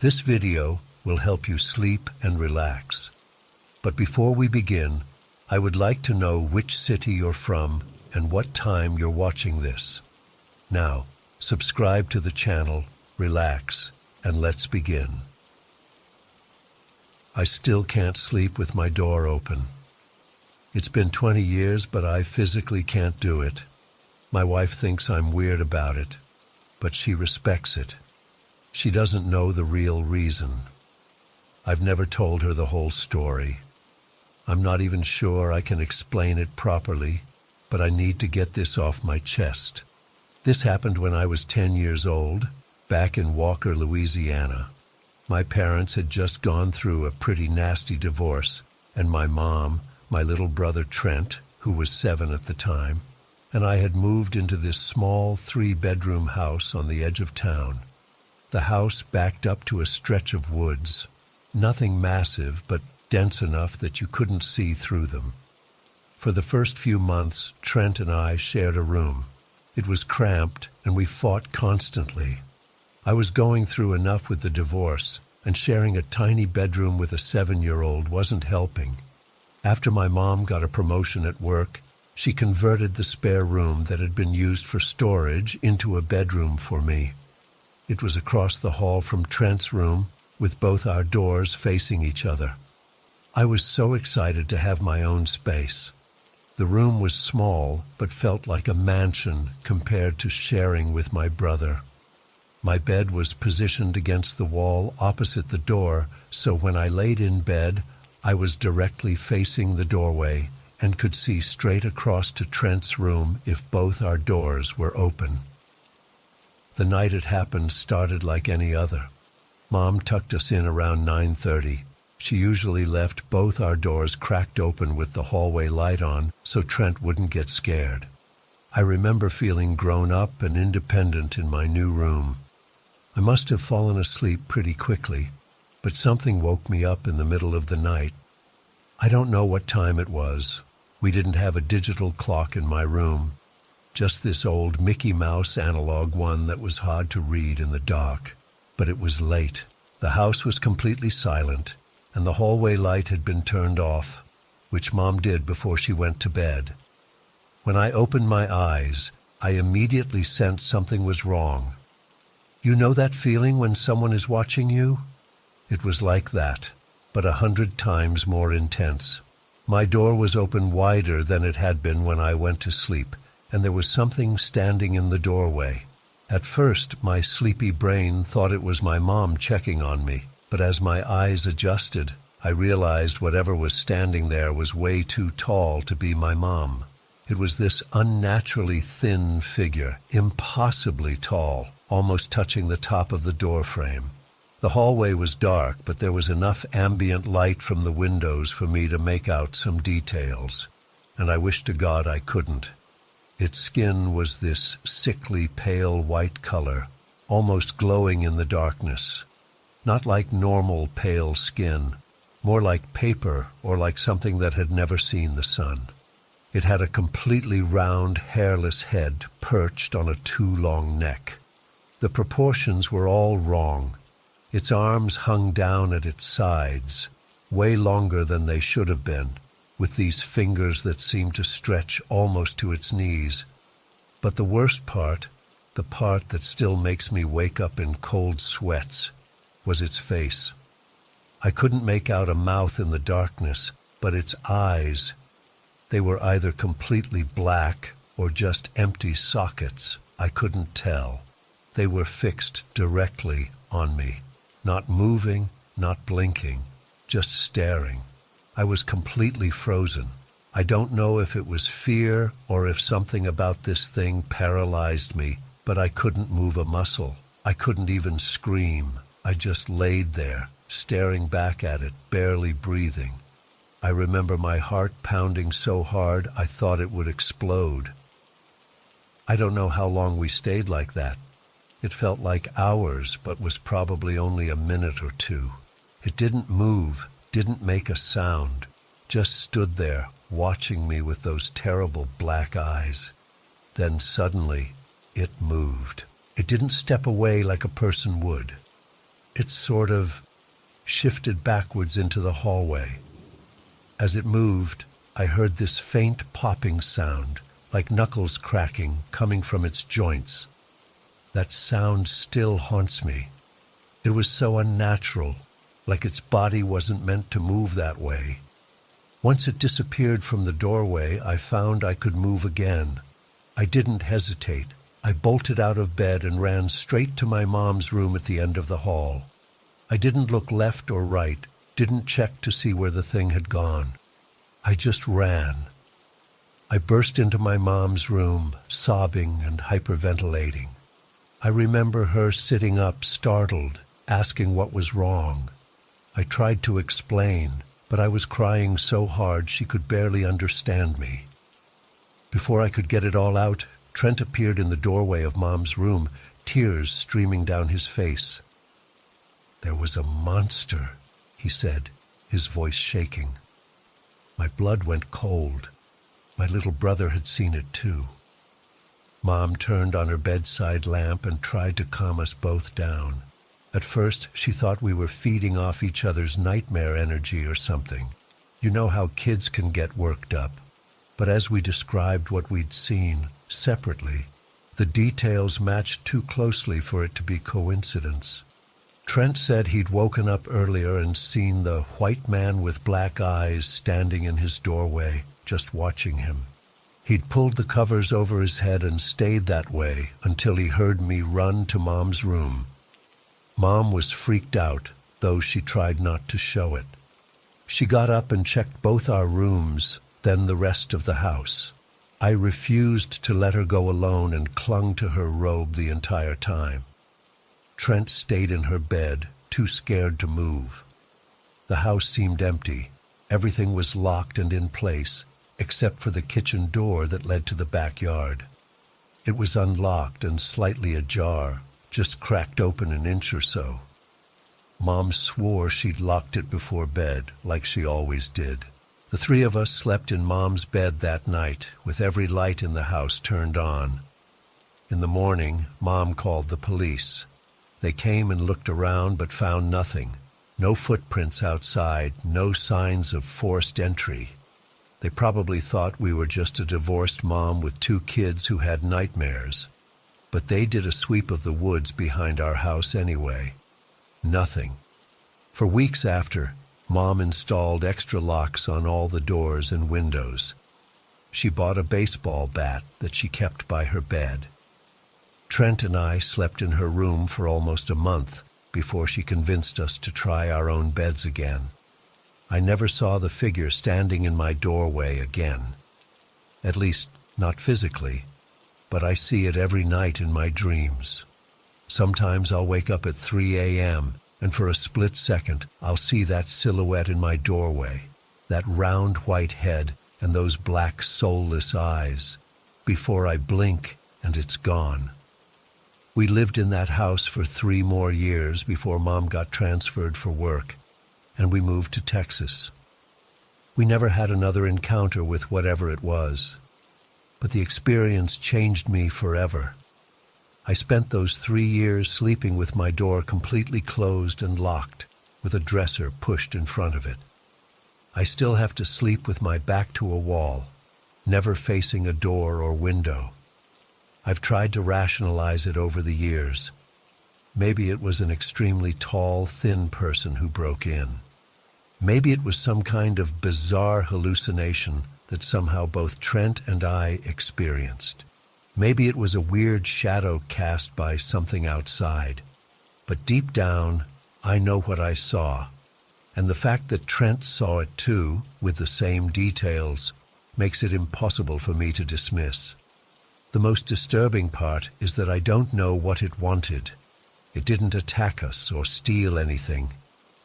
This video will help you sleep and relax. But before we begin, I would like to know which city you're from and what time you're watching this. Now, subscribe to the channel, relax, and let's begin. I still can't sleep with my door open. It's been 20 years, but I physically can't do it. My wife thinks I'm weird about it, but she respects it. She doesn't know the real reason. I've never told her the whole story. I'm not even sure I can explain it properly, but I need to get this off my chest. This happened when I was 10 years old, back in Walker, Louisiana. My parents had just gone through a pretty nasty divorce, and my mom, my little brother Trent, who was 7 at the time, and I had moved into this small 3-bedroom house on the edge of town. The house backed up to a stretch of woods, nothing massive, but dense enough that you couldn't see through them. For the first few months, Trent and I shared a room. It was cramped, and we fought constantly. I was going through enough with the divorce, and sharing a tiny bedroom with a 7-year-old wasn't helping. After my mom got a promotion at work, she converted the spare room that had been used for storage into a bedroom for me. It was across the hall from Trent's room, with both our doors facing each other. I was so excited to have my own space. The room was small, but felt like a mansion compared to sharing with my brother. My bed was positioned against the wall opposite the door, so when I laid in bed, I was directly facing the doorway and could see straight across to Trent's room if both our doors were open. The night it happened started like any other. Mom tucked us in around 9:30. She usually left both our doors cracked open with the hallway light on so Trent wouldn't get scared. I remember feeling grown up and independent in my new room. I must have fallen asleep pretty quickly, but something woke me up in the middle of the night. I don't know what time it was. We didn't have a digital clock in my room, just this old Mickey Mouse analog one that was hard to read in the dark. But it was late. The house was completely silent, and the hallway light had been turned off, which Mom did before she went to bed. When I opened my eyes, I immediately sensed something was wrong. You know that feeling when someone is watching you? It was like that, but 100 times more intense. My door was open wider than it had been when I went to sleep, and there was something standing in the doorway. At first, my sleepy brain thought it was my mom checking on me, but as my eyes adjusted, I realized whatever was standing there was way too tall to be my mom. It was this unnaturally thin figure, impossibly tall, almost touching the top of the door frame. The hallway was dark, but there was enough ambient light from the windows for me to make out some details, and I wished to God I couldn't. Its skin was this sickly pale white color, almost glowing in the darkness. Not like normal pale skin, more like paper or like something that had never seen the sun. It had a completely round, hairless head perched on a too long neck. The proportions were all wrong. Its arms hung down at its sides, way longer than they should have been, with these fingers that seemed to stretch almost to its knees. But the worst part, the part that still makes me wake up in cold sweats, was its face. I couldn't make out a mouth in the darkness, but its eyes, they were either completely black or just empty sockets. I couldn't tell. They were fixed directly on me, not moving, not blinking, just staring. I was completely frozen. I don't know if it was fear or if something about this thing paralyzed me, but I couldn't move a muscle. I couldn't even scream. I just laid there, staring back at it, barely breathing. I remember my heart pounding so hard I thought it would explode. I don't know how long we stayed like that. It felt like hours, but was probably only a minute or two. It didn't move, didn't make a sound, just stood there, watching me with those terrible black eyes. Then suddenly, it moved. It didn't step away like a person would. It sort of shifted backwards into the hallway. As it moved, I heard this faint popping sound, like knuckles cracking, coming from its joints. That sound still haunts me. It was so unnatural, like its body wasn't meant to move that way. Once it disappeared from the doorway, I found I could move again. I didn't hesitate. I bolted out of bed and ran straight to my mom's room at the end of the hall. I didn't look left or right, didn't check to see where the thing had gone. I just ran. I burst into my mom's room, sobbing and hyperventilating. I remember her sitting up, startled, asking what was wrong. I tried to explain, but I was crying so hard she could barely understand me. Before I could get it all out, Trent appeared in the doorway of Mom's room, tears streaming down his face. "There was a monster," he said, his voice shaking. My blood went cold. My little brother had seen it too. Mom turned on her bedside lamp and tried to calm us both down. At first, she thought we were feeding off each other's nightmare energy or something. You know how kids can get worked up. But as we described what we'd seen, separately, the details matched too closely for it to be coincidence. Trent said he'd woken up earlier and seen the white man with black eyes standing in his doorway, just watching him. He'd pulled the covers over his head and stayed that way until he heard me run to Mom's room. Mom was freaked out, though she tried not to show it. She got up and checked both our rooms, then the rest of the house. I refused to let her go alone and clung to her robe the entire time. Trent stayed in her bed, too scared to move. The house seemed empty. Everything was locked and in place, except for the kitchen door that led to the backyard. It was unlocked and slightly ajar, just cracked open an inch or so. Mom swore she'd locked it before bed, like she always did. The three of us slept in Mom's bed that night, with every light in the house turned on. In the morning, Mom called the police. They came and looked around but found nothing. No footprints outside, no signs of forced entry. They probably thought we were just a divorced mom with two kids who had nightmares. But they did a sweep of the woods behind our house anyway. Nothing. For weeks after, Mom installed extra locks on all the doors and windows. She bought a baseball bat that she kept by her bed. Trent and I slept in her room for almost a month before she convinced us to try our own beds again. I never saw the figure standing in my doorway again. At least, not physically, but I see it every night in my dreams. Sometimes I'll wake up at 3 a.m., and for a split second, I'll see that silhouette in my doorway, that round white head and those black soulless eyes. Before I blink, and it's gone. We lived in that house for 3 more years before Mom got transferred for work, and we moved to Texas. We never had another encounter with whatever it was, but the experience changed me forever. I spent those 3 years sleeping with my door completely closed and locked, with a dresser pushed in front of it. I still have to sleep with my back to a wall, never facing a door or window. I've tried to rationalize it over the years. Maybe it was an extremely tall, thin person who broke in. Maybe it was some kind of bizarre hallucination that somehow both Trent and I experienced. Maybe it was a weird shadow cast by something outside. But deep down, I know what I saw. And the fact that Trent saw it too, with the same details, makes it impossible for me to dismiss. The most disturbing part is that I don't know what it wanted. It didn't attack us or steal anything.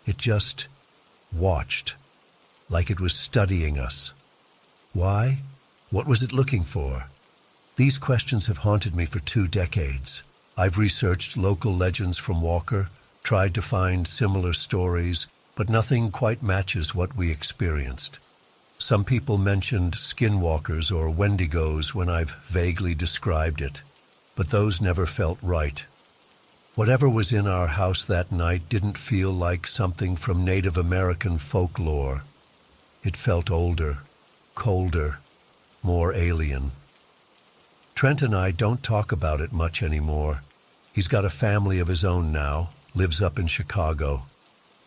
It just watched, like it was studying us. Why? What was it looking for? These questions have haunted me for 2 decades. I've researched local legends from Walker, tried to find similar stories, but nothing quite matches what we experienced. Some people mentioned skinwalkers or wendigos when I've vaguely described it, but those never felt right. Whatever was in our house that night didn't feel like something from Native American folklore. It felt older, colder, more alien. Trent and I don't talk about it much anymore. He's got a family of his own now, lives up in Chicago.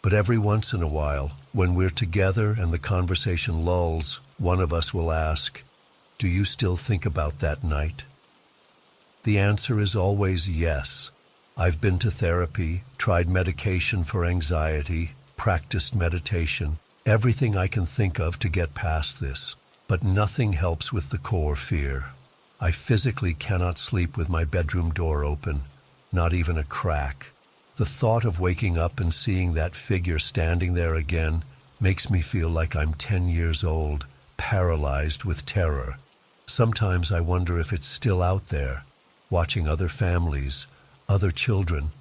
But every once in a while, when we're together and the conversation lulls, one of us will ask, "Do you still think about that night?" The answer is always yes. I've been to therapy, tried medication for anxiety, practiced meditation, everything I can think of to get past this. But nothing helps with the core fear. I physically cannot sleep with my bedroom door open, not even a crack. The thought of waking up and seeing that figure standing there again makes me feel like I'm 10 years old, paralyzed with terror. Sometimes I wonder if it's still out there, watching other families, other children.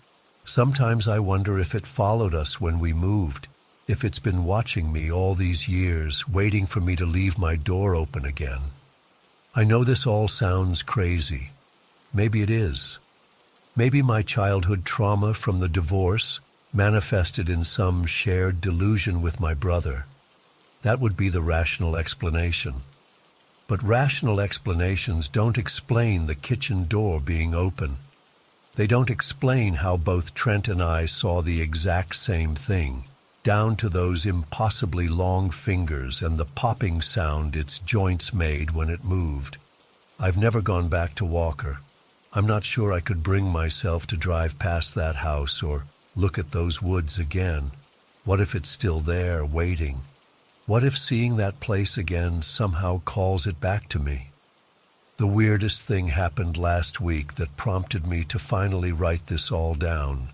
Sometimes I wonder if it followed us when we moved, if it's been watching me all these years, waiting for me to leave my door open again. I know this all sounds crazy. Maybe it is. Maybe my childhood trauma from the divorce manifested in some shared delusion with my brother. That would be the rational explanation. But rational explanations don't explain the kitchen door being open. They don't explain how both Trent and I saw the exact same thing, down to those impossibly long fingers and the popping sound its joints made when it moved. I've never gone back to Walker. I'm not sure I could bring myself to drive past that house or look at those woods again. What if it's still there, waiting? What if seeing that place again somehow calls it back to me? The weirdest thing happened last week that prompted me to finally write this all down.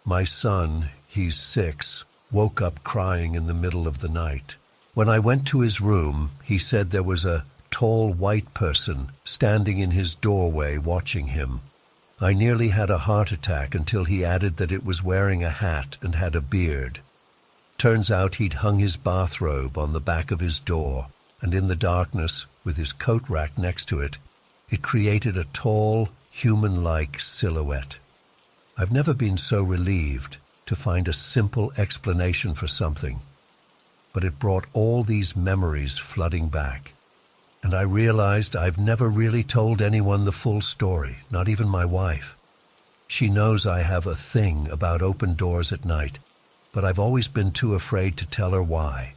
My son, he's 6, woke up crying in the middle of the night. When I went to his room, he said there was a tall white person standing in his doorway watching him. I nearly had a heart attack until he added that it was wearing a hat and had a beard. Turns out he'd hung his bathrobe on the back of his door, and in the darkness, with his coat rack next to it, it created a tall, human-like silhouette. I've never been so relieved to find a simple explanation for something, but it brought all these memories flooding back. And I realized I've never really told anyone the full story, not even my wife. She knows I have a thing about open doors at night, but I've always been too afraid to tell her why.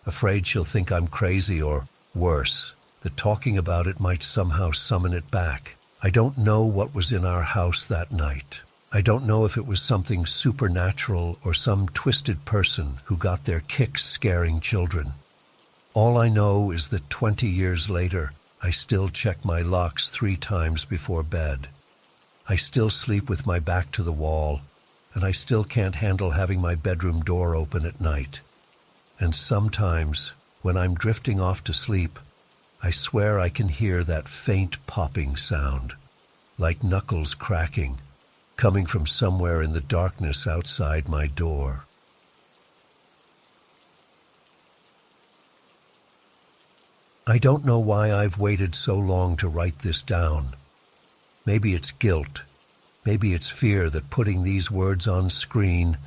Afraid she'll think I'm crazy or, worse, that talking about it might somehow summon it back. I don't know what was in our house that night. I don't know if it was something supernatural or some twisted person who got their kicks scaring children. All I know is that 20 years later, I still check my locks 3 times before bed. I still sleep with my back to the wall, and I still can't handle having my bedroom door open at night. And sometimes, when I'm drifting off to sleep, I swear I can hear that faint popping sound, like knuckles cracking, coming from somewhere in the darkness outside my door. I don't know why I've waited so long to write this down. Maybe it's guilt. Maybe it's fear that putting these words on screen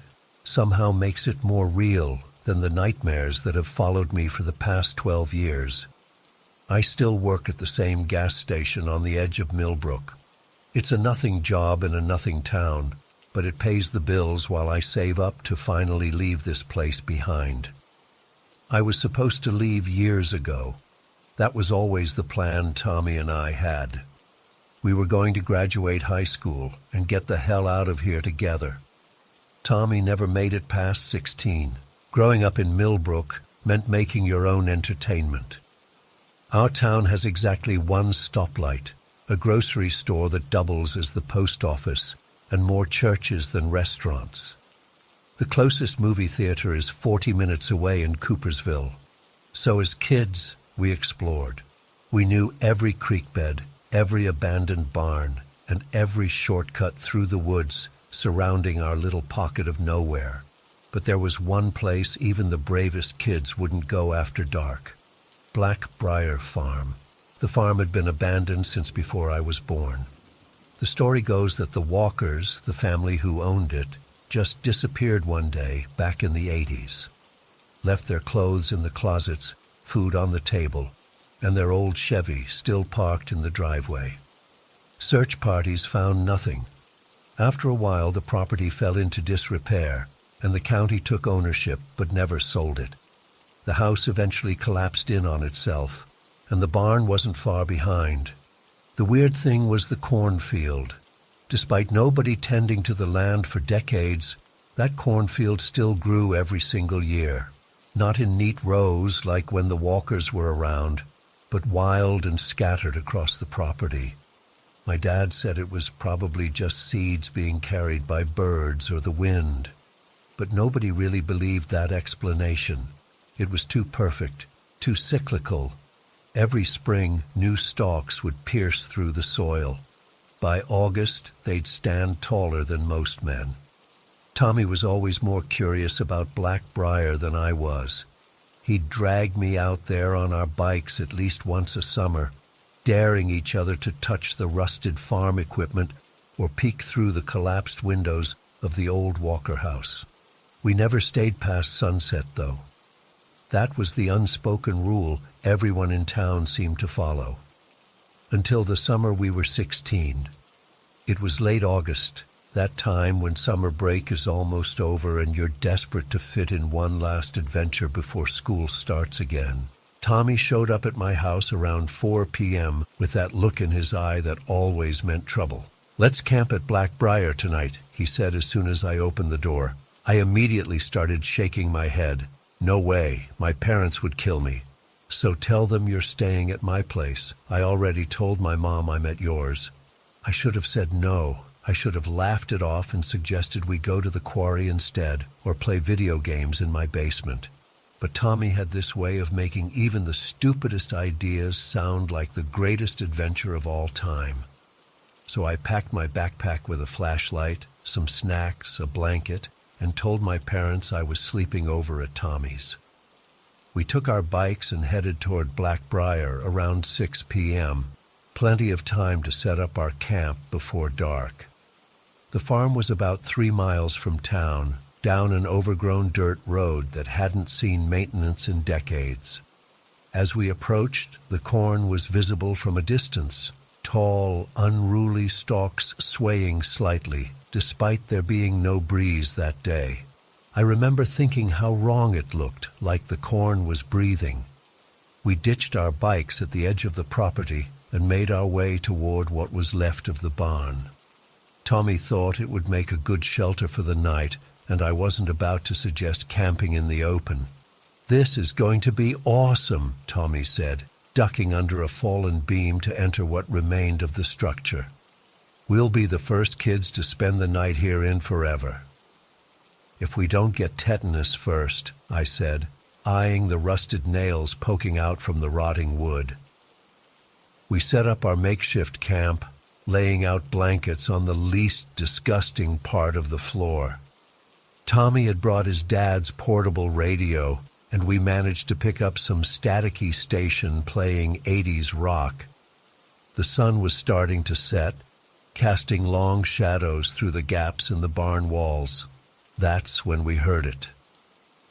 somehow makes it more real than the nightmares that have followed me for the past 12 years. I still work at the same gas station on the edge of Millbrook. It's a nothing job in a nothing town, but it pays the bills while I save up to finally leave this place behind. I was supposed to leave years ago. That was always the plan Tommy and I had. We were going to graduate high school and get the hell out of here together. Tommy never made it past 16. Growing up in Millbrook meant making your own entertainment. Our town has exactly one stoplight, a grocery store that doubles as the post office, and more churches than restaurants. The closest movie theater is 40 minutes away in Coopersville. So as kids, we explored. We knew every creek bed, every abandoned barn, and every shortcut through the woods surrounding our little pocket of nowhere. But there was one place even the bravest kids wouldn't go after dark. Blackbriar Farm. The farm had been abandoned since before I was born. The story goes that the Walkers, the family who owned it, just disappeared one day back in the 80s. Left their clothes in the closets, food on the table, and their old Chevy still parked in the driveway. Search parties found nothing. After a while, the property fell into disrepair, and the county took ownership but never sold it. The house eventually collapsed in on itself, and the barn wasn't far behind. The weird thing was the cornfield. Despite nobody tending to the land for decades, that cornfield still grew every single year. Not in neat rows like when the Walkers were around, but wild and scattered across the property. My dad said it was probably just seeds being carried by birds or the wind. But nobody really believed that explanation. It was too perfect, too cyclical. Every spring, new stalks would pierce through the soil. By August, they'd stand taller than most men. Tommy was always more curious about blackbriar than I was. He'd drag me out there on our bikes at least once a summer, daring each other to touch the rusted farm equipment or peek through the collapsed windows of the old Walker house. We never stayed past sunset, though. That was the unspoken rule everyone in town seemed to follow. Until the summer we were 16. It was late August, that time when summer break is almost over and you're desperate to fit in one last adventure before school starts again. Tommy showed up at my house around 4 p.m. with that look in his eye that always meant trouble. "Let's camp at Blackbriar tonight," he said as soon as I opened the door. I immediately started shaking my head. "No way, my parents would kill me." "So tell them you're staying at my place. I already told my mom I'm at yours." I should have said no. I should have laughed it off and suggested we go to the quarry instead or play video games in my basement. But Tommy had this way of making even the stupidest ideas sound like the greatest adventure of all time. So I packed my backpack with a flashlight, some snacks, a blanket, and told my parents I was sleeping over at Tommy's. We took our bikes and headed toward Blackbriar around 6 p.m., plenty of time to set up our camp before dark. The farm was about 3 miles from town, down an overgrown dirt road that hadn't seen maintenance in decades. As we approached, the corn was visible from a distance, tall, unruly stalks swaying slightly, despite there being no breeze that day. I remember thinking how wrong it looked, like the corn was breathing. We ditched our bikes at the edge of the property and made our way toward what was left of the barn. Tommy thought it would make a good shelter for the night, and I wasn't about to suggest camping in the open. "This is going to be awesome," Tommy said, ducking under a fallen beam to enter what remained of the structure. "We'll be the first kids to spend the night here in forever." "If we don't get tetanus first," I said, eyeing the rusted nails poking out from the rotting wood. We set up our makeshift camp, laying out blankets on the least disgusting part of the floor. Tommy had brought his dad's portable radio, and we managed to pick up some staticky station playing 80s rock. The sun was starting to set, casting long shadows through the gaps in the barn walls. That's when we heard it.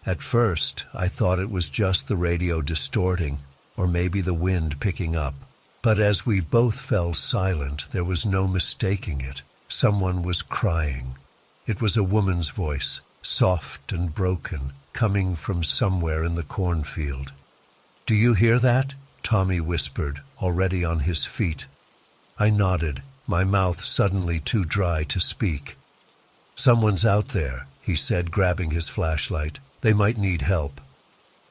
At first, I thought it was just the radio distorting, or maybe the wind picking up. But as we both fell silent, there was no mistaking it. Someone was crying. It was a woman's voice, soft and broken, coming from somewhere in the cornfield. "Do you hear that?" Tommy whispered, already on his feet. I nodded, my mouth suddenly too dry to speak. "Someone's out there," he said, grabbing his flashlight. "They might need help."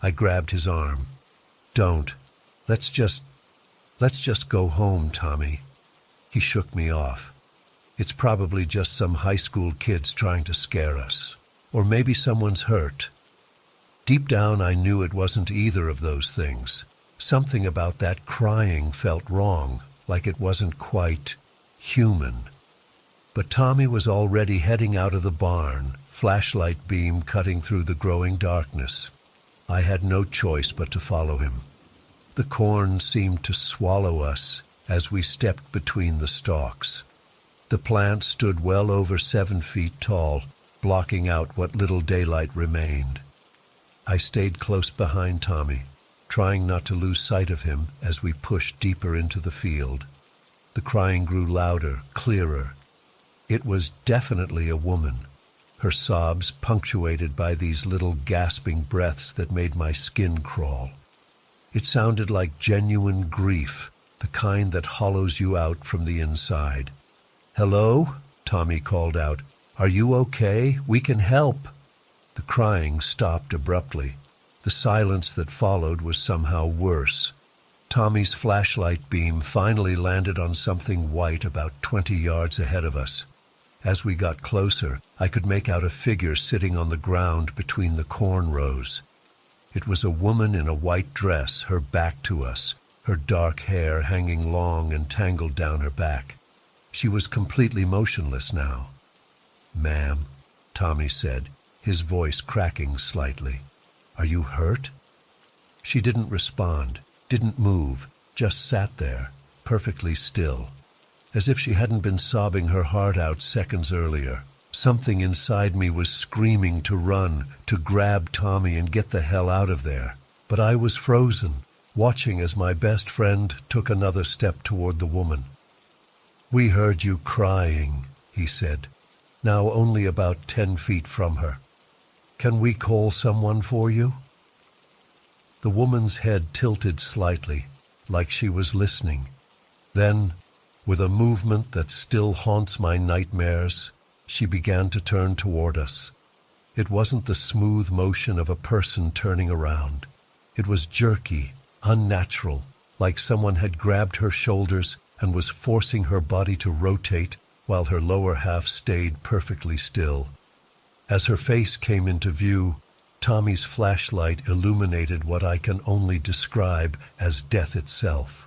I grabbed his arm. "Don't. Let's just go home, Tommy." He shook me off. "It's probably just some high school kids trying to scare us. Or maybe someone's hurt." Deep down, I knew it wasn't either of those things. Something about that crying felt wrong, like it wasn't quite human. But Tommy was already heading out of the barn, flashlight beam cutting through the growing darkness. I had no choice but to follow him. The corn seemed to swallow us as we stepped between the stalks. The plant stood well over 7 feet tall, blocking out what little daylight remained. I stayed close behind Tommy, trying not to lose sight of him as we pushed deeper into the field. The crying grew louder, clearer. It was definitely a woman, her sobs punctuated by these little gasping breaths that made my skin crawl. It sounded like genuine grief, the kind that hollows you out from the inside. "Hello?" Tommy called out. "Are you okay? We can help." The crying stopped abruptly. The silence that followed was somehow worse. Tommy's flashlight beam finally landed on something white about 20 yards ahead of us. As we got closer, I could make out a figure sitting on the ground between the corn rows. It was a woman in a white dress, her back to us, her dark hair hanging long and tangled down her back. She was completely motionless now. "Ma'am," Tommy said, his voice cracking slightly. "Are you hurt?" She didn't respond, didn't move, just sat there, perfectly still, as if she hadn't been sobbing her heart out seconds earlier. Something inside me was screaming to run, to grab Tommy and get the hell out of there. But I was frozen, watching as my best friend took another step toward the woman. "We heard you crying," he said, now only about 10 feet from her. "Can we call someone for you?" The woman's head tilted slightly, like she was listening. Then, with a movement that still haunts my nightmares, she began to turn toward us. It wasn't the smooth motion of a person turning around. It was jerky, unnatural, like someone had grabbed her shoulders and was forcing her body to rotate while her lower half stayed perfectly still. As her face came into view, Tommy's flashlight illuminated what I can only describe as death itself.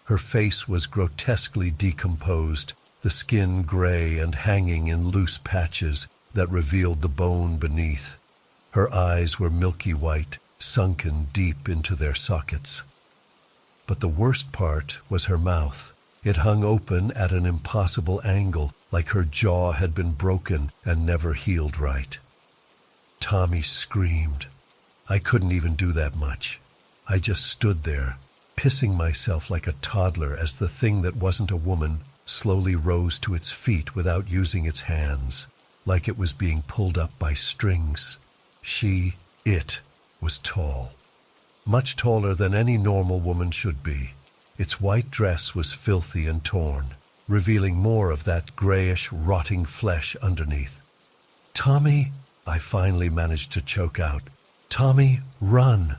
Her face was grotesquely decomposed, the skin gray and hanging in loose patches that revealed the bone beneath. Her eyes were milky white, sunken deep into their sockets. But the worst part was her mouth. It hung open at an impossible angle, like her jaw had been broken and never healed right. Tommy screamed. I couldn't even do that much. I just stood there, pissing myself like a toddler as the thing that wasn't a woman slowly rose to its feet without using its hands, like it was being pulled up by strings. It was tall, much taller than any normal woman should be. Its white dress was filthy and torn, revealing more of that grayish, rotting flesh underneath. "Tommy," I finally managed to choke out. "Tommy, run!"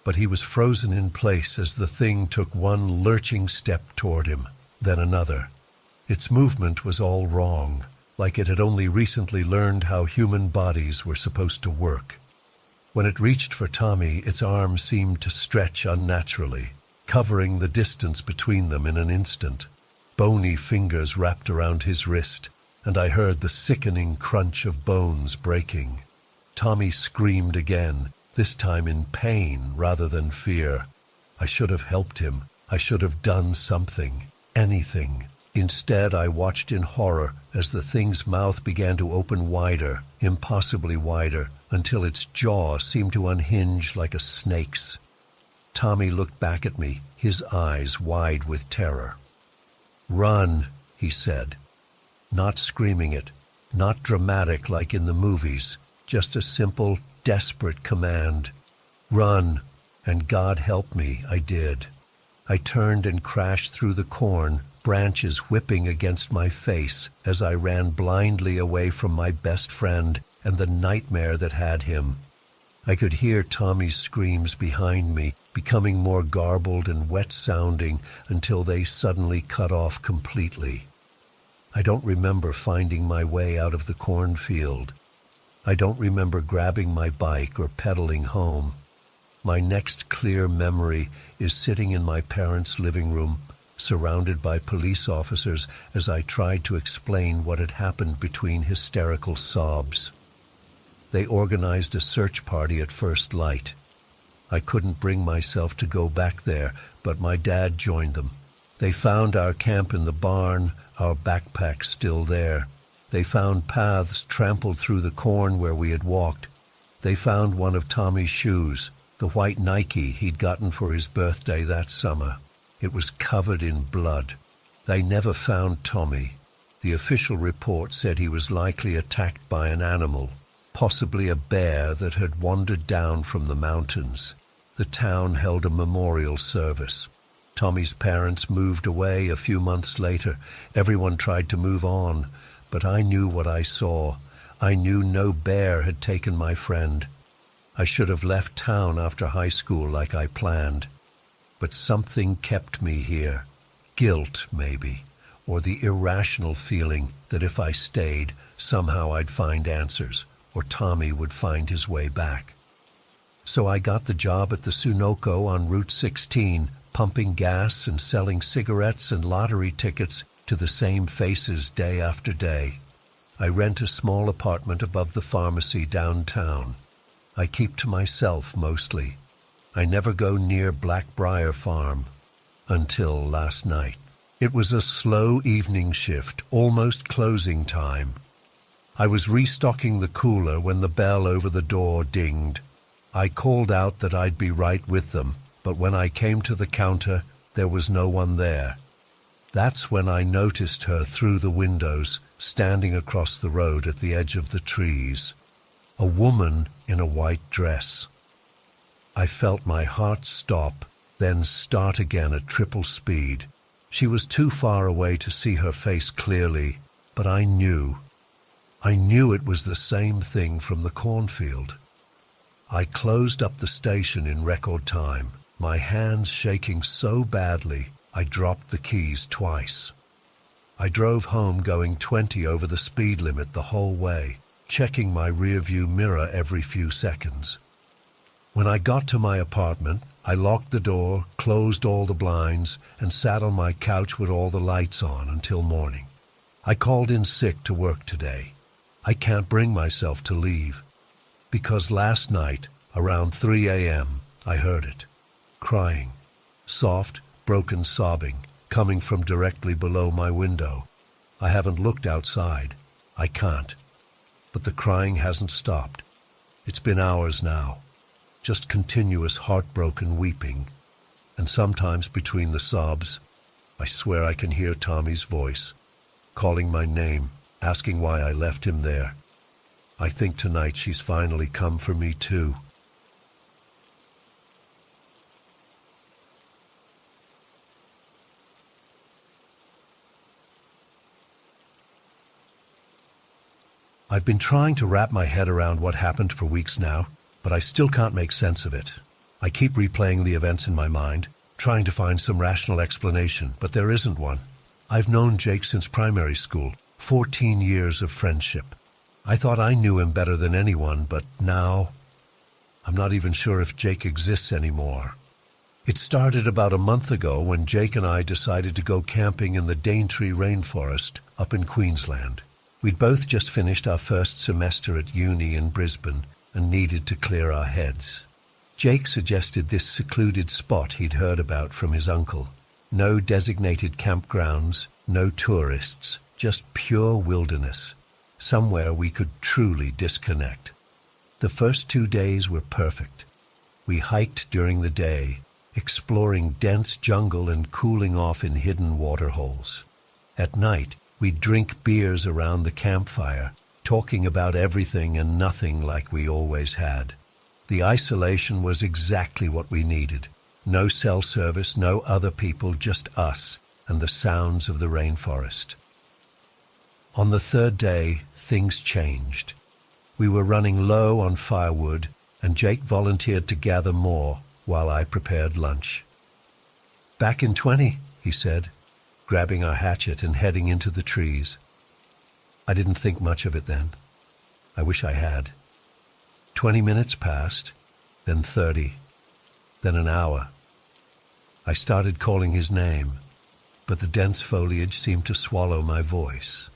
But he was frozen in place as the thing took one lurching step toward him, then another. Its movement was all wrong, like it had only recently learned how human bodies were supposed to work. When it reached for Tommy, its arms seemed to stretch unnaturally, covering the distance between them in an instant. Bony fingers wrapped around his wrist, and I heard the sickening crunch of bones breaking. Tommy screamed again, this time in pain rather than fear. I should have helped him. I should have done something, anything. Instead, I watched in horror as the thing's mouth began to open wider, impossibly wider, until its jaw seemed to unhinge like a snake's. Tommy looked back at me, his eyes wide with terror. "Run," he said. Not screaming it, not dramatic like in the movies, just a simple, desperate command. "Run," and God help me, I did. I turned and crashed through the corn, branches whipping against my face as I ran blindly away from my best friend and the nightmare that had him. I could hear Tommy's screams behind me, becoming more garbled and wet-sounding until they suddenly cut off completely. I don't remember finding my way out of the cornfield. I don't remember grabbing my bike or pedaling home. My next clear memory is sitting in my parents' living room, surrounded by police officers as I tried to explain what had happened between hysterical sobs. They organized a search party at first light. I couldn't bring myself to go back there, but my dad joined them. They found our camp in the barn, our backpacks still there. They found paths trampled through the corn where we had walked. They found one of Tommy's shoes, the white Nike he'd gotten for his birthday that summer. It was covered in blood. They never found Tommy. The official report said he was likely attacked by an animal, possibly a bear that had wandered down from the mountains. The town held a memorial service. Tommy's parents moved away a few months later. Everyone tried to move on, but I knew what I saw. I knew no bear had taken my friend. I should have left town after high school like I planned. But something kept me here. Guilt, maybe, or the irrational feeling that if I stayed, somehow I'd find answers, or Tommy would find his way back. So I got the job at the Sunoco on Route 16, pumping gas and selling cigarettes and lottery tickets to the same faces day after day. I rent a small apartment above the pharmacy downtown. I keep to myself mostly. I never go near Blackbriar Farm. Until last night. It was a slow evening shift, almost closing time. I was restocking the cooler when the bell over the door dinged. I called out that I'd be right with them, but when I came to the counter, there was no one there. That's when I noticed her through the windows, standing across the road at the edge of the trees. A woman in a white dress. I felt my heart stop, then start again at triple speed. She was too far away to see her face clearly, but I knew it was the same thing from the cornfield. I closed up the station in record time, my hands shaking so badly I dropped the keys twice. I drove home going 20 over the speed limit the whole way, checking my rearview mirror every few seconds. When I got to my apartment, I locked the door, closed all the blinds, and sat on my couch with all the lights on until morning. I called in sick to work today. I can't bring myself to leave. Because last night, around 3 a.m., I heard it. Crying. Soft, broken sobbing, coming from directly below my window. I haven't looked outside. I can't. But the crying hasn't stopped. It's been hours now. Just continuous heartbroken weeping. And sometimes between the sobs, I swear I can hear Tommy's voice, calling my name, asking why I left him there. I think tonight she's finally come for me too. I've been trying to wrap my head around what happened for weeks now, but I still can't make sense of it. I keep replaying the events in my mind, trying to find some rational explanation, but there isn't one. I've known Jake since primary school, 14 years of friendship. I thought I knew him better than anyone, but now I'm not even sure if Jake exists anymore. It started about a month ago when Jake and I decided to go camping in the Daintree rainforest up in Queensland. We'd both just finished our first semester at uni in Brisbane and needed to clear our heads. Jake suggested this secluded spot he'd heard about from his uncle. No designated campgrounds, no tourists, just pure wilderness. Somewhere we could truly disconnect. The first 2 days were perfect. We hiked during the day, exploring dense jungle and cooling off in hidden waterholes. At night, we'd drink beers around the campfire, talking about everything and nothing like we always had. The isolation was exactly what we needed. No cell service, no other people, just us and the sounds of the rainforest. On the third day, things changed. We were running low on firewood, and Jake volunteered to gather more while I prepared lunch. "Back in 20, he said, grabbing our hatchet and heading into the trees. I didn't think much of it then. I wish I had. 20 minutes passed, then 30, then an hour. I started calling his name, but the dense foliage seemed to swallow my voice.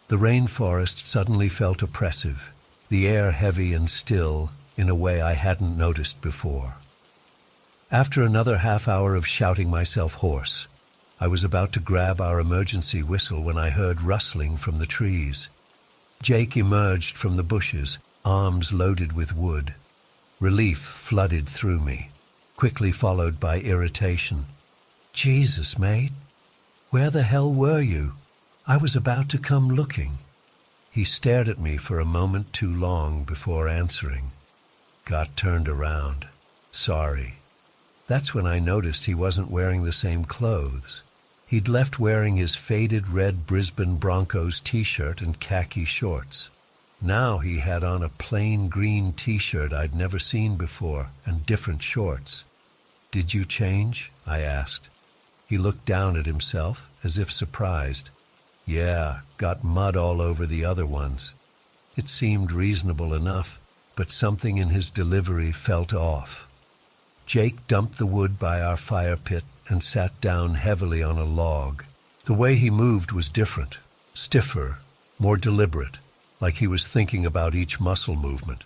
The rainforest suddenly felt oppressive, the air heavy and still in a way I hadn't noticed before. After another half hour of shouting myself hoarse, I was about to grab our emergency whistle when I heard rustling from the trees. Jake emerged from the bushes, arms loaded with wood. Relief flooded through me, quickly followed by irritation. "Jesus, mate, where the hell were you? I was about to come looking." He stared at me for a moment too long before answering. Got turned around. "Sorry." That's when I noticed he wasn't wearing the same clothes. He'd left wearing his faded red Brisbane Broncos t-shirt and khaki shorts. Now he had on a plain green t-shirt I'd never seen before and different shorts. "Did you change?" I asked. He looked down at himself as if surprised. "Yeah, got mud all over the other ones." It seemed reasonable enough, but something in his delivery felt off. Jake dumped the wood by our fire pit and sat down heavily on a log. The way he moved was different, stiffer, more deliberate, like he was thinking about each muscle movement.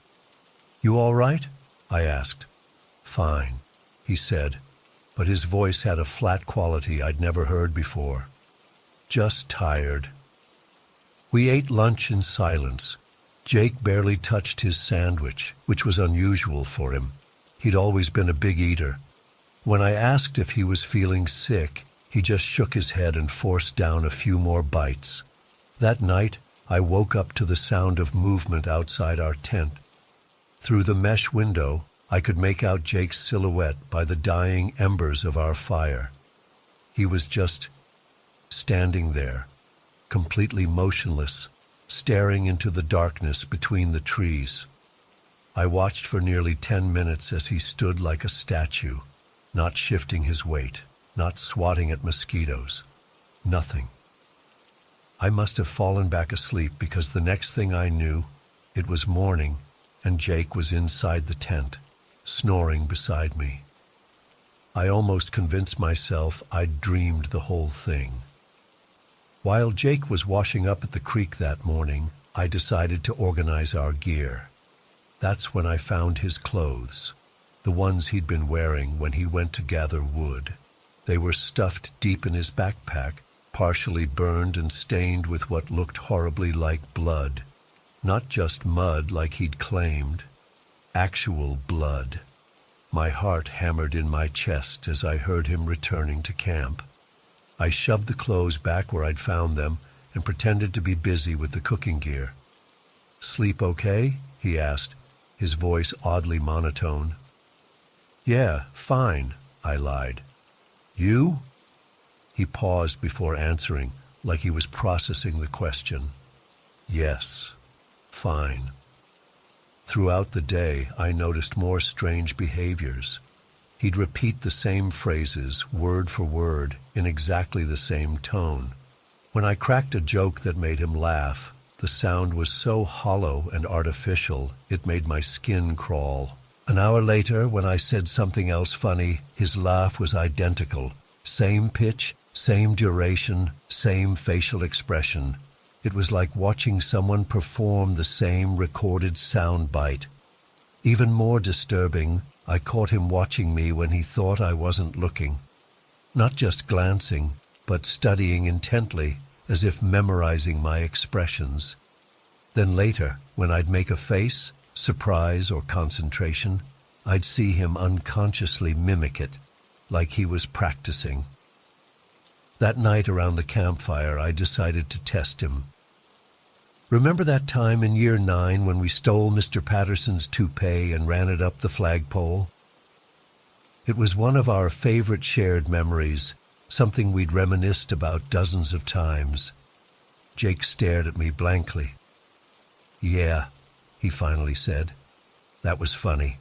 "You all right?" I asked. "Fine," he said, but his voice had a flat quality I'd never heard before. "Just tired." We ate lunch in silence. Jake barely touched his sandwich, which was unusual for him. He'd always been a big eater. When I asked if he was feeling sick, he just shook his head and forced down a few more bites. That night, I woke up to the sound of movement outside our tent. Through the mesh window, I could make out Jake's silhouette by the dying embers of our fire. He was just standing there, completely motionless, staring into the darkness between the trees. I watched for nearly 10 minutes as he stood like a statue, not shifting his weight, not swatting at mosquitoes. Nothing. I must have fallen back asleep because the next thing I knew, it was morning and Jake was inside the tent, snoring beside me. I almost convinced myself I'd dreamed the whole thing. While Jake was washing up at the creek that morning, I decided to organize our gear. That's when I found his clothes, the ones he'd been wearing when he went to gather wood. They were stuffed deep in his backpack, partially burned and stained with what looked horribly like blood. Not just mud like he'd claimed, actual blood. My heart hammered in my chest as I heard him returning to camp. I shoved the clothes back where I'd found them and pretended to be busy with the cooking gear. "Sleep okay?" he asked, his voice oddly monotone. "Yeah, fine," I lied. "You?" He paused before answering, like he was processing the question. "Yes, fine." Throughout the day, I noticed more strange behaviors. He'd repeat the same phrases, word for word, in exactly the same tone. When I cracked a joke that made him laugh, the sound was so hollow and artificial, it made my skin crawl. An hour later, when I said something else funny, his laugh was identical. Same pitch, same duration, same facial expression. It was like watching someone perform the same recorded sound bite. Even more disturbing, I caught him watching me when he thought I wasn't looking. Not just glancing, but studying intently, as if memorizing my expressions. Then later, when I'd make a face, surprise or concentration, I'd see him unconsciously mimic it, like he was practicing. That night around the campfire, I decided to test him. "Remember that time in year 9 when we stole Mr. Patterson's toupee and ran it up the flagpole?" It was one of our favorite shared memories, something we'd reminisced about dozens of times. Jake stared at me blankly. "Yeah," he finally said. "That was funny.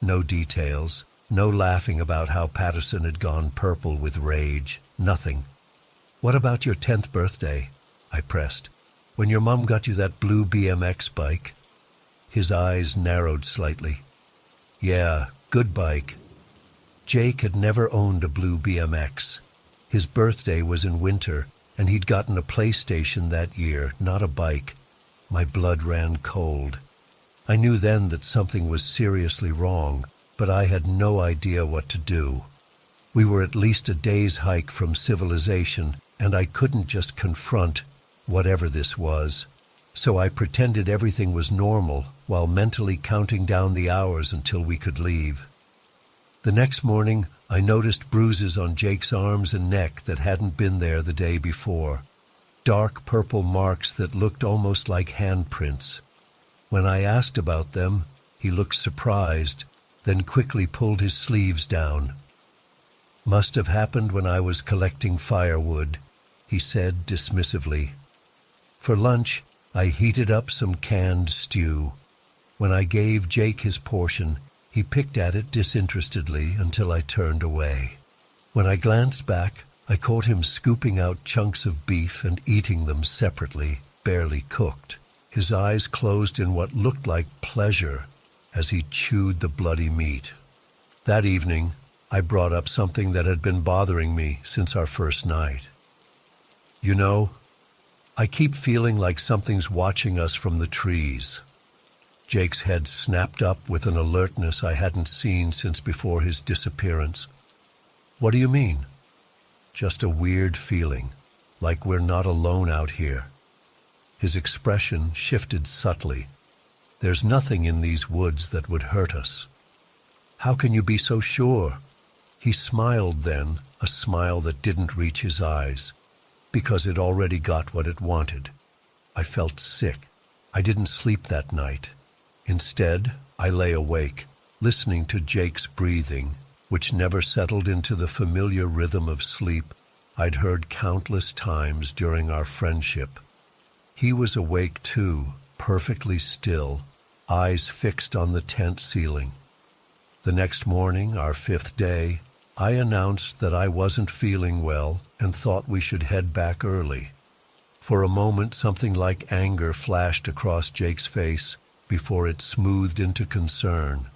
No details, no laughing about how Patterson had gone purple with rage, nothing." "What about your 10th birthday?" I pressed. "When your mom got you that blue BMX bike?" His eyes narrowed slightly. "Yeah, good bike." Jake had never owned a blue BMX. His birthday was in winter, and he'd gotten a PlayStation that year, not a bike. My blood ran cold. I knew then that something was seriously wrong, but I had no idea what to do. We were at least a day's hike from civilization, and I couldn't just confront whatever this was. So I pretended everything was normal while mentally counting down the hours until we could leave. The next morning, I noticed bruises on Jake's arms and neck that hadn't been there the day before. Dark purple marks that looked almost like handprints. When I asked about them, he looked surprised, then quickly pulled his sleeves down. "Must have happened when I was collecting firewood," he said dismissively. For lunch, I heated up some canned stew. When I gave Jake his portion, he picked at it disinterestedly until I turned away. When I glanced back, I caught him scooping out chunks of beef and eating them separately, barely cooked. His eyes closed in what looked like pleasure as he chewed the bloody meat. That evening, I brought up something that had been bothering me since our first night. "You know, I keep feeling like something's watching us from the trees." Jake's head snapped up with an alertness I hadn't seen since before his disappearance. "What do you mean?" "Just a weird feeling, like we're not alone out here." His expression shifted subtly. "There's nothing in these woods that would hurt us." "How can you be so sure?" He smiled then, a smile that didn't reach his eyes, because it already got what it wanted. I felt sick. I didn't sleep that night. Instead, I lay awake, listening to Jake's breathing, which never settled into the familiar rhythm of sleep I'd heard countless times during our friendship. He was awake too, perfectly still, eyes fixed on the tent ceiling. The next morning, our 5th day, I announced that I wasn't feeling well and thought we should head back early. For a moment, something like anger flashed across Jake's face before it smoothed into concern.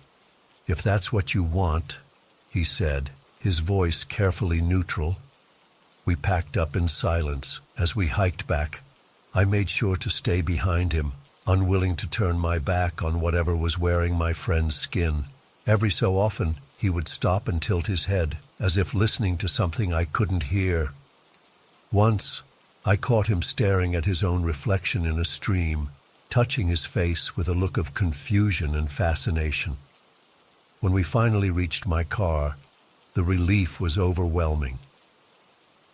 "If that's what you want," he said, his voice carefully neutral. We packed up in silence. As we hiked back, I made sure to stay behind him, unwilling to turn my back on whatever was wearing my friend's skin. Every so often, he would stop and tilt his head, as if listening to something I couldn't hear. Once, I caught him staring at his own reflection in a stream, touching his face with a look of confusion and fascination. When we finally reached my car, the relief was overwhelming.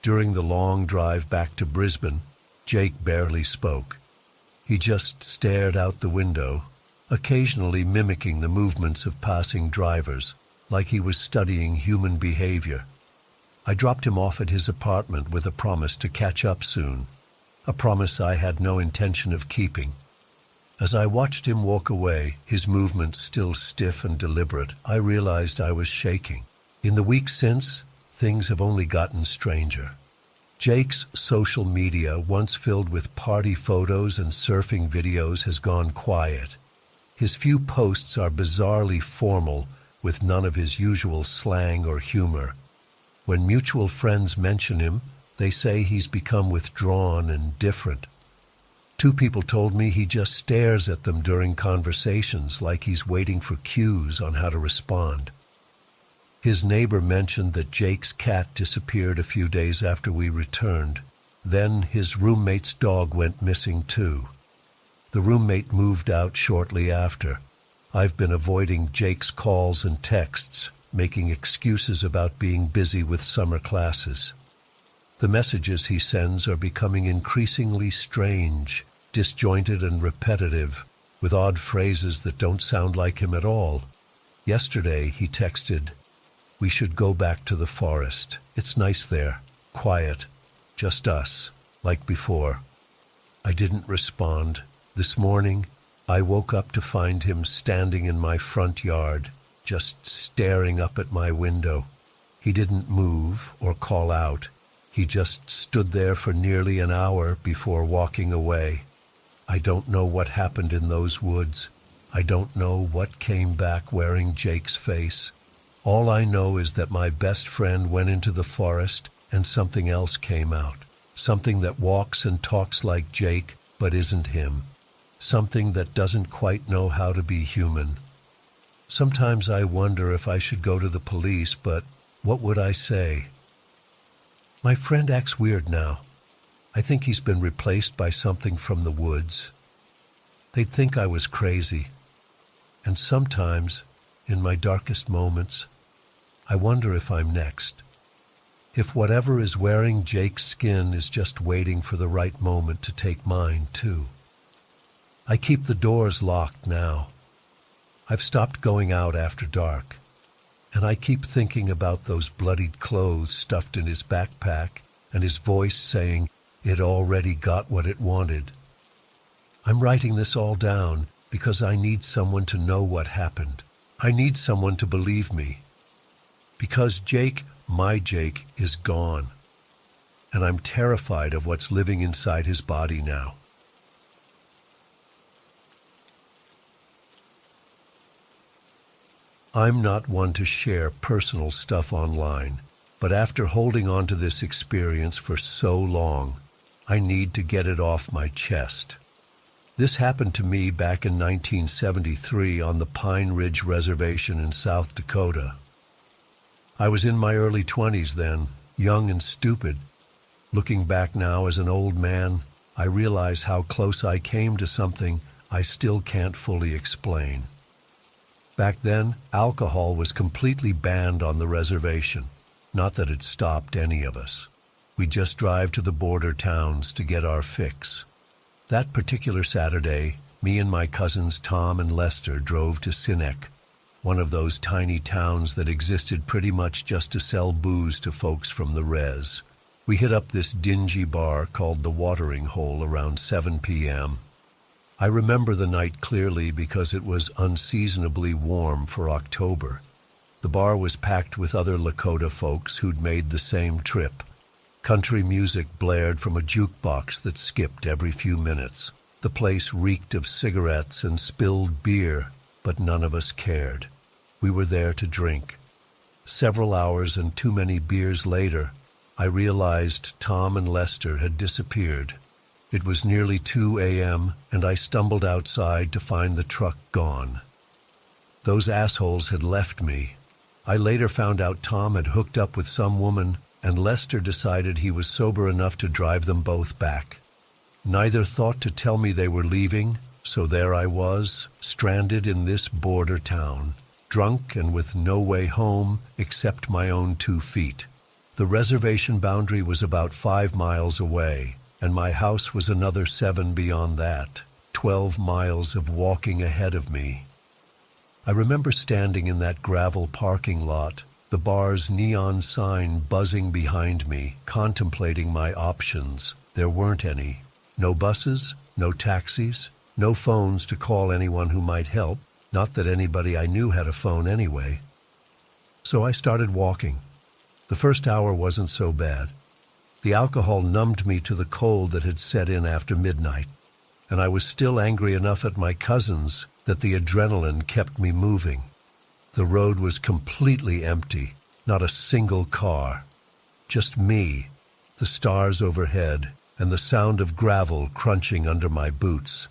During the long drive back to Brisbane, Jake barely spoke. He just stared out the window, occasionally mimicking the movements of passing drivers, like he was studying human behavior. I dropped him off at his apartment with a promise to catch up soon, a promise I had no intention of keeping. As I watched him walk away, his movements still stiff and deliberate, I realized I was shaking. In the weeks since, things have only gotten stranger. Jake's social media, once filled with party photos and surfing videos, has gone quiet. His few posts are bizarrely formal, with none of his usual slang or humor. When mutual friends mention him, they say he's become withdrawn and different. 2 people told me he just stares at them during conversations, like he's waiting for cues on how to respond. His neighbor mentioned that Jake's cat disappeared a few days after we returned. Then his roommate's dog went missing too. The roommate moved out shortly after. I've been avoiding Jake's calls and texts, making excuses about being busy with summer classes. The messages he sends are becoming increasingly strange, disjointed and repetitive, with odd phrases that don't sound like him at all. Yesterday he texted, "We should go back to the forest. It's nice there, quiet, just us, like before." I didn't respond. This morning, I woke up to find him standing in my front yard, just staring up at my window. He didn't move or call out. He just stood there for nearly an hour before walking away. I don't know what happened in those woods. I don't know what came back wearing Jake's face. All I know is that my best friend went into the forest and something else came out. Something that walks and talks like Jake, but isn't him. Something that doesn't quite know how to be human. Sometimes I wonder if I should go to the police, but What would I say? My friend acts weird now. I think he's been replaced by something from the woods. They'd think I was crazy. And sometimes, in my darkest moments, I wonder if I'm next. If whatever is wearing Jake's skin is just waiting for the right moment to take mine, too. I keep the doors locked now. I've stopped going out after dark. And I keep thinking about those bloodied clothes stuffed in his backpack and his voice saying it already got what it wanted. I'm writing this all down because I need someone to know what happened. I need someone to believe me. Because Jake, my Jake, is gone. And I'm terrified of what's living inside his body now. I'm not one to share personal stuff online, but after holding on to this experience for so long, I need to get it off my chest. This happened to me back in 1973 on the Pine Ridge Reservation in South Dakota. I was in my early 20s then, young and stupid. Looking back now as an old man, I realize how close I came to something I still can't fully explain. Back then, alcohol was completely banned on the reservation. Not that it stopped any of us. We'd just drive to the border towns to get our fix. That particular Saturday, me and my cousins Tom and Lester drove to Sinek, one of those tiny towns that existed pretty much just to sell booze to folks from the res. We hit up this dingy bar called the Watering Hole around 7 p.m. I remember the night clearly because it was unseasonably warm for October. The bar was packed with other Lakota folks who'd made the same trip. Country music blared from a jukebox that skipped every few minutes. The place reeked of cigarettes and spilled beer, but none of us cared. We were there to drink. Several hours and too many beers later, I realized Tom and Lester had disappeared. It was nearly 2 a.m., and I stumbled outside to find the truck gone. Those assholes had left me. I later found out Tom had hooked up with some woman, and Lester decided he was sober enough to drive them both back. Neither thought to tell me they were leaving, so there I was, stranded in this border town, drunk and with no way home except my own 2 feet. The reservation boundary was about 5 miles away, and my house was another 7 beyond that, 12 miles of walking ahead of me. I remember standing in that gravel parking lot, the bar's neon sign buzzing behind me, contemplating my options. There weren't any. No buses, no taxis, no phones to call anyone who might help, not that anybody I knew had a phone anyway. So I started walking. The first hour wasn't so bad. The alcohol numbed me to the cold that had set in after midnight, and I was still angry enough at my cousins that the adrenaline kept me moving. The road was completely empty, not a single car. Just me, the stars overhead, and the sound of gravel crunching under my boots.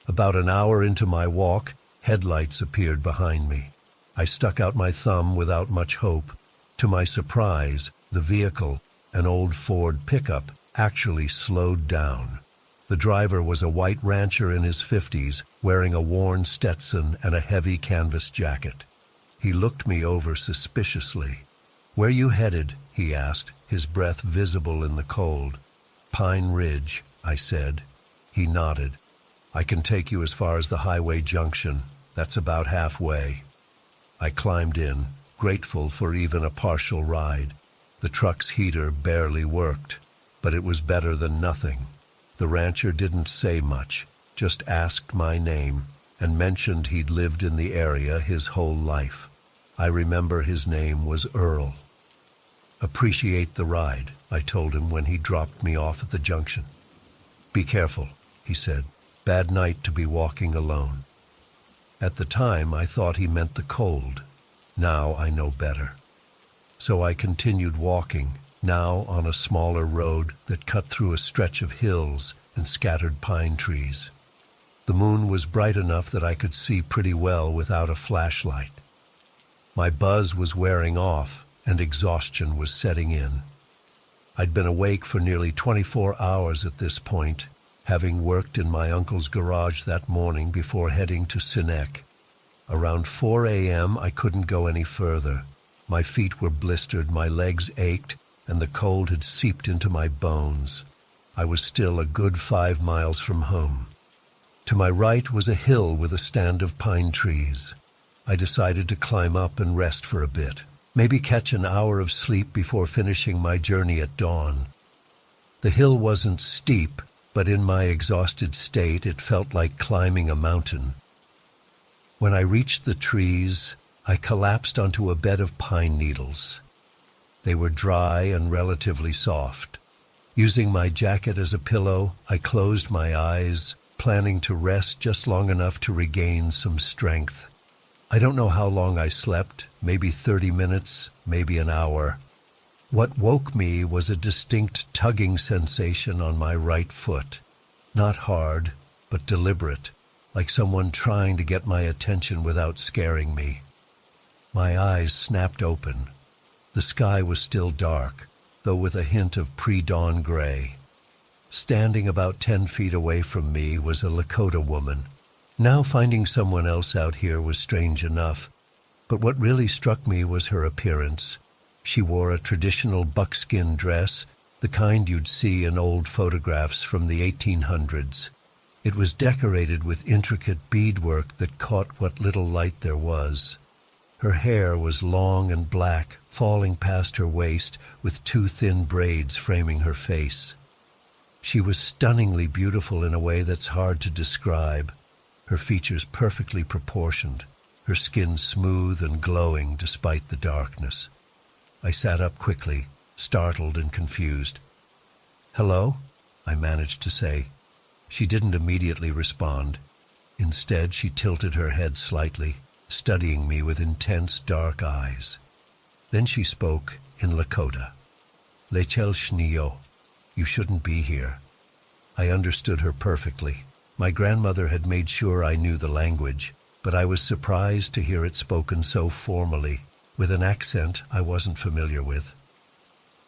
About an hour into my walk, headlights appeared behind me. I stuck out my thumb without much hope. To my surprise, the vehicle, an old Ford pickup, actually slowed down. The driver was a white rancher in his 50s, wearing a worn Stetson and a heavy canvas jacket. He looked me over suspiciously. "Where you headed?" he asked, his breath visible in the cold. "Pine Ridge," I said. He nodded. "I can take you as far as the highway junction. That's about halfway." I climbed in, grateful for even a partial ride. The truck's heater barely worked, but it was better than nothing. The rancher didn't say much, just asked my name and mentioned he'd lived in the area his whole life. I remember his name was Earl. "Appreciate the ride," I told him when he dropped me off at the junction. "Be careful," he said. "Bad night to be walking alone." At the time, I thought he meant the cold. Now I know better. So I continued walking, now on a smaller road that cut through a stretch of hills and scattered pine trees. The moon was bright enough that I could see pretty well without a flashlight. My buzz was wearing off, and exhaustion was setting in. I'd been awake for nearly 24 hours at this point, having worked in my uncle's garage that morning before heading to Serene. Around 4 a.m. I couldn't go any further. My feet were blistered, my legs ached, and the cold had seeped into my bones. I was still a good 5 miles from home. To my right was a hill with a stand of pine trees. I decided to climb up and rest for a bit, maybe catch an hour of sleep before finishing my journey at dawn. The hill wasn't steep, but in my exhausted state it felt like climbing a mountain. When I reached the trees, I collapsed onto a bed of pine needles. They were dry and relatively soft. Using my jacket as a pillow, I closed my eyes, planning to rest just long enough to regain some strength. I don't know how long I slept, maybe 30 minutes, maybe an hour. What woke me was a distinct tugging sensation on my right foot. Not hard, but deliberate, like someone trying to get my attention without scaring me. My eyes snapped open. The sky was still dark, though with a hint of pre-dawn gray. Standing about 10 feet away from me was a Lakota woman. Now finding someone else out here was strange enough, but what really struck me was her appearance. She wore a traditional buckskin dress, the kind you'd see in old photographs from the 1800s. It was decorated with intricate beadwork that caught what little light there was. Her hair was long and black, falling past her waist, with 2 thin braids framing her face. She was stunningly beautiful in a way that's hard to describe, her features perfectly proportioned, her skin smooth and glowing despite the darkness. I sat up quickly, startled and confused. "Hello?" I managed to say. She didn't immediately respond. Instead, she tilted her head slightly, studying me with intense dark eyes. Then she spoke in Lakota. "Lechel Shnio, you shouldn't be here." I understood her perfectly. My grandmother had made sure I knew the language, but I was surprised to hear it spoken so formally, with an accent I wasn't familiar with.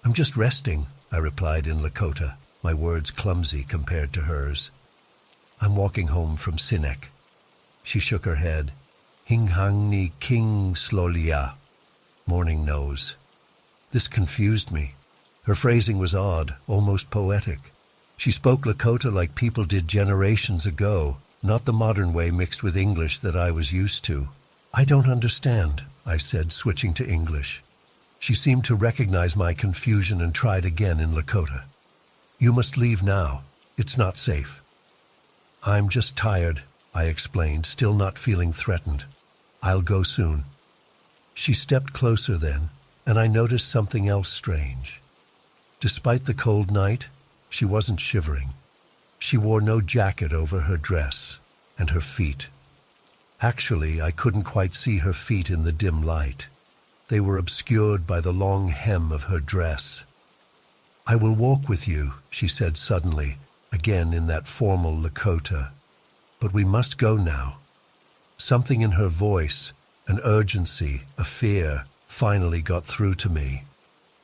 "I'm just resting," I replied in Lakota, my words clumsy compared to hers. "I'm walking home from Sinek." She shook her head. "Hinghang ni king slolia," morning nose. This confused me. Her phrasing was odd, almost poetic. She spoke Lakota like people did generations ago, not the modern way mixed with English that I was used to. "I don't understand," I said, switching to English. She seemed to recognize my confusion and tried again in Lakota. "You must leave now. It's not safe." "I'm just tired," I explained, still not feeling threatened. "I'll go soon." She stepped closer then, and I noticed something else strange. Despite the cold night, she wasn't shivering. She wore no jacket over her dress, and her feet. Actually, I couldn't quite see her feet in the dim light. They were obscured by the long hem of her dress. "I will walk with you," she said suddenly, again in that formal Lakota. "But we must go now." Something in her voice, an urgency, a fear, finally got through to me.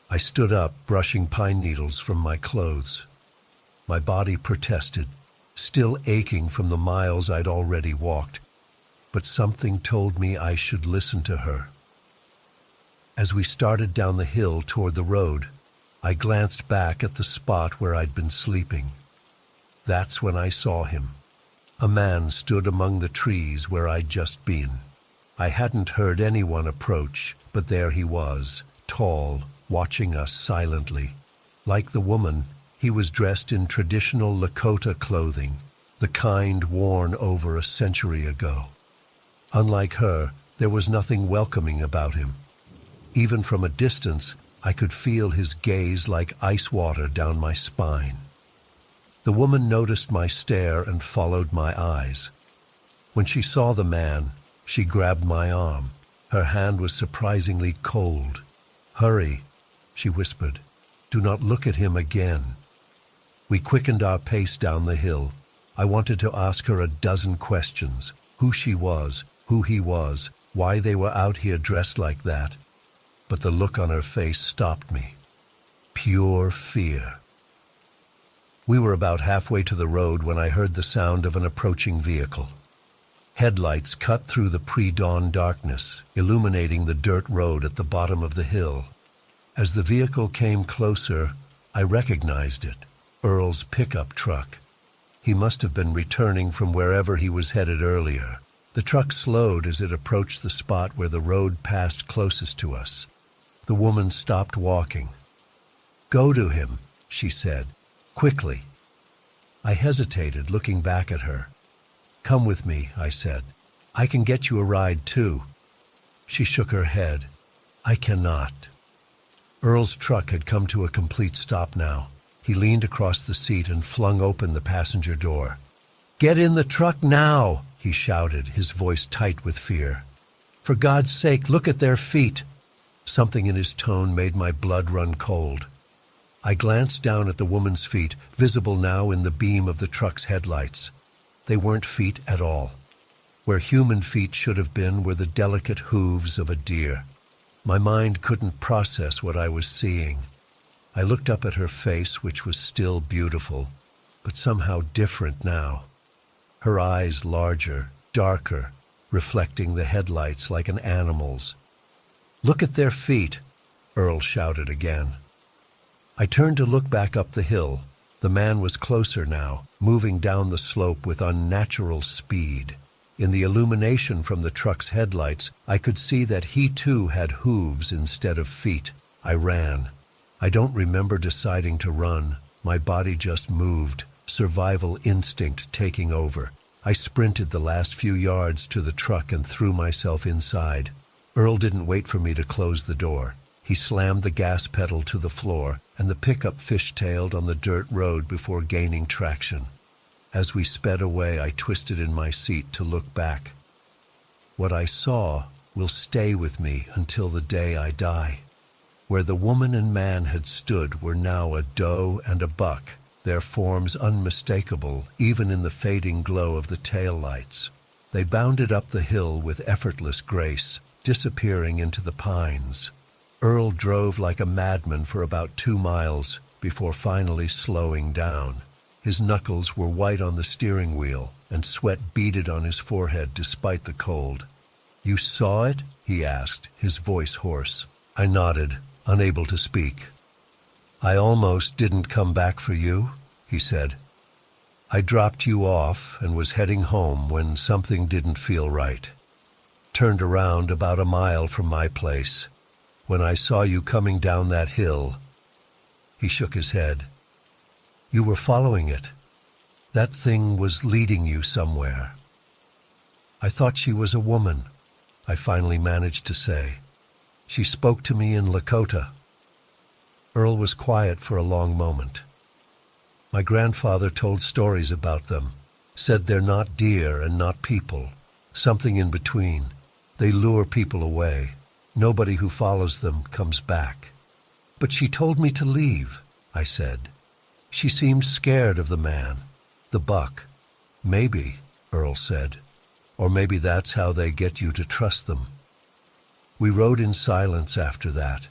I stood up, brushing pine needles from my clothes. My body protested, still aching from the miles I'd already walked, but something told me I should listen to her. As we started down the hill toward the road, I glanced back at the spot where I'd been sleeping. That's when I saw him. A man stood among the trees where I'd just been. I hadn't heard anyone approach, but there he was, tall, watching us silently. Like the woman, he was dressed in traditional Lakota clothing, the kind worn over a century ago. Unlike her, there was nothing welcoming about him. Even from a distance, I could feel his gaze like ice water down my spine. The woman noticed my stare and followed my eyes. When she saw the man, she grabbed my arm. Her hand was surprisingly cold. "Hurry," she whispered. "Do not look at him again." We quickened our pace down the hill. I wanted to ask her a dozen questions: who she was, who he was, why they were out here dressed like that. but the look on her face stopped me. Pure fear. We were about halfway to the road when I heard the sound of an approaching vehicle. Headlights cut through the pre-dawn darkness, illuminating the dirt road at the bottom of the hill. As the vehicle came closer, I recognized it, Earl's pickup truck. He must have been returning from wherever he was headed earlier. The truck slowed as it approached the spot where the road passed closest to us. The woman stopped walking. "Go to him," she said, quickly. I hesitated, looking back at her. "Come with me," I said. "I can get you a ride, too." She shook her head. "I cannot." Earl's truck had come to a complete stop now. He leaned across the seat and flung open the passenger door. "Get in the truck now!" he shouted, his voice tight with fear. "For God's sake, look at their feet!" Something in his tone made my blood run cold. I glanced down at the woman's feet, visible now in the beam of the truck's headlights. They weren't feet at all. Where human feet should have been were the delicate hooves of a deer. My mind couldn't process what I was seeing. I looked up at her face, which was still beautiful, but somehow different now. Her eyes larger, darker, reflecting the headlights like an animal's. "Look at their feet," Earl shouted again. I turned to look back up the hill. The man was closer now, moving down the slope with unnatural speed. In the illumination from the truck's headlights, I could see that he too had hooves instead of feet. I ran. I don't remember deciding to run. My body just moved, survival instinct taking over. I sprinted the last few yards to the truck and threw myself inside. Earl didn't wait for me to close the door. He slammed the gas pedal to the floor, and the pickup fishtailed on the dirt road before gaining traction. As we sped away, I twisted in my seat to look back. What I saw will stay with me until the day I die. Where the woman and man had stood were now a doe and a buck, their forms unmistakable even in the fading glow of the taillights. They bounded up the hill with effortless grace, disappearing into the pines. Earl drove like a madman for about 2 miles before finally slowing down. His knuckles were white on the steering wheel, and sweat beaded on his forehead despite the cold. "You saw it?" he asked, his voice hoarse. I nodded, unable to speak. "I almost didn't come back for you," he said. "I dropped you off and was heading home when something didn't feel right. Turned around about a mile from my place. When I saw you coming down that hill..." He shook his head. "You were following it. That thing was leading you somewhere." "I thought she was a woman," I finally managed to say. "She spoke to me in Lakota." Earl was quiet for a long moment. "My grandfather told stories about them, said they're not deer and not people, something in between. They lure people away. Nobody who follows them comes back." "But she told me to leave," I said. "She seemed scared of the man, the buck." "Maybe," Earl said. "Or maybe that's how they get you to trust them." We rode in silence after that.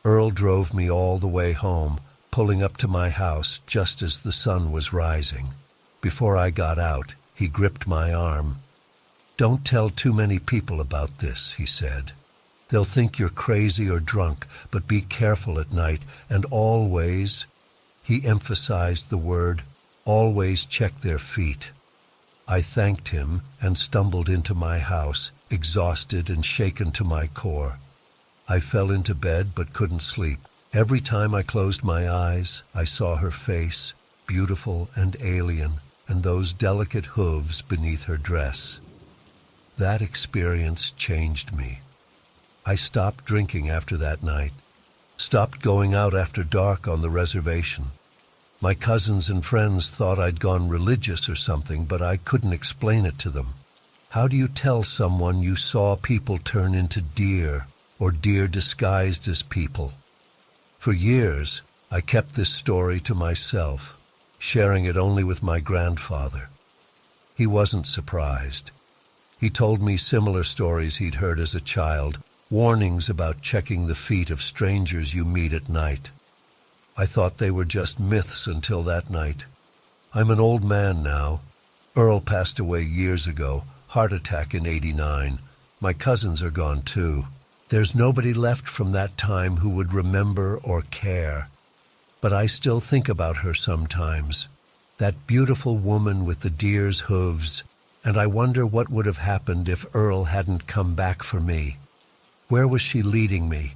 Earl drove me all the way home, pulling up to my house just as the sun was rising. Before I got out, he gripped my arm. "Don't tell too many people about this," he said. "They'll think you're crazy or drunk, but be careful at night, and always," he emphasized the word, "always check their feet." I thanked him and stumbled into my house, exhausted and shaken to my core. I fell into bed but couldn't sleep. Every time I closed my eyes, I saw her face, beautiful and alien, and those delicate hooves beneath her dress. That experience changed me. I stopped drinking after that night, stopped going out after dark on the reservation. My cousins and friends thought I'd gone religious or something, but I couldn't explain it to them. How do you tell someone you saw people turn into deer, or deer disguised as people? For years, I kept this story to myself, sharing it only with my grandfather. He wasn't surprised. He told me similar stories he'd heard as a child, warnings about checking the feet of strangers you meet at night. I thought they were just myths until that night. I'm an old man now. Earl passed away years ago, heart attack in '89. My cousins are gone too. There's nobody left from that time who would remember or care. But I still think about her sometimes, that beautiful woman with the deer's hooves, and I wonder what would have happened if Earl hadn't come back for me. Where was she leading me?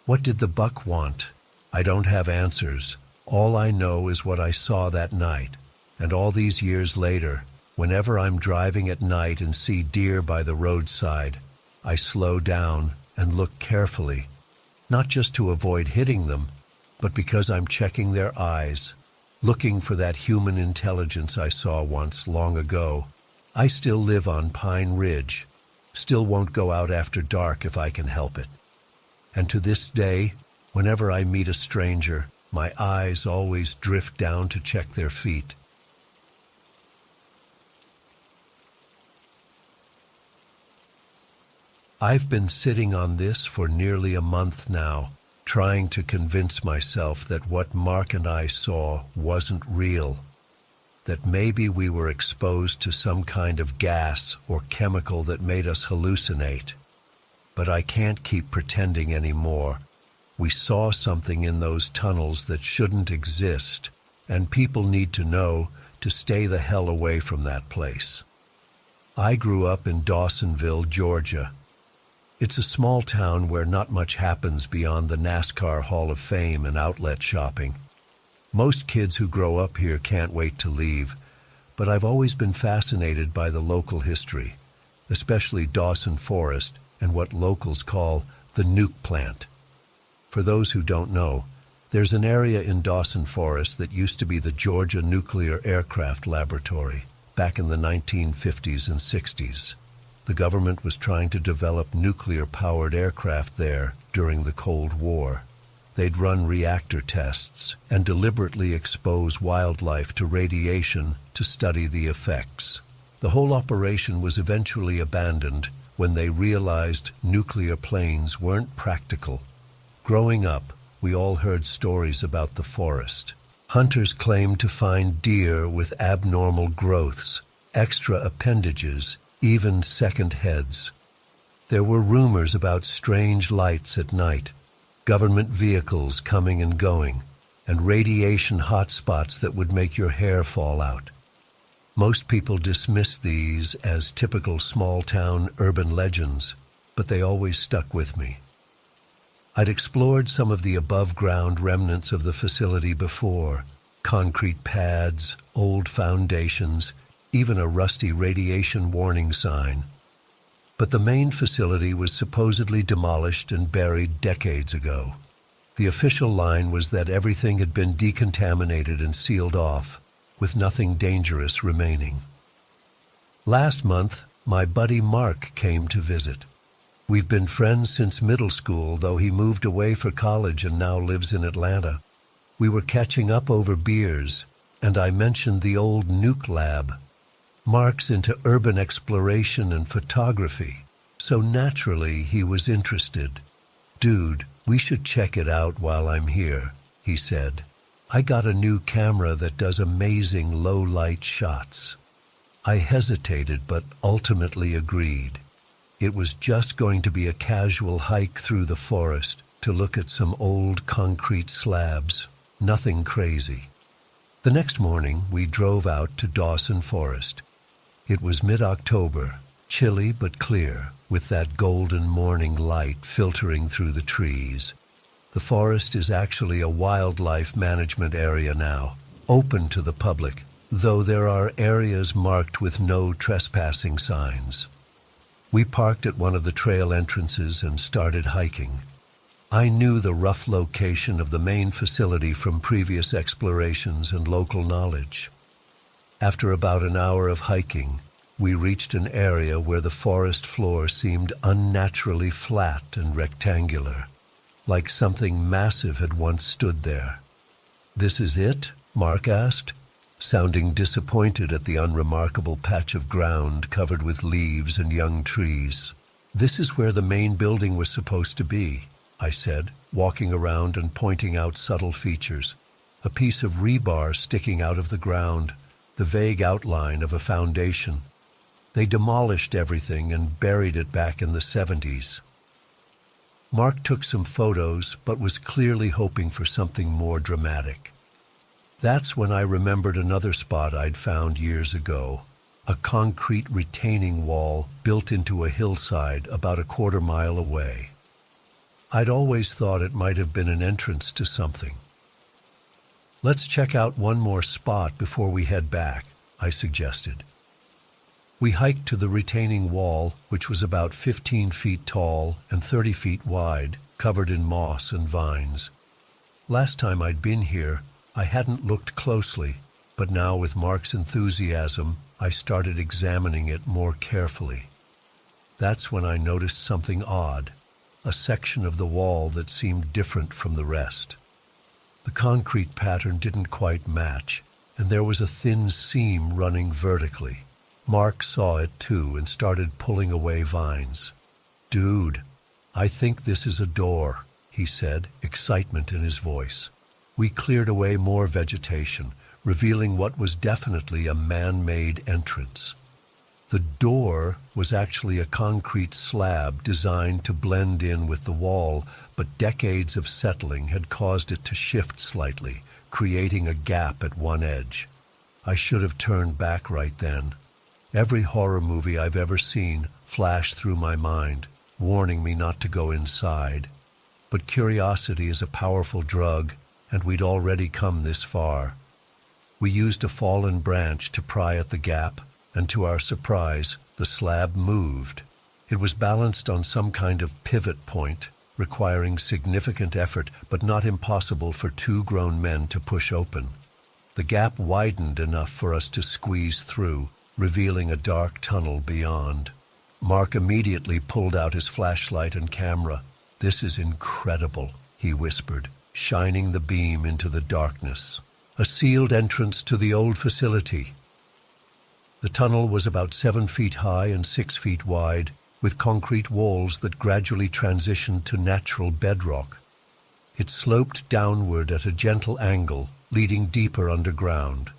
What did the buck want? I don't have answers. All I know is what I saw that night. And all these years later, whenever I'm driving at night and see deer by the roadside, I slow down and look carefully, not just to avoid hitting them, but because I'm checking their eyes, looking for that human intelligence I saw once long ago. I still live on Pine Ridge, still won't go out after dark if I can help it. And to this day, whenever I meet a stranger, my eyes always drift down to check their feet. I've been sitting on this for nearly a month now, trying to convince myself that what Mark and I saw wasn't real, that maybe we were exposed to some kind of gas or chemical that made us hallucinate. But I can't keep pretending anymore. We saw something in those tunnels that shouldn't exist, and people need to know to stay the hell away from that place. I grew up in Dawsonville, Georgia. It's a small town where not much happens beyond the NASCAR Hall of Fame and outlet shopping. Most kids who grow up here can't wait to leave, but I've always been fascinated by the local history, especially Dawson Forest and what locals call the nuke plant. For those who don't know, there's an area in Dawson Forest that used to be the Georgia Nuclear Aircraft Laboratory back in the 1950s and 60s. The government was trying to develop nuclear-powered aircraft there during the Cold War. They'd run reactor tests and deliberately expose wildlife to radiation to study the effects. The whole operation was eventually abandoned when they realized nuclear planes weren't practical. Growing up, we all heard stories about the forest. Hunters claimed to find deer with abnormal growths, extra appendages, even second heads. There were rumors about strange lights at night, government vehicles coming and going, and radiation hotspots that would make your hair fall out. Most people dismissed these as typical small-town urban legends, but they always stuck with me. I'd explored some of the above-ground remnants of the facility before: concrete pads, old foundations, even a rusty radiation warning sign. But the main facility was supposedly demolished and buried decades ago. The official line was that everything had been decontaminated and sealed off, with nothing dangerous remaining. Last month, my buddy Mark came to visit. We've been friends since middle school, though he moved away for college and now lives in Atlanta. We were catching up over beers, and I mentioned the old nuke lab. Mark's into urban exploration and photography, so naturally he was interested. "Dude, we should check it out while I'm here," he said. "I got a new camera that does amazing low-light shots." I hesitated but ultimately agreed. It was just going to be a casual hike through the forest to look at some old concrete slabs, nothing crazy. The next morning we drove out to Dawson Forest. It was mid-October, chilly but clear, with that golden morning light filtering through the trees. The forest is actually a wildlife management area now, open to the public, though there are areas marked with no trespassing signs. We parked at one of the trail entrances and started hiking. I knew the rough location of the main facility from previous explorations and local knowledge. After about an hour of hiking, we reached an area where the forest floor seemed unnaturally flat and rectangular, like something massive had once stood there. "This is it?" Mark asked, sounding disappointed at the unremarkable patch of ground covered with leaves and young trees. "This is where the main building was supposed to be," I said, walking around and pointing out subtle features. A piece of rebar sticking out of the ground, the vague outline of a foundation. They demolished everything and buried it back in the 70s. Mark took some photos, but was clearly hoping for something more dramatic. That's when I remembered another spot I'd found years ago, a concrete retaining wall built into a hillside about a quarter-mile away. I'd always thought it might have been an entrance to something. "Let's check out one more spot before we head back," I suggested. We hiked to the retaining wall, which was about 15 feet tall and 30 feet wide, covered in moss and vines. Last time I'd been here, I hadn't looked closely, but now with Mark's enthusiasm, I started examining it more carefully. That's when I noticed something odd, a section of the wall that seemed different from the rest. The concrete pattern didn't quite match, and there was a thin seam running vertically. Mark saw it too and started pulling away vines. "Dude, I think this is a door," he said, excitement in his voice. We cleared away more vegetation, revealing what was definitely a man-made entrance. The door was actually a concrete slab designed to blend in with the wall, but decades of settling had caused it to shift slightly, creating a gap at one edge. I should have turned back right then. Every horror movie I've ever seen flashed through my mind, warning me not to go inside. But curiosity is a powerful drug, and we'd already come this far. We used a fallen branch to pry at the gap, and to our surprise, the slab moved. It was balanced on some kind of pivot point, requiring significant effort, but not impossible for two grown men to push open. The gap widened enough for us to squeeze through, revealing a dark tunnel beyond. Mark immediately pulled out his flashlight and camera. "This is incredible," he whispered, shining the beam into the darkness. "A sealed entrance to the old facility." The tunnel was about 7 feet high and 6 feet wide, with concrete walls that gradually transitioned to natural bedrock. It sloped downward at a gentle angle, leading deeper underground.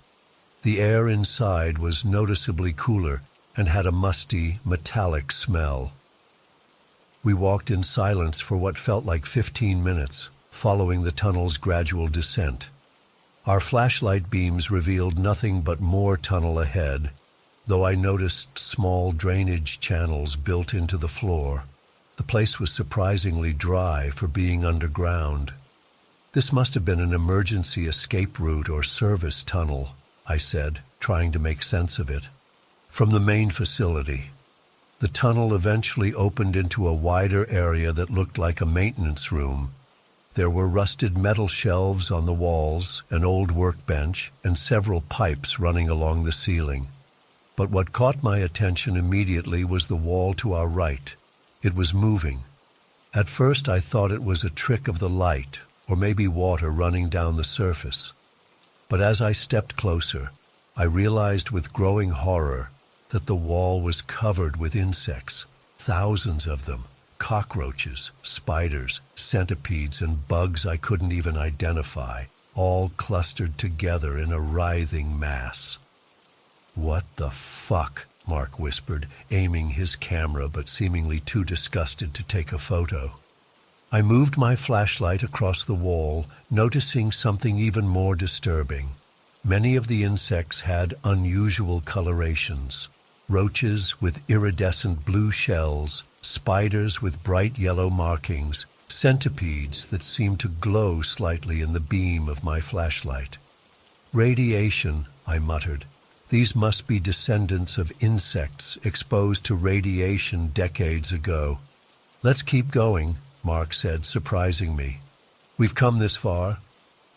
The air inside was noticeably cooler and had a musty, metallic smell. We walked in silence for what felt like 15 minutes, following the tunnel's gradual descent. Our flashlight beams revealed nothing but more tunnel ahead, though I noticed small drainage channels built into the floor. The place was surprisingly dry for being underground. "This must have been an emergency escape route or service tunnel," I said, trying to make sense of it. "From the main facility." The tunnel eventually opened into a wider area that looked like a maintenance room. There were rusted metal shelves on the walls, an old workbench, and several pipes running along the ceiling. But what caught my attention immediately was the wall to our right. It was moving. At first I thought it was a trick of the light, or maybe water running down the surface. But as I stepped closer, I realized with growing horror that the wall was covered with insects, thousands of them, cockroaches, spiders, centipedes, and bugs I couldn't even identify, all clustered together in a writhing mass. "What the fuck?" Mark whispered, aiming his camera but seemingly too disgusted to take a photo. I moved my flashlight across the wall, noticing something even more disturbing. Many of the insects had unusual colorations. Roaches with iridescent blue shells, spiders with bright yellow markings, centipedes that seemed to glow slightly in the beam of my flashlight. "Radiation," I muttered. "These must be descendants of insects exposed to radiation decades ago." "Let's keep going," Mark said, surprising me. "We've come this far."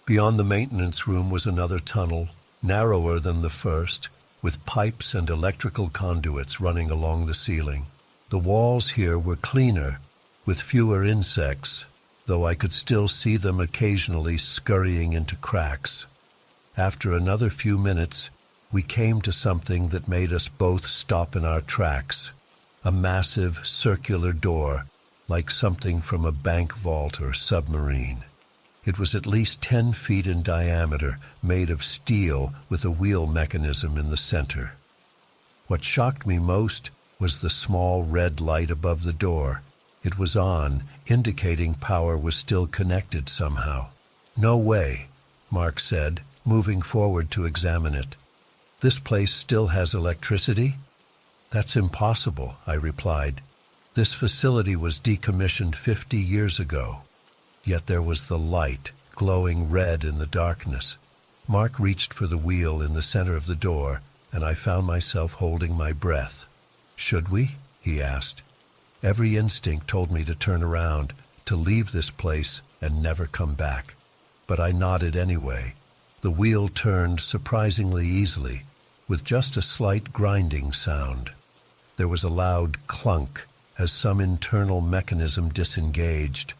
Beyond the maintenance room was another tunnel, narrower than the first, with pipes and electrical conduits running along the ceiling. The walls here were cleaner, with fewer insects, though I could still see them occasionally scurrying into cracks. After another few minutes, we came to something that made us both stop in our tracks. a massive circular door, like something from a bank vault or submarine. It was at least 10 feet in diameter, made of steel with a wheel mechanism in the center. What shocked me most was the small red light above the door. It was on, indicating power was still connected somehow. "No way," Mark said, moving forward to examine it. "This place still has electricity?" "That's impossible," I replied. "This facility was decommissioned 50 years ago." Yet there was the light, glowing red in the darkness. Mark reached for the wheel in the center of the door, and I found myself holding my breath. "Should we?" he asked. Every instinct told me to turn around, to leave this place and never come back. But I nodded anyway. The wheel turned surprisingly easily, with just a slight grinding sound. There was a loud clunk as some internal mechanism disengaged,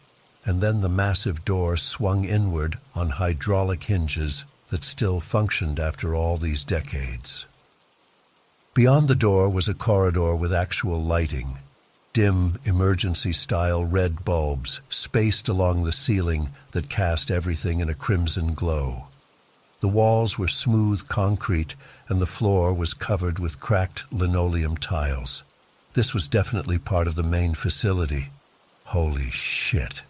and then the massive door swung inward on hydraulic hinges that still functioned after all these decades. Beyond the door was a corridor with actual lighting. Dim, emergency-style red bulbs spaced along the ceiling that cast everything in a crimson glow. The walls were smooth concrete, and the floor was covered with cracked linoleum tiles. This was definitely part of the main facility. "Holy shit,"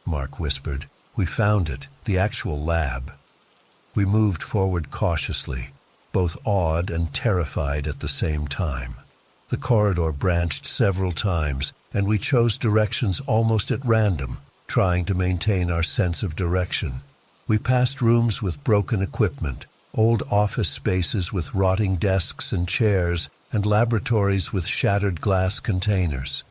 Mark whispered. "We found it, the actual lab." We moved forward cautiously, both awed and terrified at the same time. The corridor branched several times, and we chose directions almost at random, trying to maintain our sense of direction. We passed rooms with broken equipment, old office spaces with rotting desks and chairs, and laboratories with shattered glass containers.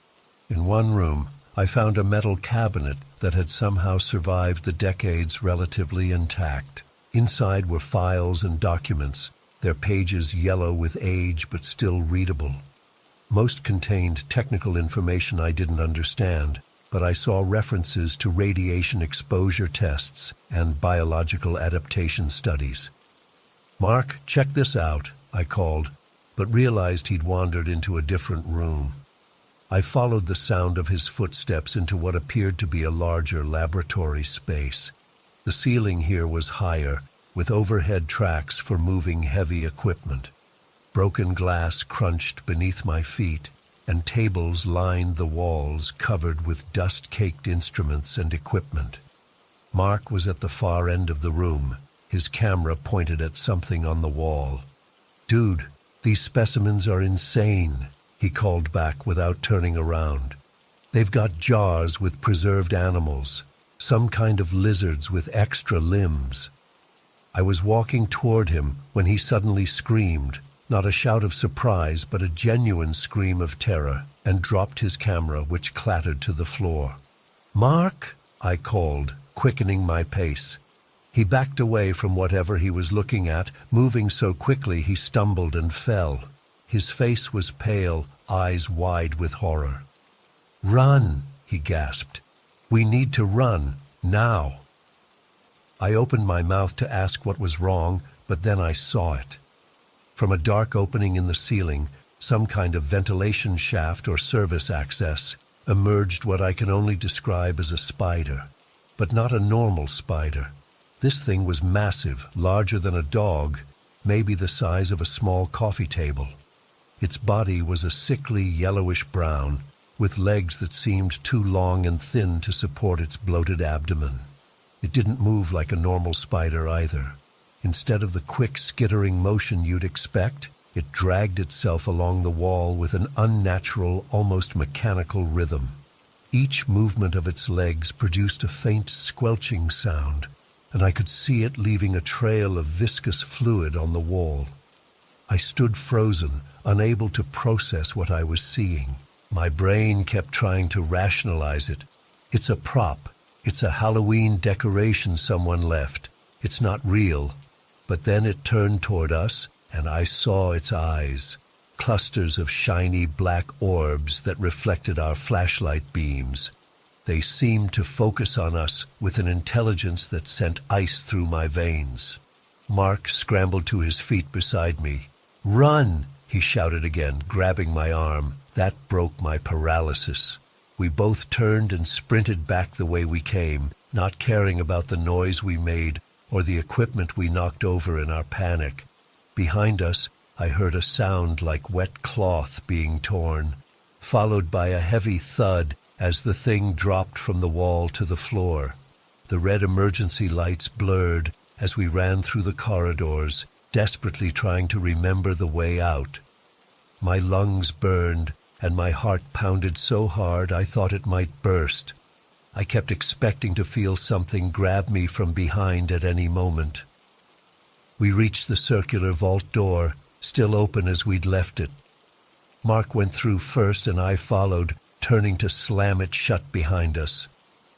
In one room, I found a metal cabinet that had somehow survived the decades relatively intact. Inside were files and documents, their pages yellow with age but still readable. Most contained technical information I didn't understand, but I saw references to radiation exposure tests and biological adaptation studies. "Mark, check this out," I called, but realized he'd wandered into a different room. I followed the sound of his footsteps into what appeared to be a larger laboratory space. The ceiling here was higher, with overhead tracks for moving heavy equipment. Broken glass crunched beneath my feet, and tables lined the walls covered with dust-caked instruments and equipment. Mark was at the far end of the room, his camera pointed at something on the wall. "Dude, these specimens are insane," he called back without turning around. "They've got jars with preserved animals, some kind of lizards with extra limbs." I was walking toward him when he suddenly screamed, not a shout of surprise, but a genuine scream of terror, and dropped his camera, which clattered to the floor. "Mark!" I called, quickening my pace. He backed away from whatever he was looking at, moving so quickly he stumbled and fell. His face was pale, eyes wide with horror. "Run!" he gasped. "We need to run, now!" I opened my mouth to ask what was wrong, but then I saw it. From a dark opening in the ceiling, some kind of ventilation shaft or service access, emerged what I can only describe as a spider. But not a normal spider. This thing was massive, larger than a dog, maybe the size of a small coffee table. Its body was a sickly yellowish-brown, with legs that seemed too long and thin to support its bloated abdomen. It didn't move like a normal spider either. Instead of the quick, skittering motion you'd expect, it dragged itself along the wall with an unnatural, almost mechanical rhythm. Each movement of its legs produced a faint squelching sound, and I could see it leaving a trail of viscous fluid on the wall. I stood frozen, unable to process what I was seeing. My brain kept trying to rationalize it. It's a prop. It's a Halloween decoration someone left. It's not real. But then it turned toward us, and I saw its eyes, clusters of shiny black orbs that reflected our flashlight beams. They seemed to focus on us with an intelligence that sent ice through my veins. Mark scrambled to his feet beside me. "Run!" he shouted again, grabbing my arm. That broke my paralysis. We both turned and sprinted back the way we came, not caring about the noise we made or the equipment we knocked over in our panic. Behind us, I heard a sound like wet cloth being torn, followed by a heavy thud as the thing dropped from the wall to the floor. The red emergency lights blurred as we ran through the corridors, desperately trying to remember the way out. My lungs burned, and my heart pounded so hard I thought it might burst. I kept expecting to feel something grab me from behind at any moment. We reached the circular vault door, still open as we'd left it. Mark went through first and I followed, turning to slam it shut behind us.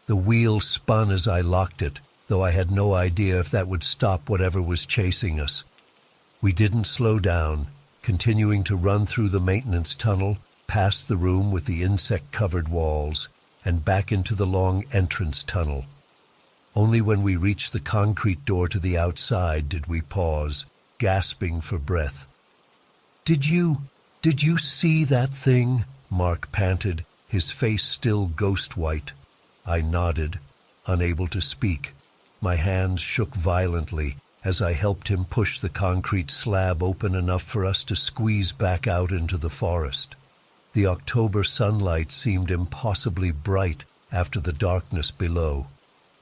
The wheel spun as I locked it, though I had no idea if that would stop whatever was chasing us. We didn't slow down, continuing to run through the maintenance tunnel, past the room with the insect-covered walls, and back into the long entrance tunnel. Only when we reached the concrete door to the outside did we pause, gasping for breath. Did you see that thing?" Mark panted, his face still ghost-white. I nodded, unable to speak. My hands shook violently as I helped him push the concrete slab open enough for us to squeeze back out into the forest. The October sunlight seemed impossibly bright after the darkness below.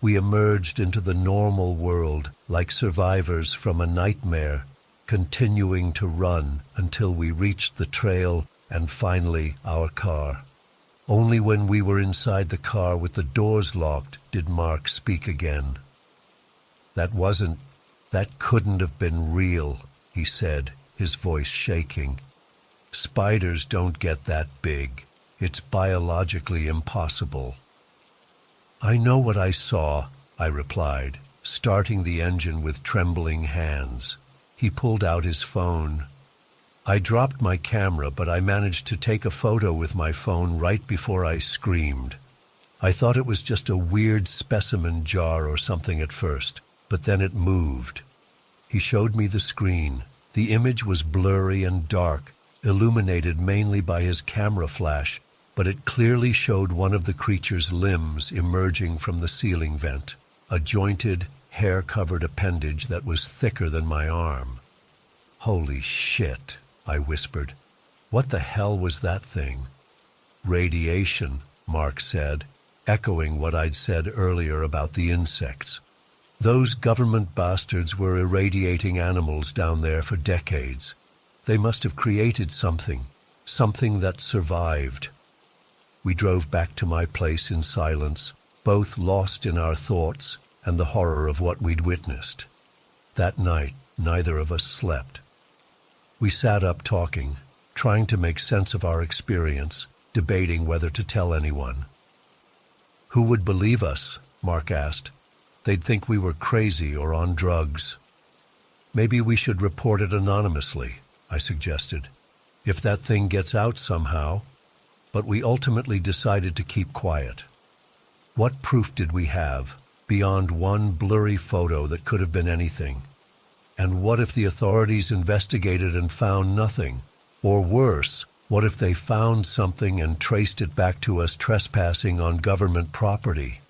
We emerged into the normal world like survivors from a nightmare, continuing to run until we reached the trail and finally our car. Only when we were inside the car with the doors locked did Mark speak again. That couldn't have been real," he said, his voice shaking. "Spiders don't get that big. It's biologically impossible." "I know what I saw," I replied, starting the engine with trembling hands. He pulled out his phone. I dropped my camera, but I managed to take a photo with my phone right before I screamed. I thought it was just a weird specimen jar or something at first, but then it moved. He showed me the screen. The image was blurry and dark, illuminated mainly by his camera flash, but it clearly showed one of the creature's limbs emerging from the ceiling vent, a jointed, hair-covered appendage that was thicker than my arm. "Holy shit," I whispered. "What the hell was that thing?" "Radiation," Mark said, echoing what I'd said earlier about the insects. "Those government bastards were irradiating animals down there for decades. They must have created something that survived." We drove back to my place in silence, both lost in our thoughts and the horror of what we'd witnessed. That night, neither of us slept. We sat up talking, trying to make sense of our experience, debating whether to tell anyone. "Who would believe us?" Mark asked. "They'd think we were crazy or on drugs." "Maybe we should report it anonymously," I suggested. "If that thing gets out somehow." But we ultimately decided to keep quiet. What proof did we have, beyond one blurry photo that could have been anything? And what if the authorities investigated and found nothing? Or worse, what if they found something and traced it back to us trespassing on government property?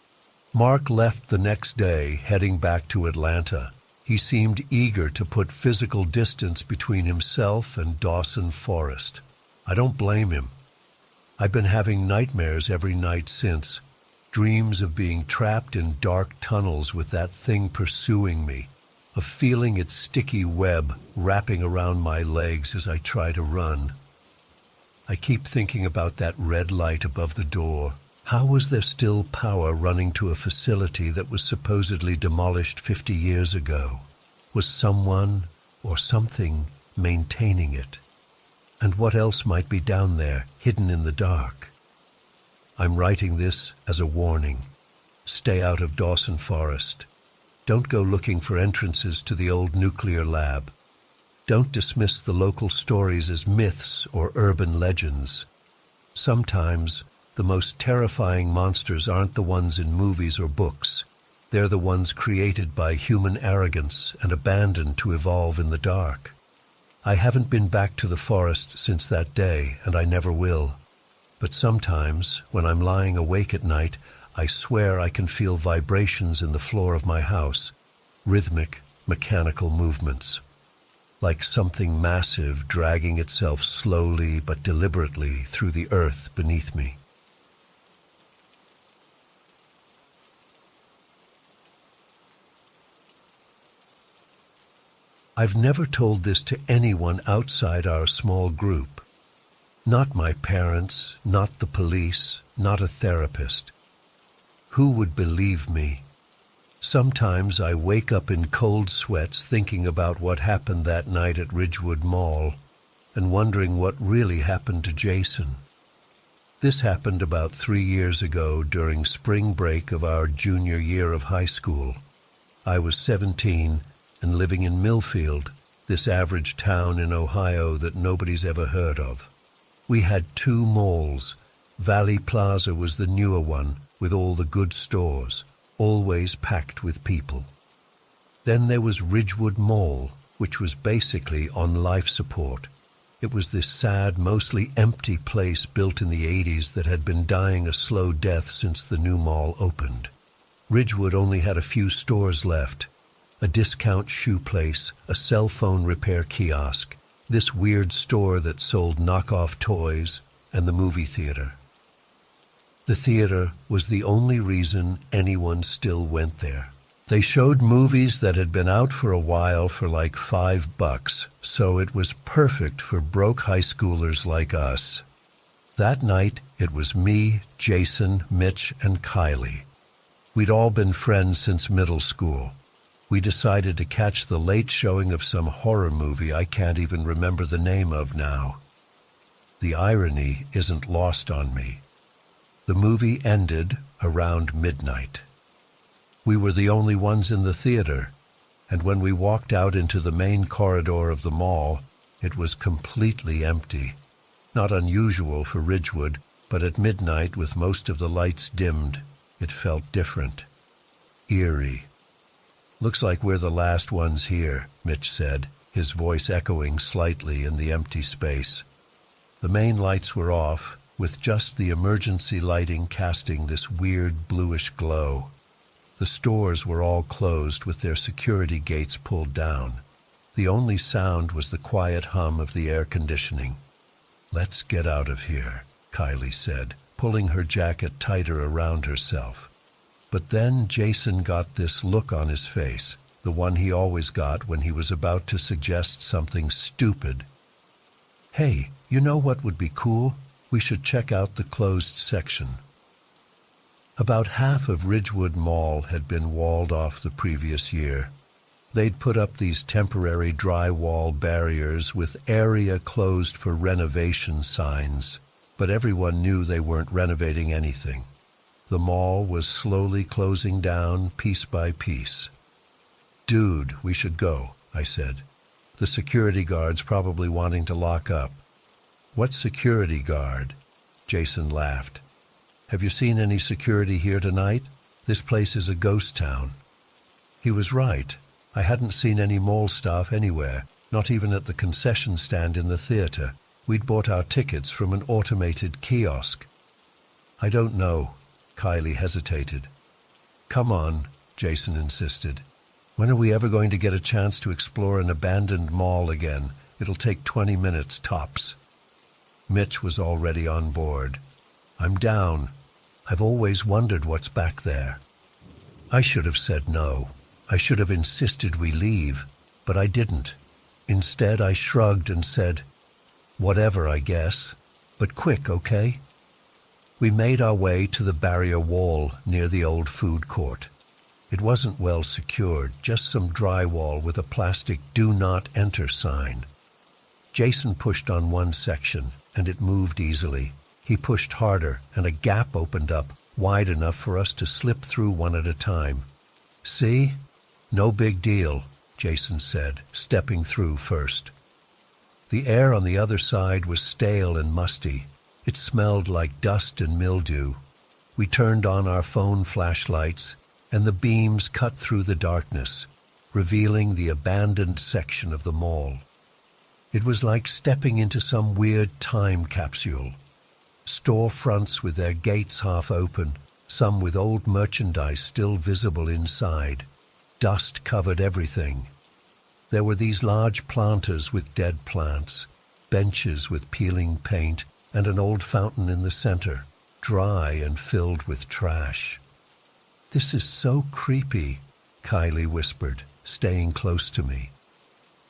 Mark left the next day, heading back to Atlanta. He seemed eager to put physical distance between himself and Dawson Forest. I don't blame him. I've been having nightmares every night since, dreams of being trapped in dark tunnels with that thing pursuing me, of feeling its sticky web wrapping around my legs as I try to run. I keep thinking about that red light above the door. How was there still power running to a facility that was supposedly demolished 50 years ago? Was someone or something maintaining it? And what else might be down there, hidden in the dark? I'm writing this as a warning. Stay out of Dawson Forest. Don't go looking for entrances to the old nuclear lab. Don't dismiss the local stories as myths or urban legends. Sometimes the most terrifying monsters aren't the ones in movies or books. They're the ones created by human arrogance and abandoned to evolve in the dark. I haven't been back to the forest since that day, and I never will. But sometimes, when I'm lying awake at night, I swear I can feel vibrations in the floor of my house, rhythmic, mechanical movements, like something massive dragging itself slowly but deliberately through the earth beneath me. I've never told this to anyone outside our small group. Not my parents, not the police, not a therapist. Who would believe me? Sometimes I wake up in cold sweats thinking about what happened that night at Ridgewood Mall and wondering what really happened to Jason. This happened about 3 years ago during spring break of our junior year of high school. I was 17 and living in Millfield, this average town in Ohio that nobody's ever heard of. We had 2 malls. Valley Plaza was the newer one, with all the good stores, always packed with people. Then there was Ridgewood Mall, which was basically on life support. It was this sad, mostly empty place built in the 80s that had been dying a slow death since the new mall opened. Ridgewood only had a few stores left, a discount shoe place, a cell phone repair kiosk, this weird store that sold knockoff toys, and the movie theater. The theater was the only reason anyone still went there. They showed movies that had been out for a while for like $5, so it was perfect for broke high schoolers like us. That night, it was me, Jason, Mitch, and Kylie. We'd all been friends since middle school. We decided to catch the late showing of some horror movie I can't even remember the name of now. The irony isn't lost on me. The movie ended around midnight. We were the only ones in the theater, and when we walked out into the main corridor of the mall, it was completely empty. Not unusual for Ridgewood, but at midnight, with most of the lights dimmed, it felt different. Eerie. "Looks like we're the last ones here," Mitch said, his voice echoing slightly in the empty space. The main lights were off, with just the emergency lighting casting this weird bluish glow. The stores were all closed with their security gates pulled down. The only sound was the quiet hum of the air conditioning. "Let's get out of here," Kylie said, pulling her jacket tighter around herself. But then Jason got this look on his face, the one he always got when he was about to suggest something stupid. "Hey, you know what would be cool? We should check out the closed section." About half of Ridgewood Mall had been walled off the previous year. They'd put up these temporary drywall barriers with "area closed for renovation" signs, but everyone knew they weren't renovating anything. The mall was slowly closing down piece by piece. "Dude, we should go," I said. "The security guard's probably wanting to lock up." "What security guard?" Jason laughed. "Have you seen any security here tonight? This place is a ghost town." He was right. I hadn't seen any mall staff anywhere, not even at the concession stand in the theater. We'd bought our tickets from an automated kiosk. "I don't know." Kylie hesitated. "Come on," Jason insisted. "When are we ever going to get a chance to explore an abandoned mall again? It'll take 20 minutes tops." Mitch was already on board. "I'm down. I've always wondered what's back there." I should have said no. I should have insisted we leave, but I didn't. Instead, I shrugged and said, "Whatever, I guess. But quick, okay?" We made our way to the barrier wall near the old food court. It wasn't well secured, just some drywall with a plastic "Do Not Enter" sign. Jason pushed on one section, and it moved easily. He pushed harder, and a gap opened up, wide enough for us to slip through one at a time. "See? No big deal," Jason said, stepping through first. The air on the other side was stale and musty. It smelled like dust and mildew. We turned on our phone flashlights, and the beams cut through the darkness, revealing the abandoned section of the mall. It was like stepping into some weird time capsule. Storefronts with their gates half open, some with old merchandise still visible inside. Dust covered everything. There were these large planters with dead plants, benches with peeling paint, and an old fountain in the center, dry and filled with trash. "This is so creepy," Kylie whispered, staying close to me.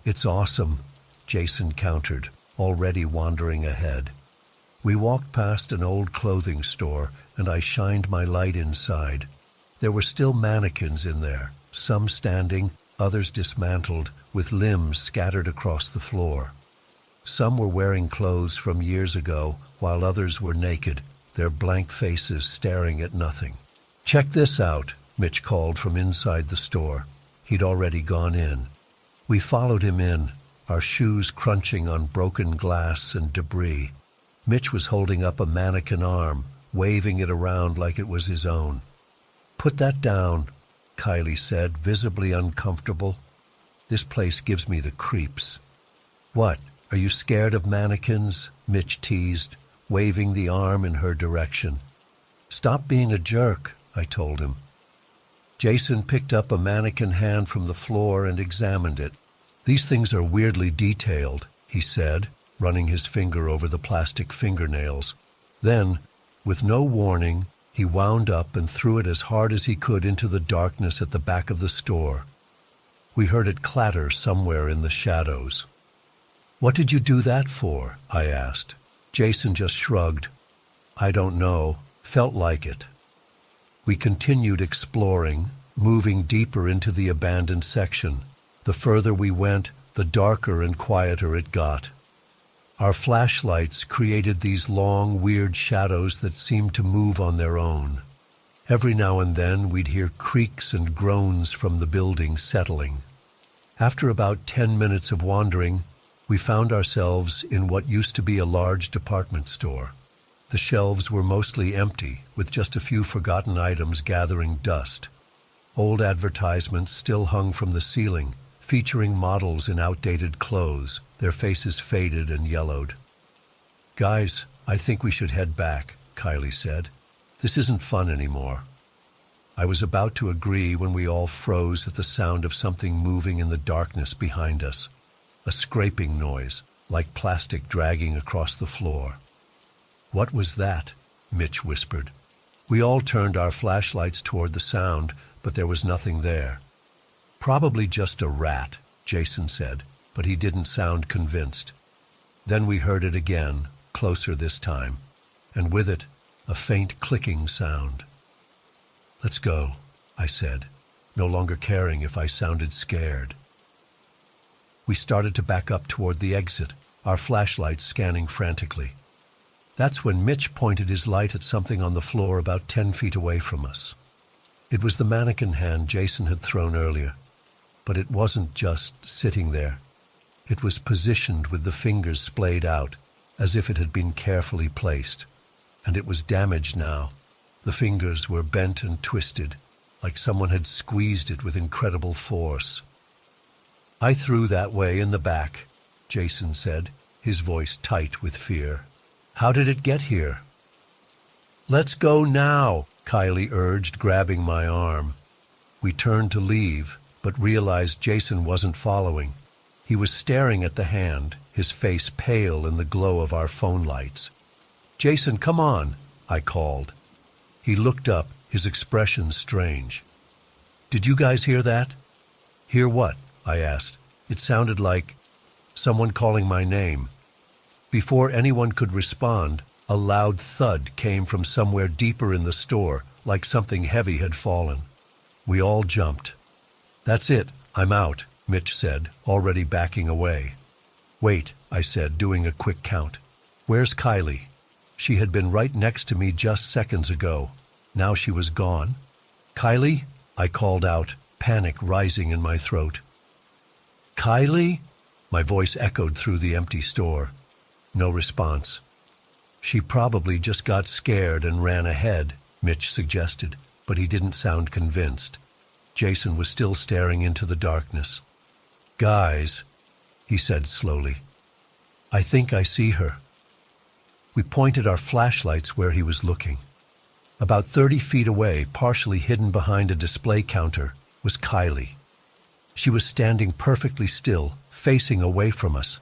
"It's awesome," Jason countered, already wandering ahead. We walked past an old clothing store, and I shined my light inside. There were still mannequins in there, some standing, others dismantled, with limbs scattered across the floor. Some were wearing clothes from years ago, while others were naked, their blank faces staring at nothing. "Check this out," Mitch called from inside the store. He'd already gone in. We followed him in, our shoes crunching on broken glass and debris. Mitch was holding up a mannequin arm, waving it around like it was his own. "Put that down," Kylie said, visibly uncomfortable. "This place gives me the creeps." "What, are you scared of mannequins?" Mitch teased, waving the arm in her direction. "Stop being a jerk," I told him. Jason picked up a mannequin hand from the floor and examined it. "These things are weirdly detailed," he said, running his finger over the plastic fingernails. Then, with no warning, he wound up and threw it as hard as he could into the darkness at the back of the store. We heard it clatter somewhere in the shadows. "What did you do that for?" I asked. Jason just shrugged. "I don't know. Felt like it." We continued exploring, moving deeper into the abandoned section. The further we went, the darker and quieter it got. Our flashlights created these long, weird shadows that seemed to move on their own. Every now and then we'd hear creaks and groans from the building settling. After about 10 minutes of wandering, we found ourselves in what used to be a large department store. The shelves were mostly empty, with just a few forgotten items gathering dust. Old advertisements still hung from the ceiling, featuring models in outdated clothes, their faces faded and yellowed. "Guys, I think we should head back," Kylie said. "This isn't fun anymore." I was about to agree when we all froze at the sound of something moving in the darkness behind us. A scraping noise, like plastic dragging across the floor. "What was that?" Mitch whispered. We all turned our flashlights toward the sound, but there was nothing there. "Probably just a rat," Jason said, but he didn't sound convinced. Then we heard it again, closer this time, and with it, a faint clicking sound. "Let's go," I said, no longer caring if I sounded scared. We started to back up toward the exit, our flashlights scanning frantically. That's when Mitch pointed his light at something on the floor about 10 feet away from us. It was the mannequin hand Jason had thrown earlier, but it wasn't just sitting there. It was positioned with the fingers splayed out, as if it had been carefully placed, and it was damaged now. The fingers were bent and twisted, like someone had squeezed it with incredible force. "I threw that way in the back," Jason said, his voice tight with fear. "How did it get here?" "Let's go now," Kylie urged, grabbing my arm. We turned to leave, but realized Jason wasn't following. He was staring at the hand, his face pale in the glow of our phone lights. "Jason, come on," I called. He looked up, his expression strange. "Did you guys hear that?" "Hear what?" I asked. It sounded like someone calling my name. Before anyone could respond, a loud thud came from somewhere deeper in the store, like something heavy had fallen. We all jumped. "That's it, I'm out," Mitch said, already backing away. "Wait," I said, doing a quick count. "Where's Kylie?" She had been right next to me just seconds ago. Now she was gone. "Kylie?" I called out, panic rising in my throat. "Kylie?" My voice echoed through the empty store. No response. "She probably just got scared and ran ahead," Mitch suggested, but he didn't sound convinced. Jason was still staring into the darkness. "Guys," he said slowly, I think I see her. We pointed our flashlights where he was looking. About 30 feet away, partially hidden behind a display counter, was Kylie. She was standing perfectly still, facing away from us.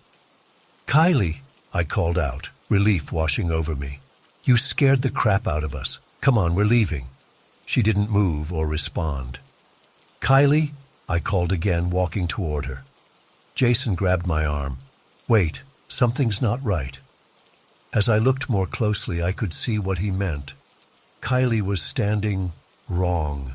"Kylie," I called out, relief washing over me. "You scared the crap out of us. Come on, we're leaving." She didn't move or respond. "Kylie," I called again, walking toward her. Jason grabbed my arm. "Wait, something's not right." As I looked more closely, I could see what he meant. Kylie was standing wrong.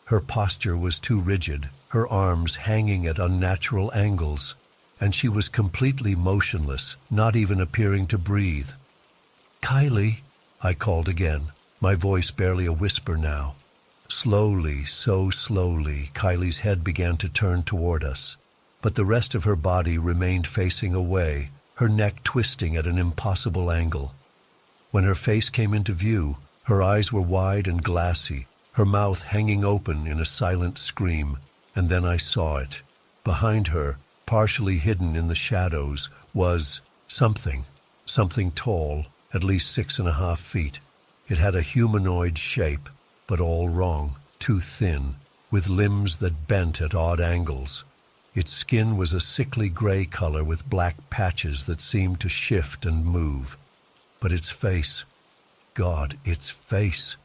Her posture was too rigid, her arms hanging at unnatural angles, and she was completely motionless, not even appearing to breathe. "Kylie," I called again, my voice barely a whisper now. Slowly, so slowly, Kylie's head began to turn toward us, but the rest of her body remained facing away, her neck twisting at an impossible angle. When her face came into view, her eyes were wide and glassy, her mouth hanging open in a silent scream, and then I saw it. Behind her, partially hidden in the shadows, was something tall, at least 6.5 feet. It had a humanoid shape, but all wrong, too thin, with limbs that bent at odd angles. Its skin was a sickly gray color with black patches that seemed to shift and move. But its face, God, its face!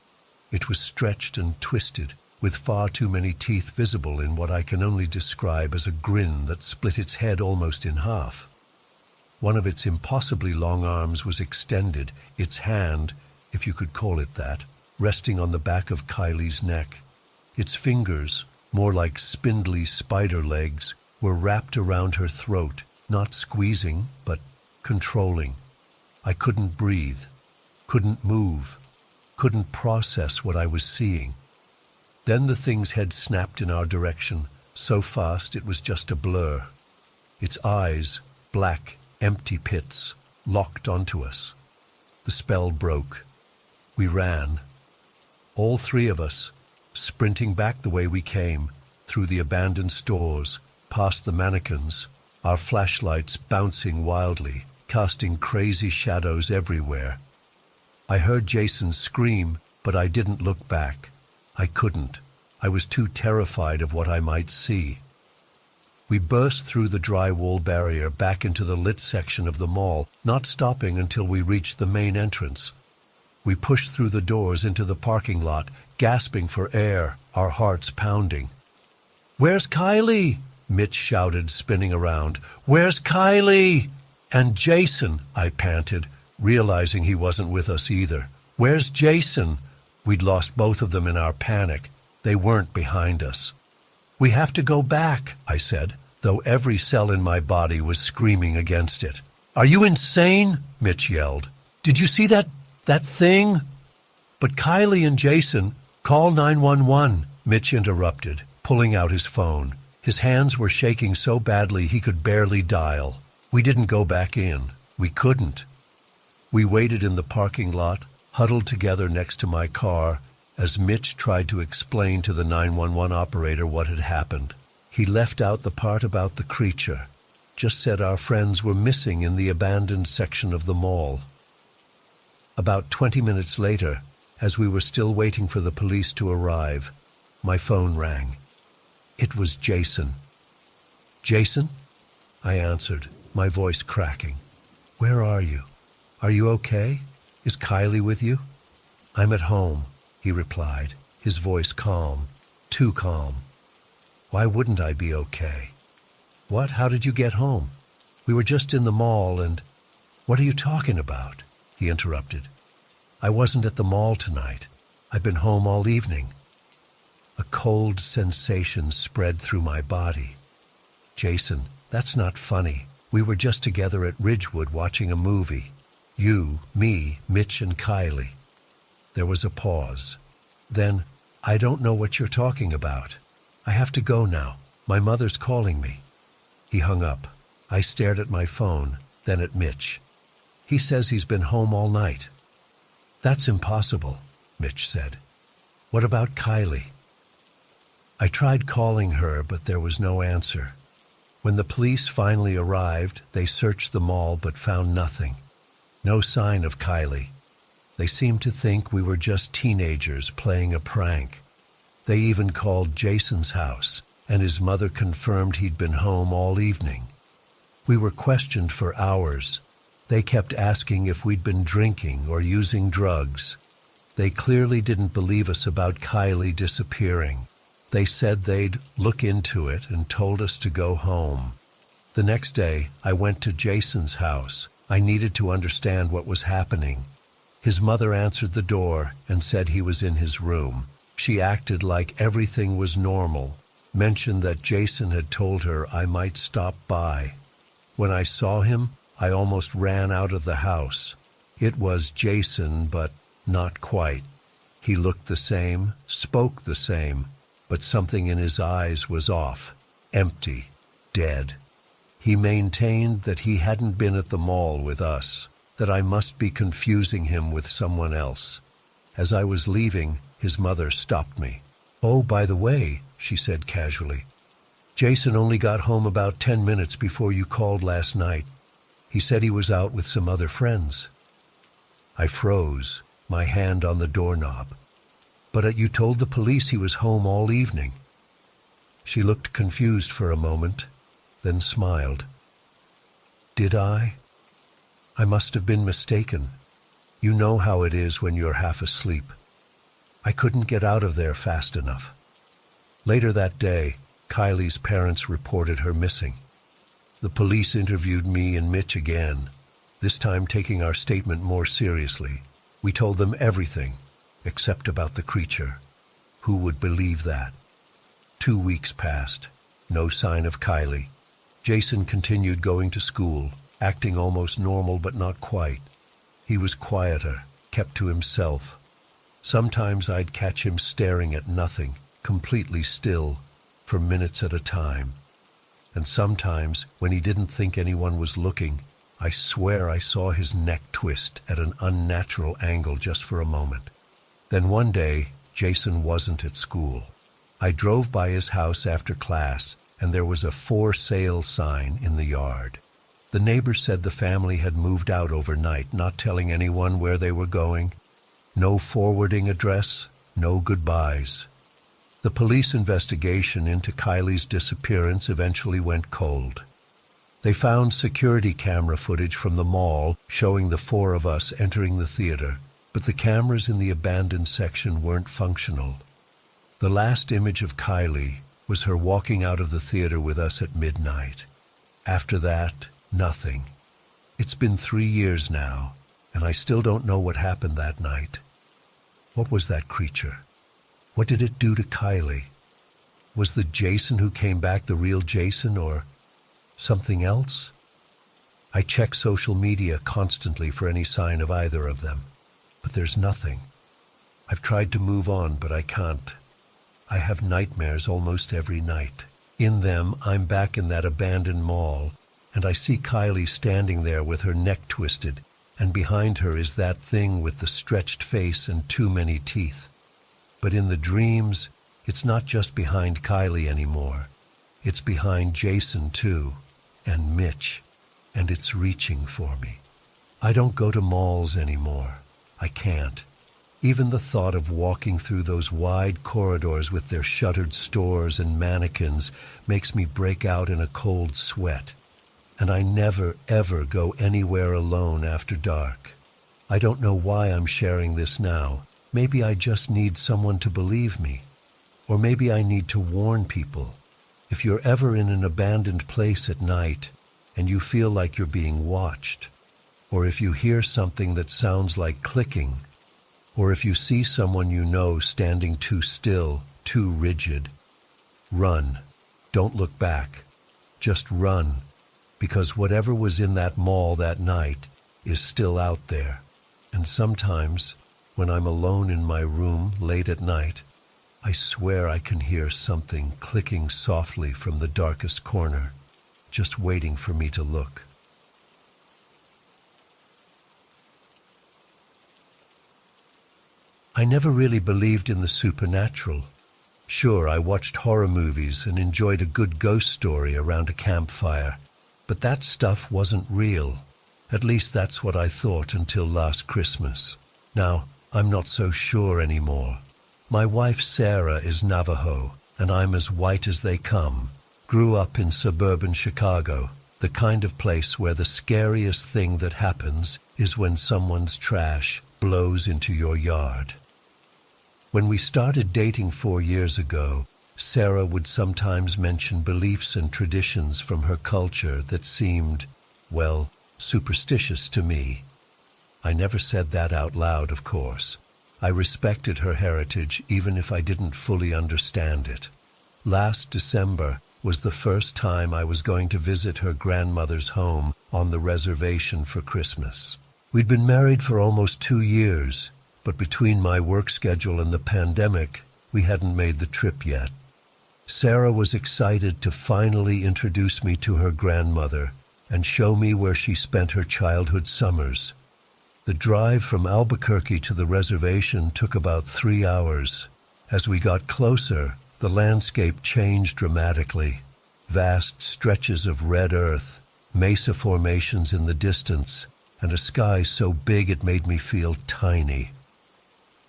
It was stretched and twisted, with far too many teeth visible in what I can only describe as a grin that split its head almost in half. One of its impossibly long arms was extended, its hand, if you could call it that, resting on the back of Kylie's neck. Its fingers, more like spindly spider legs, were wrapped around her throat, not squeezing, but controlling. I couldn't breathe, couldn't move, couldn't process what I was seeing. Then the thing's head snapped in our direction, so fast it was just a blur. Its eyes, black, empty pits, locked onto us. The spell broke. We ran. All three of us, sprinting back the way we came, through the abandoned stores, past the mannequins, our flashlights bouncing wildly, casting crazy shadows everywhere. I heard Jason scream, but I didn't look back. I couldn't. I was too terrified of what I might see. We burst through the drywall barrier back into the lit section of the mall, not stopping until we reached the main entrance. We pushed through the doors into the parking lot, gasping for air, our hearts pounding. "Where's Kylie?" Mitch shouted, spinning around. "Where's Kylie?" "And Jason," I panted, realizing he wasn't with us either. "Where's Jason?" We'd lost both of them in our panic. They weren't behind us. "We have to go back," I said, though every cell in my body was screaming against it. "Are you insane?" Mitch yelled. "Did you see that thing?" "But Kylie and Jason—" "Call 911, Mitch interrupted, pulling out his phone. His hands were shaking so badly he could barely dial. We didn't go back in. We couldn't. We waited in the parking lot, huddled together next to my car, as Mitch tried to explain to the 911 operator what had happened. He left out the part about the creature, just said our friends were missing in the abandoned section of the mall. About 20 minutes later, as we were still waiting for the police to arrive, my phone rang. It was Jason. "Jason?" I answered, my voice cracking. "Where are you? Are you okay? Is Kylie with you?" "I'm at home," he replied, his voice calm, too calm. "Why wouldn't I be okay?" "What? How did you get home? We were just in the mall and—" "What are you talking about?" he interrupted. "I wasn't at the mall tonight. I've been home all evening." A cold sensation spread through my body. "Jason, that's not funny. We were just together at Ridgewood watching a movie. You, me, Mitch, and Kylie." There was a pause. Then, "I don't know what you're talking about. I have to go now. My mother's calling me." He hung up. I stared at my phone, then at Mitch. "He says he's been home all night." "That's impossible," Mitch said. "What about Kylie?" I tried calling her, but there was no answer. When the police finally arrived, they searched the mall but found nothing. No sign of Kylie. They seemed to think we were just teenagers playing a prank. They even called Jason's house, and his mother confirmed he'd been home all evening. We were questioned for hours. They kept asking if we'd been drinking or using drugs. They clearly didn't believe us about Kylie disappearing. They said they'd look into it and told us to go home. The next day, I went to Jason's house. I needed to understand what was happening. His mother answered the door and said he was in his room. She acted like everything was normal, mentioned that Jason had told her I might stop by. When I saw him, I almost ran out of the house. It was Jason, but not quite. He looked the same, spoke the same, but something in his eyes was off, empty, dead. He maintained that he hadn't been at the mall with us, that I must be confusing him with someone else. As I was leaving, his mother stopped me. "Oh, by the way," she said casually, "Jason only got home about 10 minutes before you called last night. He said he was out with some other friends." I froze, my hand on the doorknob. "But you told the police he was home all evening." She looked confused for a moment, then smiled. "Did I? I must have been mistaken. You know how it is when you're half asleep. I couldn't get out of there fast enough." Later that day, Kylie's parents reported her missing. The police interviewed me and Mitch again, this time taking our statement more seriously. We told them everything, except about the creature. Who would believe that? 2 weeks passed. No sign of Kylie. Jason continued going to school, acting almost normal but not quite. He was quieter, kept to himself. Sometimes I'd catch him staring at nothing, completely still, for minutes at a time. And sometimes, when he didn't think anyone was looking, I swear I saw his neck twist at an unnatural angle just for a moment. Then one day, Jason wasn't at school. I drove by his house after class, and there was a "for sale" sign in the yard. The neighbors said the family had moved out overnight, not telling anyone where they were going. No forwarding address, no goodbyes. The police investigation into Kylie's disappearance eventually went cold. They found security camera footage from the mall showing the 4 of us entering the theater, but the cameras in the abandoned section weren't functional. The last image of Kylie was her walking out of the theater with us at midnight. After that, nothing. It's been 3 years now, and I still don't know what happened that night. What was that creature? What did it do to Kylie? Was the Jason who came back the real Jason, or something else? I check social media constantly for any sign of either of them, but there's nothing. I've tried to move on, but I can't. I have nightmares almost every night. In them, I'm back in that abandoned mall, and I see Kylie standing there with her neck twisted, and behind her is that thing with the stretched face and too many teeth. But in the dreams, it's not just behind Kylie anymore. It's behind Jason, too, and Mitch, and it's reaching for me. I don't go to malls anymore. I can't. Even the thought of walking through those wide corridors with their shuttered stores and mannequins makes me break out in a cold sweat. And I never, ever go anywhere alone after dark. I don't know why I'm sharing this now. Maybe I just need someone to believe me. Or maybe I need to warn people. If you're ever in an abandoned place at night and you feel like you're being watched, or if you hear something that sounds like clicking, or if you see someone you know standing too still, too rigid, run. Don't look back. Just run, because whatever was in that mall that night is still out there. And sometimes, when I'm alone in my room late at night, I swear I can hear something clicking softly from the darkest corner, just waiting for me to look. I never really believed in the supernatural. Sure, I watched horror movies and enjoyed a good ghost story around a campfire, but that stuff wasn't real. At least that's what I thought until last Christmas. Now, I'm not so sure anymore. My wife Sarah is Navajo, and I'm as white as they come. Grew up in suburban Chicago, the kind of place where the scariest thing that happens is when someone's trash blows into your yard. When we started dating 4 years ago, Sarah would sometimes mention beliefs and traditions from her culture that seemed, well, superstitious to me. I never said that out loud, of course. I respected her heritage even if I didn't fully understand it. Last December was the first time I was going to visit her grandmother's home on the reservation for Christmas. We'd been married for almost 2 years, but between my work schedule and the pandemic, we hadn't made the trip yet. Sarah was excited to finally introduce me to her grandmother and show me where she spent her childhood summers. The drive from Albuquerque to the reservation took about 3 hours. As we got closer, the landscape changed dramatically. Vast stretches of red earth, mesa formations in the distance, and a sky so big it made me feel tiny.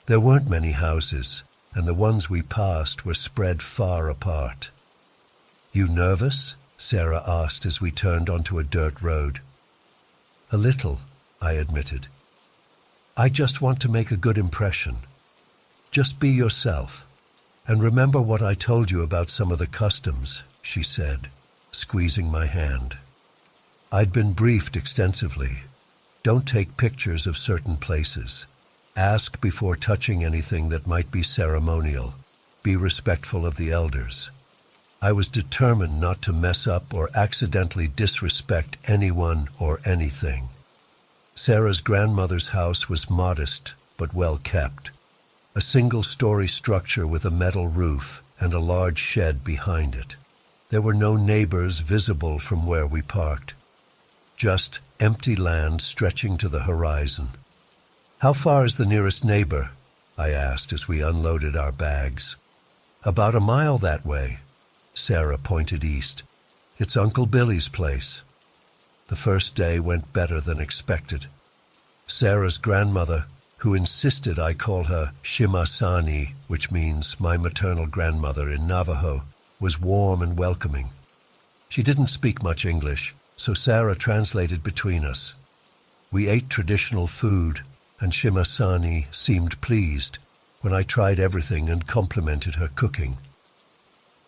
There weren't many houses, and the ones we passed were spread far apart. "You nervous?" Sarah asked as we turned onto a dirt road. "A little," I admitted. "I just want to make a good impression. Just be yourself. And remember what I told you about some of the customs," she said, squeezing my hand. I'd been briefed extensively. Don't take pictures of certain places. Ask before touching anything that might be ceremonial. Be respectful of the elders. I was determined not to mess up or accidentally disrespect anyone or anything. Sarah's grandmother's house was modest but well kept. A single-story structure with a metal roof and a large shed behind it. There were no neighbors visible from where we parked. Just empty land stretching to the horizon. "How far is the nearest neighbor?" I asked as we unloaded our bags. "About a mile that way." Sarah pointed east. "It's Uncle Billy's place." The first day went better than expected. Sarah's grandmother, who insisted I call her Shimasani, which means my maternal grandmother in Navajo, was warm and welcoming. She didn't speak much English, so Sarah translated between us. We ate traditional food, and Shimasani seemed pleased when I tried everything and complimented her cooking.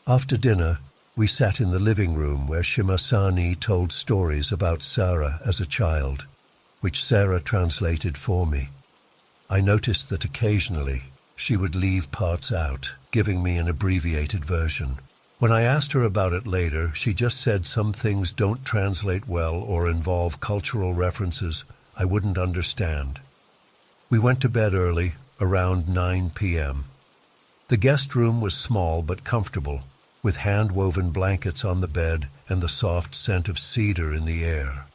After dinner, we sat in the living room where Shimasani told stories about Sarah as a child, which Sarah translated for me. I noticed that occasionally she would leave parts out, giving me an abbreviated version. When I asked her about it later, she just said some things don't translate well or involve cultural references I wouldn't understand. We went to bed early, around 9 p.m. The guest room was small but comfortable, with hand-woven blankets on the bed and the soft scent of cedar in the air.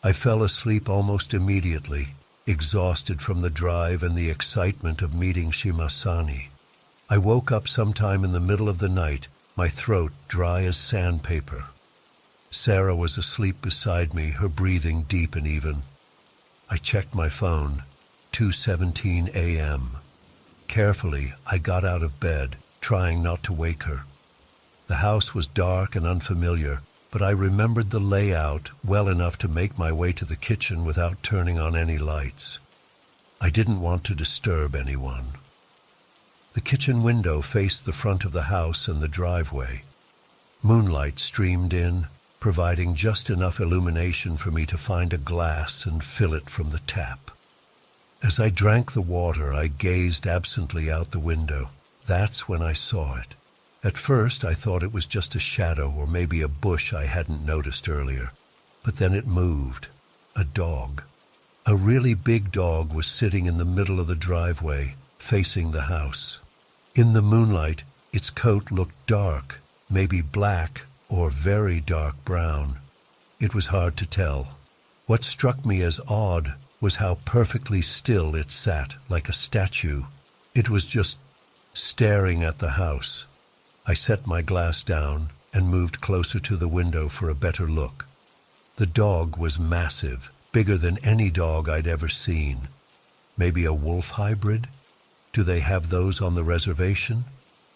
I fell asleep almost immediately, exhausted from the drive and the excitement of meeting Shimasani. I woke up sometime in the middle of the night, my throat dry as sandpaper. Sarah was asleep beside me, her breathing deep and even. I checked my phone. 2:17 a.m. Carefully, I got out of bed, trying not to wake her. The house was dark and unfamiliar, but I remembered the layout well enough to make my way to the kitchen without turning on any lights. I didn't want to disturb anyone. The kitchen window faced the front of the house and the driveway. Moonlight streamed in, providing just enough illumination for me to find a glass and fill it from the tap. As I drank the water, I gazed absently out the window. That's when I saw it. At first, I thought it was just a shadow or maybe a bush I hadn't noticed earlier. But then it moved. A dog. A really big dog was sitting in the middle of the driveway, facing the house. In the moonlight, its coat looked dark, maybe black or very dark brown. It was hard to tell. What struck me as odd was how perfectly still it sat, like a statue. It was just staring at the house. I set my glass down and moved closer to the window for a better look. The dog was massive, bigger than any dog I'd ever seen. Maybe a wolf hybrid? Do they have those on the reservation?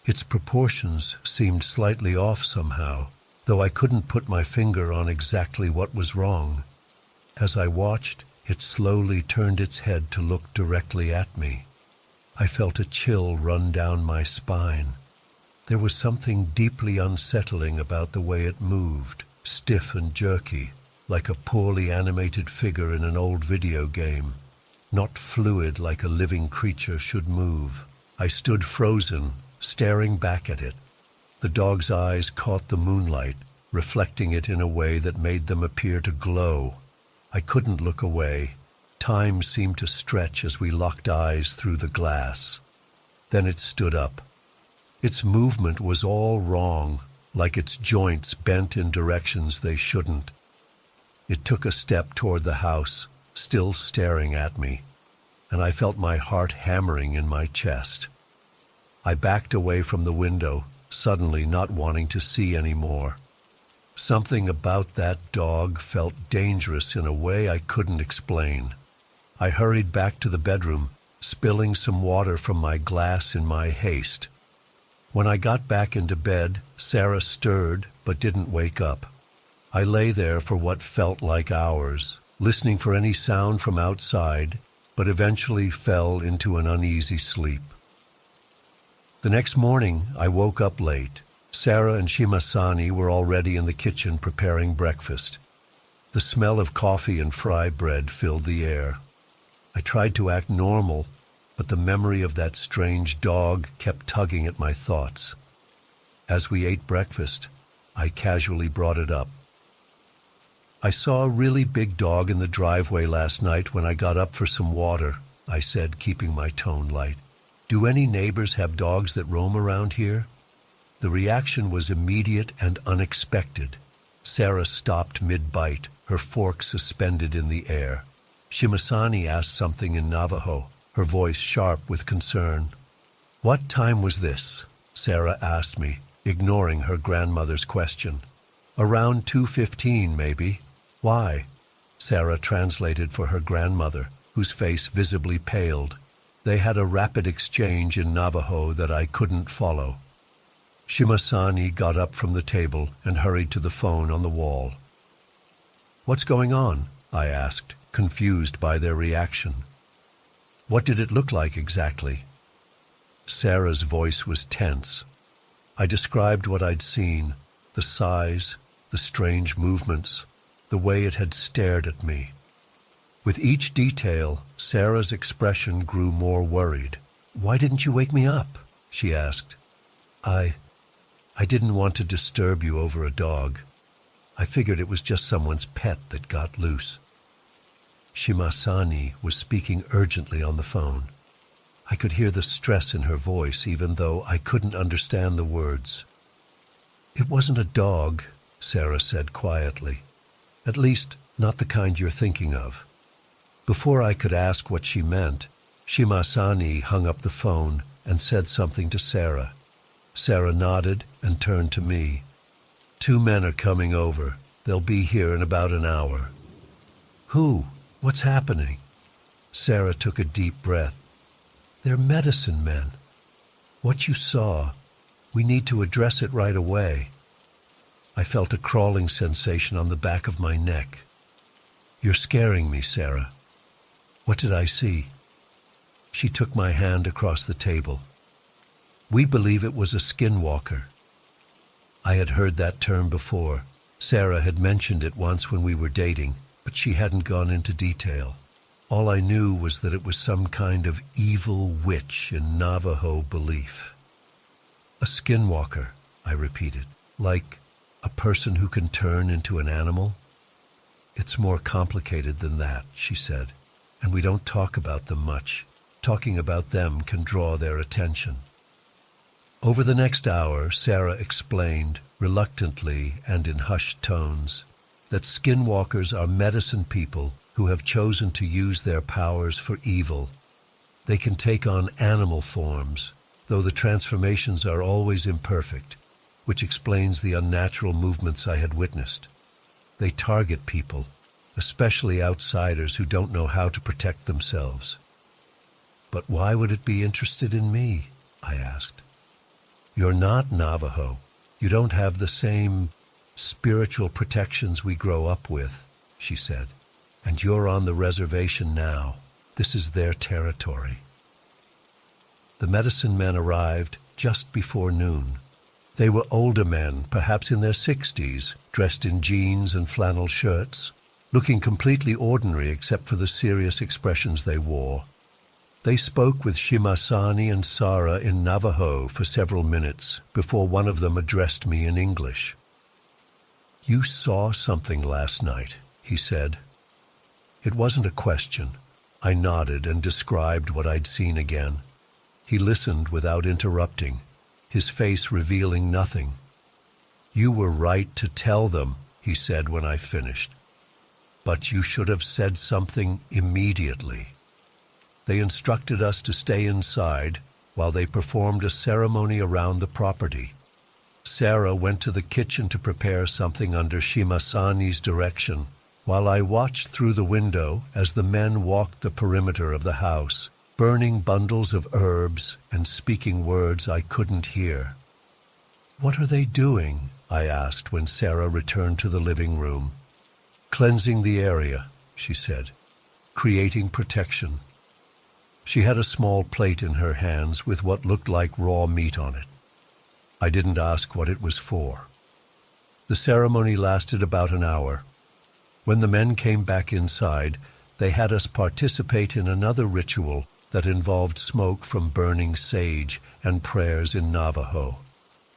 Its proportions seemed slightly off somehow, though I couldn't put my finger on exactly what was wrong. As I watched, it slowly turned its head to look directly at me. I felt a chill run down my spine. There was something deeply unsettling about the way it moved, stiff and jerky, like a poorly animated figure in an old video game, not fluid like a living creature should move. I stood frozen, staring back at it. The dog's eyes caught the moonlight, reflecting it in a way that made them appear to glow. I couldn't look away. Time seemed to stretch as we locked eyes through the glass. Then it stood up. Its movement was all wrong, like its joints bent in directions they shouldn't. It took a step toward the house, still staring at me, and I felt my heart hammering in my chest. I backed away from the window, suddenly not wanting to see any more. Something about that dog felt dangerous in a way I couldn't explain. I hurried back to the bedroom, spilling some water from my glass in my haste. When I got back into bed, Sarah stirred but didn't wake up. I lay there for what felt like hours, listening for any sound from outside, but eventually fell into an uneasy sleep. The next morning, I woke up late. Sarah and Shimasani were already in the kitchen preparing breakfast. The smell of coffee and fry bread filled the air. I tried to act normal, but the memory of that strange dog kept tugging at my thoughts. As we ate breakfast, I casually brought it up. "I saw a really big dog in the driveway last night when I got up for some water," I said, keeping my tone light. "Do any neighbors have dogs that roam around here?" The reaction was immediate and unexpected. Sarah stopped mid-bite, her fork suspended in the air. Shimasani asked something in Navajo, her voice sharp with concern. "What time was this?" Sarah asked me, ignoring her grandmother's question. "Around 2:15, maybe. Why?" Sarah translated for her grandmother, whose face visibly paled. They had a rapid exchange in Navajo that I couldn't follow. Shimasani got up from the table and hurried to the phone on the wall. "What's going on?" I asked, confused by their reaction. "What did it look like exactly?" Sarah's voice was tense. I described what I'd seen, the size, the strange movements, the way it had stared at me. With each detail, Sarah's expression grew more worried. "Why didn't you wake me up?" she asked. I didn't want to disturb you over a dog. I figured it was just someone's pet that got loose." Shimasani was speaking urgently on the phone. I could hear the stress in her voice, even though I couldn't understand the words. "It wasn't a dog," Sarah said quietly. "At least, not the kind you're thinking of." Before I could ask what she meant, Shimasani hung up the phone and said something to Sarah. Sarah nodded and turned to me. "2 men are coming over. They'll be here in about an hour." "Who? What's happening?" Sarah took a deep breath. "They're medicine men. What you saw, we need to address it right away." I felt a crawling sensation on the back of my neck. "You're scaring me, Sarah." "What did I see?" She took my hand across the table. "We believe it was a skinwalker." I had heard that term before. Sarah had mentioned it once when we were dating, but she hadn't gone into detail. All I knew was that it was some kind of evil witch in Navajo belief. "A skinwalker," I repeated, "like a person who can turn into an animal?" "It's more complicated than that," she said, "and we don't talk about them much. Talking about them can draw their attention." Over the next hour, Sarah explained, reluctantly and in hushed tones, that skinwalkers are medicine people who have chosen to use their powers for evil. They can take on animal forms, though the transformations are always imperfect, which explains the unnatural movements I had witnessed. They target people, especially outsiders who don't know how to protect themselves. But why would it be interested in me? I asked. You're not Navajo. You don't have the same spiritual protections we grow up with, she said. And you're on the reservation now. This is their territory. The medicine men arrived just before noon. They were older men, perhaps in their 60s, dressed in jeans and flannel shirts, looking completely ordinary except for the serious expressions they wore. They spoke with Shimasani and Sarah in Navajo for several minutes before one of them addressed me in English. You saw something last night, he said. It wasn't a question. I nodded and described what I'd seen again. He listened without interrupting, his face revealing nothing. You were right to tell them, he said when I finished. But you should have said something immediately. They instructed us to stay inside while they performed a ceremony around the property. Sarah went to the kitchen to prepare something under Shimasani's direction, while I watched through the window as the men walked the perimeter of the house, burning bundles of herbs and speaking words I couldn't hear. What are they doing? I asked when Sarah returned to the living room. Cleansing the area, she said, creating protection. She had a small plate in her hands with what looked like raw meat on it. I didn't ask what it was for. The ceremony lasted about an hour. When the men came back inside, they had us participate in another ritual that involved smoke from burning sage and prayers in Navajo.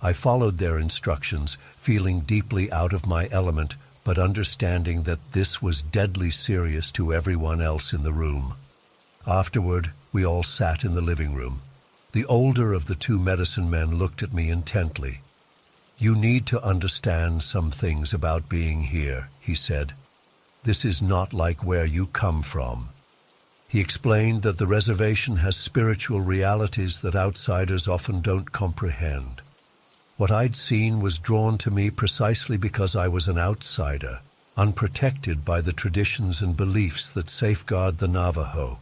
I followed their instructions, feeling deeply out of my element, but understanding that this was deadly serious to everyone else in the room. Afterward, we all sat in the living room. The older of the two medicine men looked at me intently. You need to understand some things about being here, he said. This is not like where you come from. He explained that the reservation has spiritual realities that outsiders often don't comprehend. What I'd seen was drawn to me precisely because I was an outsider, unprotected by the traditions and beliefs that safeguard the Navajo.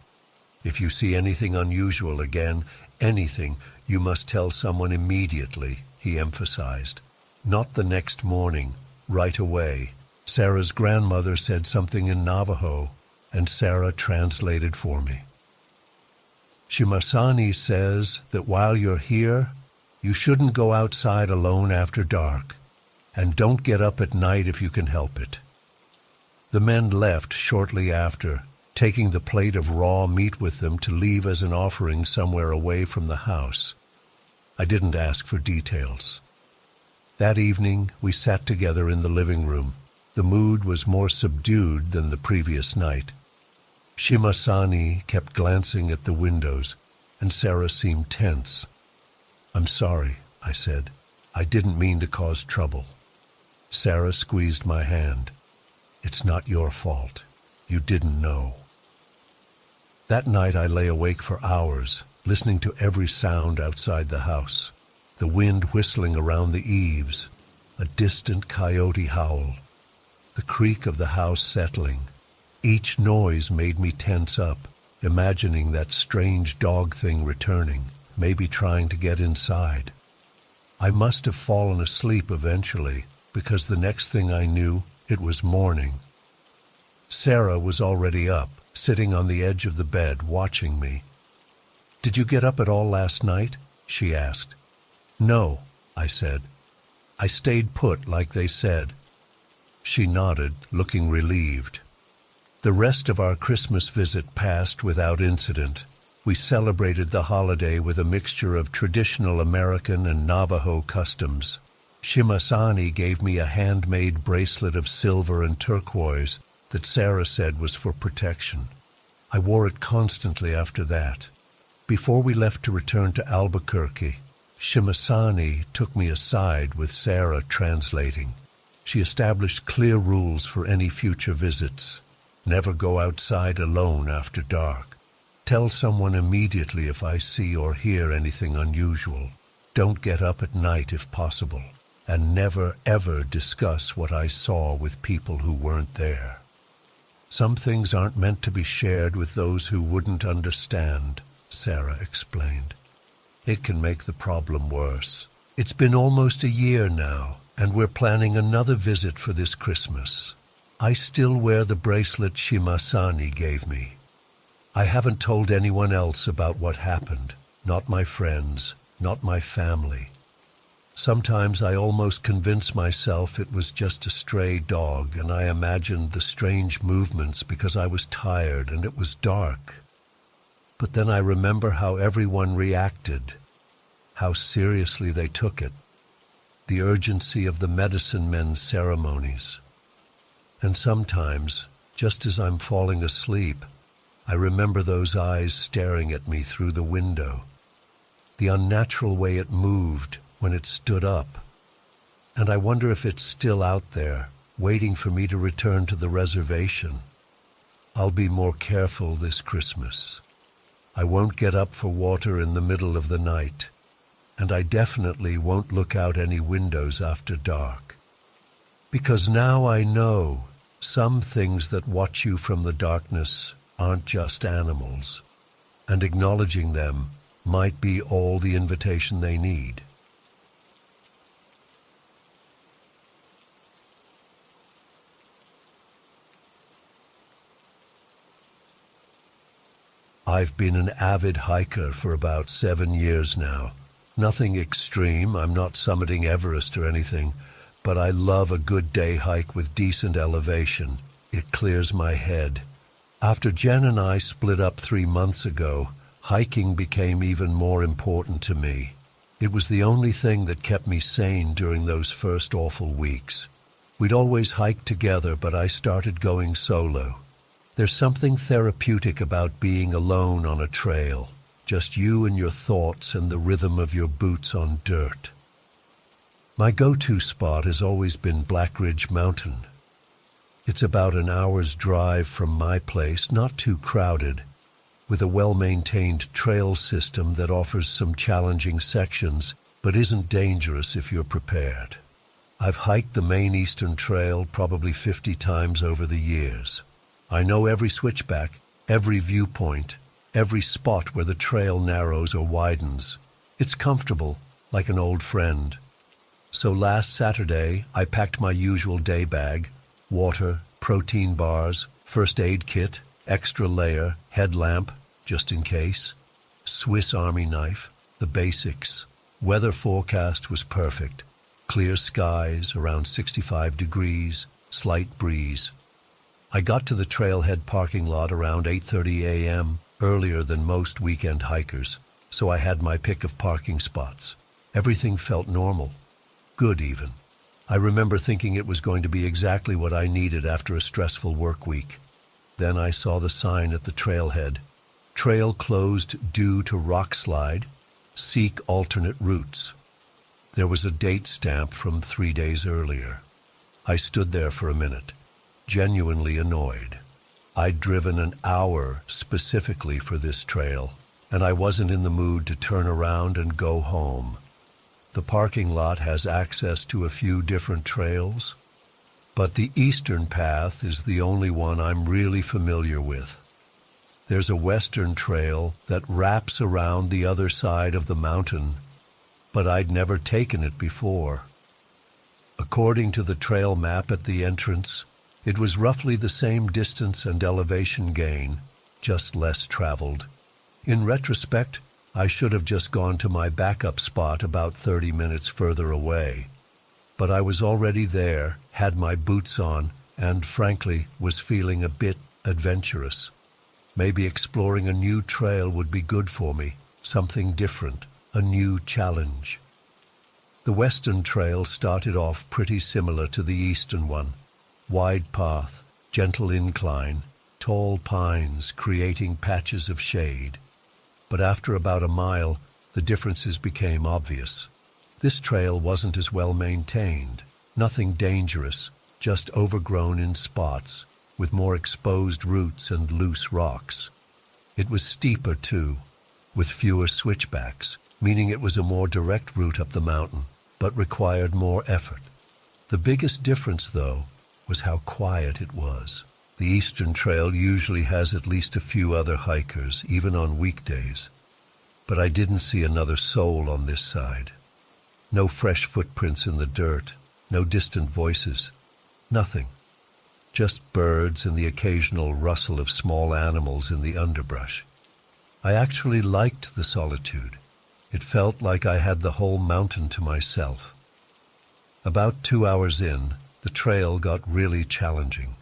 If you see anything unusual again, anything, you must tell someone immediately, he emphasized. Not the next morning, right away. Sarah's grandmother said something in Navajo, and Sarah translated for me. Shimasani says that while you're here, you shouldn't go outside alone after dark, and don't get up at night if you can help it. The men left shortly after, taking the plate of raw meat with them to leave as an offering somewhere away from the house. I didn't ask for details. That evening, we sat together in the living room. The mood was more subdued than the previous night. Shimasani kept glancing at the windows, and Sarah seemed tense. I'm sorry, I said. I didn't mean to cause trouble. Sarah squeezed my hand. It's not your fault. You didn't know. That night I lay awake for hours, listening to every sound outside the house. The wind whistling around the eaves, a distant coyote howl, the creak of the house settling. Each noise made me tense up, imagining that strange dog thing returning, maybe trying to get inside. I must have fallen asleep eventually, because the next thing I knew, it was morning. Sarah was already up, sitting on the edge of the bed, watching me. Did you get up at all last night? She asked. No, I said. I stayed put like they said. She nodded, looking relieved. The rest of our Christmas visit passed without incident. We celebrated the holiday with a mixture of traditional American and Navajo customs. Shimasani gave me a handmade bracelet of silver and turquoise that Sarah said was for protection. I wore it constantly after that. Before we left to return to Albuquerque, Shimasani took me aside with Sarah translating. She established clear rules for any future visits. Never go outside alone after dark. Tell someone immediately if I see or hear anything unusual. Don't get up at night if possible, and never ever discuss what I saw with people who weren't there. Some things aren't meant to be shared with those who wouldn't understand, Sarah explained. It can make the problem worse. It's been almost a year now, and we're planning another visit for this Christmas. I still wear the bracelet Shimasani gave me. I haven't told anyone else about what happened, not my friends, not my family. Sometimes I almost convince myself it was just a stray dog, and I imagined the strange movements because I was tired and it was dark. But then I remember how everyone reacted, how seriously they took it, the urgency of the medicine men's ceremonies. And sometimes, just as I'm falling asleep, I remember those eyes staring at me through the window, the unnatural way it moved when it stood up. And I wonder if it's still out there, waiting for me to return to the reservation. I'll be more careful this Christmas. I won't get up for water in the middle of the night, and I definitely won't look out any windows after dark. Because now I know some things that watch you from the darkness aren't just animals, and acknowledging them might be all the invitation they need. I've been an avid hiker for about 7 years now. Nothing extreme, I'm not summiting Everest or anything, but I love a good day hike with decent elevation. It clears my head. After Jen and I split up 3 months ago, hiking became even more important to me. It was the only thing that kept me sane during those first awful weeks. We'd always hike together, but I started going solo. There's something therapeutic about being alone on a trail, just you and your thoughts and the rhythm of your boots on dirt. My go-to spot has always been Black Ridge Mountain. It's about an hour's drive from my place, not too crowded, with a well-maintained trail system that offers some challenging sections, but isn't dangerous if you're prepared. I've hiked the main Eastern Trail probably 50 times over the years. I know every switchback, every viewpoint, every spot where the trail narrows or widens. It's comfortable, like an old friend. So last Saturday, I packed my usual day bag, water, protein bars, first aid kit, extra layer, headlamp, just in case, Swiss Army knife, the basics. Weather forecast was perfect. Clear skies, around 65 degrees, slight breeze. I got to the trailhead parking lot around 8:30 a.m., earlier than most weekend hikers, so I had my pick of parking spots. Everything felt normal. Good, even. I remember thinking it was going to be exactly what I needed after a stressful work week. Then I saw the sign at the trailhead. Trail closed due to rock slide. Seek alternate routes. There was a date stamp from 3 days earlier. I stood there for a minute, genuinely annoyed. I'd driven an hour specifically for this trail, and I wasn't in the mood to turn around and go home. The parking lot has access to a few different trails, but the eastern path is the only one I'm really familiar with. There's a western trail that wraps around the other side of the mountain, but I'd never taken it before. According to the trail map at the entrance, it was roughly the same distance and elevation gain, just less traveled. In retrospect, I should have just gone to my backup spot about 30 minutes further away. But I was already there, had my boots on, and frankly was feeling a bit adventurous. Maybe exploring a new trail would be good for me, something different, a new challenge. The western trail started off pretty similar to the eastern one. Wide path, gentle incline, tall pines creating patches of shade. But after about a mile, the differences became obvious. This trail wasn't as well maintained, nothing dangerous, just overgrown in spots, with more exposed roots and loose rocks. It was steeper, too, with fewer switchbacks, meaning it was a more direct route up the mountain, but required more effort. The biggest difference, though, was how quiet it was. The Eastern Trail usually has at least a few other hikers, even on weekdays. But I didn't see another soul on this side. No fresh footprints in the dirt, no distant voices, nothing. Just birds and the occasional rustle of small animals in the underbrush. I actually liked the solitude. It felt like I had the whole mountain to myself. About 2 hours in, the trail got really challenging.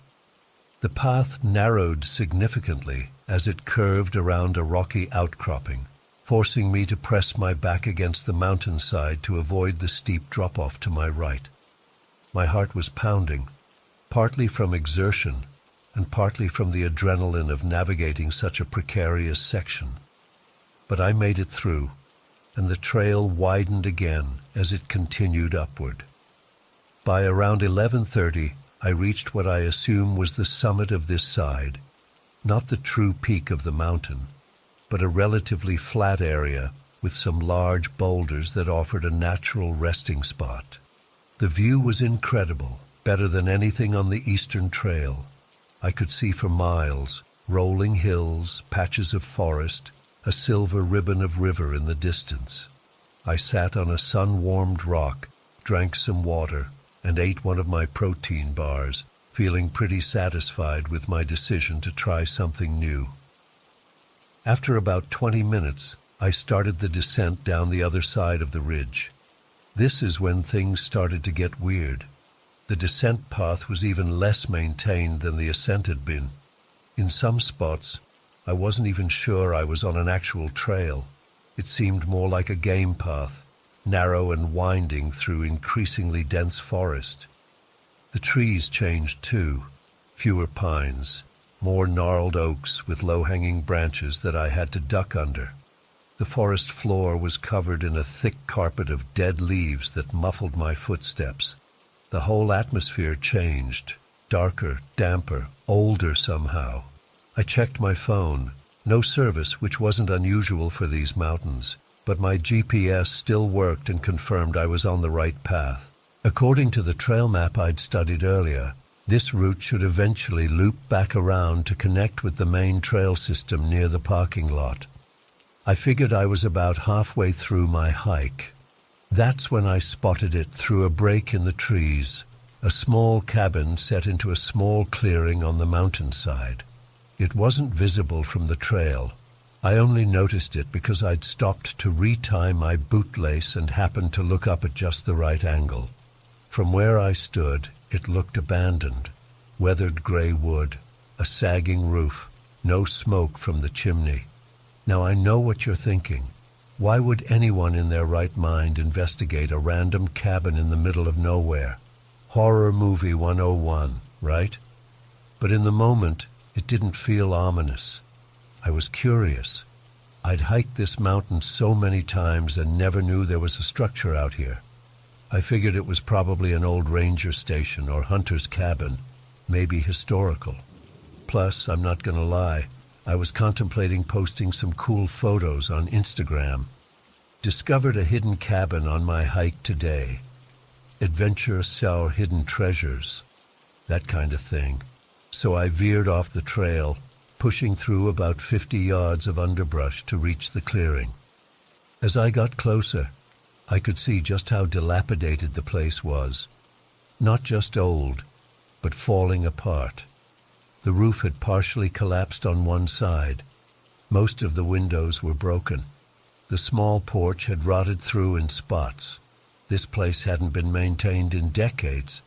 The path narrowed significantly as it curved around a rocky outcropping, forcing me to press my back against the mountainside to avoid the steep drop-off to my right. My heart was pounding, partly from exertion and partly from the adrenaline of navigating such a precarious section. But I made it through, and the trail widened again as it continued upward. By around 11:30, I reached what I assume was the summit of this side, not the true peak of the mountain, but a relatively flat area with some large boulders that offered a natural resting spot. The view was incredible, better than anything on the Eastern Trail. I could see for miles, rolling hills, patches of forest, a silver ribbon of river in the distance. I sat on a sun-warmed rock, drank some water, and ate one of my protein bars, feeling pretty satisfied with my decision to try something new. After about 20 minutes, I started the descent down the other side of the ridge. This is when things started to get weird. The descent path was even less maintained than the ascent had been. In some spots, I wasn't even sure I was on an actual trail. It seemed more like a game path, narrow and winding through increasingly dense forest. The trees changed too, fewer pines, more gnarled oaks with low-hanging branches that I had to duck under. The forest floor was covered in a thick carpet of dead leaves that muffled my footsteps. The whole atmosphere changed, darker, damper, older somehow. I checked my phone. No service, which wasn't unusual for these mountains, but my GPS still worked and confirmed I was on the right path. According to the trail map I'd studied earlier, this route should eventually loop back around to connect with the main trail system near the parking lot. I figured I was about halfway through my hike. That's when I spotted it through a break in the trees, a small cabin set into a small clearing on the mountainside. It wasn't visible from the trail. I only noticed it because I'd stopped to retie my bootlace and happened to look up at just the right angle. From where I stood, it looked abandoned. Weathered gray wood, a sagging roof, no smoke from the chimney. Now I know what you're thinking. Why would anyone in their right mind investigate a random cabin in the middle of nowhere? Horror movie 101, right? But in the moment, it didn't feel ominous. I was curious. I'd hiked this mountain so many times and never knew there was a structure out here. I figured it was probably an old ranger station or hunter's cabin, maybe historical. Plus, I'm not gonna lie, I was contemplating posting some cool photos on Instagram. Discovered a hidden cabin on my hike today. Adventure our hidden treasures. That kind of thing. So I veered off the trail, pushing through about 50 yards of underbrush to reach the clearing. As I got closer, I could see just how dilapidated the place was. Not just old, but falling apart. The roof had partially collapsed on one side. Most of the windows were broken. The small porch had rotted through in spots. This place hadn't been maintained in decades.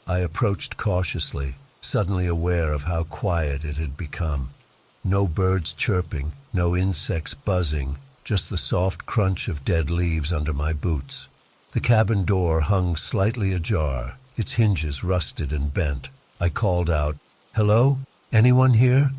I approached cautiously, suddenly aware of how quiet it had become. No birds chirping, no insects buzzing, just the soft crunch of dead leaves under my boots. The cabin door hung slightly ajar, its hinges rusted and bent. I called out, "Hello? Anyone here?"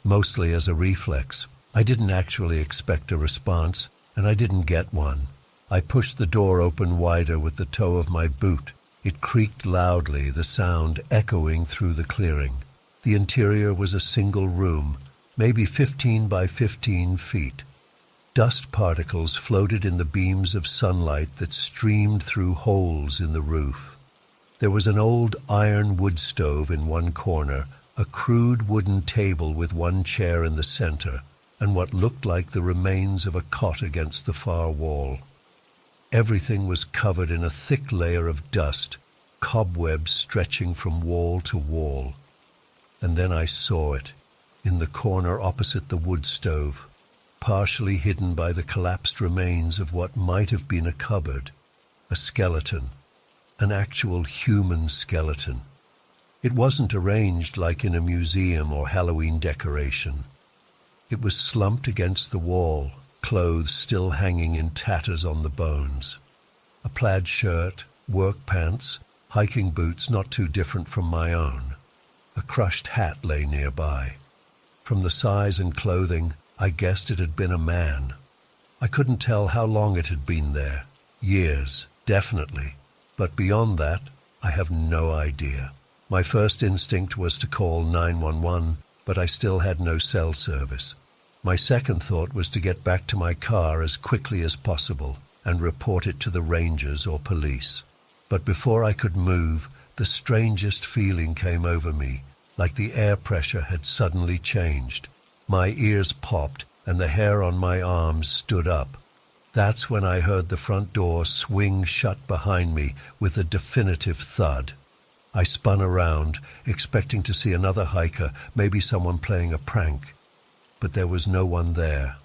Mostly as a reflex. I didn't actually expect a response, and I didn't get one. I pushed the door open wider with the toe of my boot. It creaked loudly, the sound echoing through the clearing. The interior was a single room, maybe 15 by 15 feet. Dust particles floated in the beams of sunlight that streamed through holes in the roof. There was an old iron wood stove in one corner, a crude wooden table with one chair in the center, and what looked like the remains of a cot against the far wall. Everything was covered in a thick layer of dust, cobwebs stretching from wall to wall. And then I saw it, in the corner opposite the wood stove, partially hidden by the collapsed remains of what might have been a cupboard, a skeleton, an actual human skeleton. It wasn't arranged like in a museum or Halloween decoration. It was slumped against the wall, clothes still hanging in tatters on the bones. A plaid shirt, work pants, hiking boots not too different from my own. A crushed hat lay nearby. From the size and clothing, I guessed it had been a man. I couldn't tell how long it had been there. Years, definitely. But beyond that, I have no idea. My first instinct was to call 911, but I still had no cell service. My second thought was to get back to my car as quickly as possible and report it to the rangers or police. But before I could move, the strangest feeling came over me, like the air pressure had suddenly changed. My ears popped and the hair on my arms stood up. That's when I heard the front door swing shut behind me with a definitive thud. I spun around, expecting to see another hiker, maybe someone playing a prank. But there was no one there,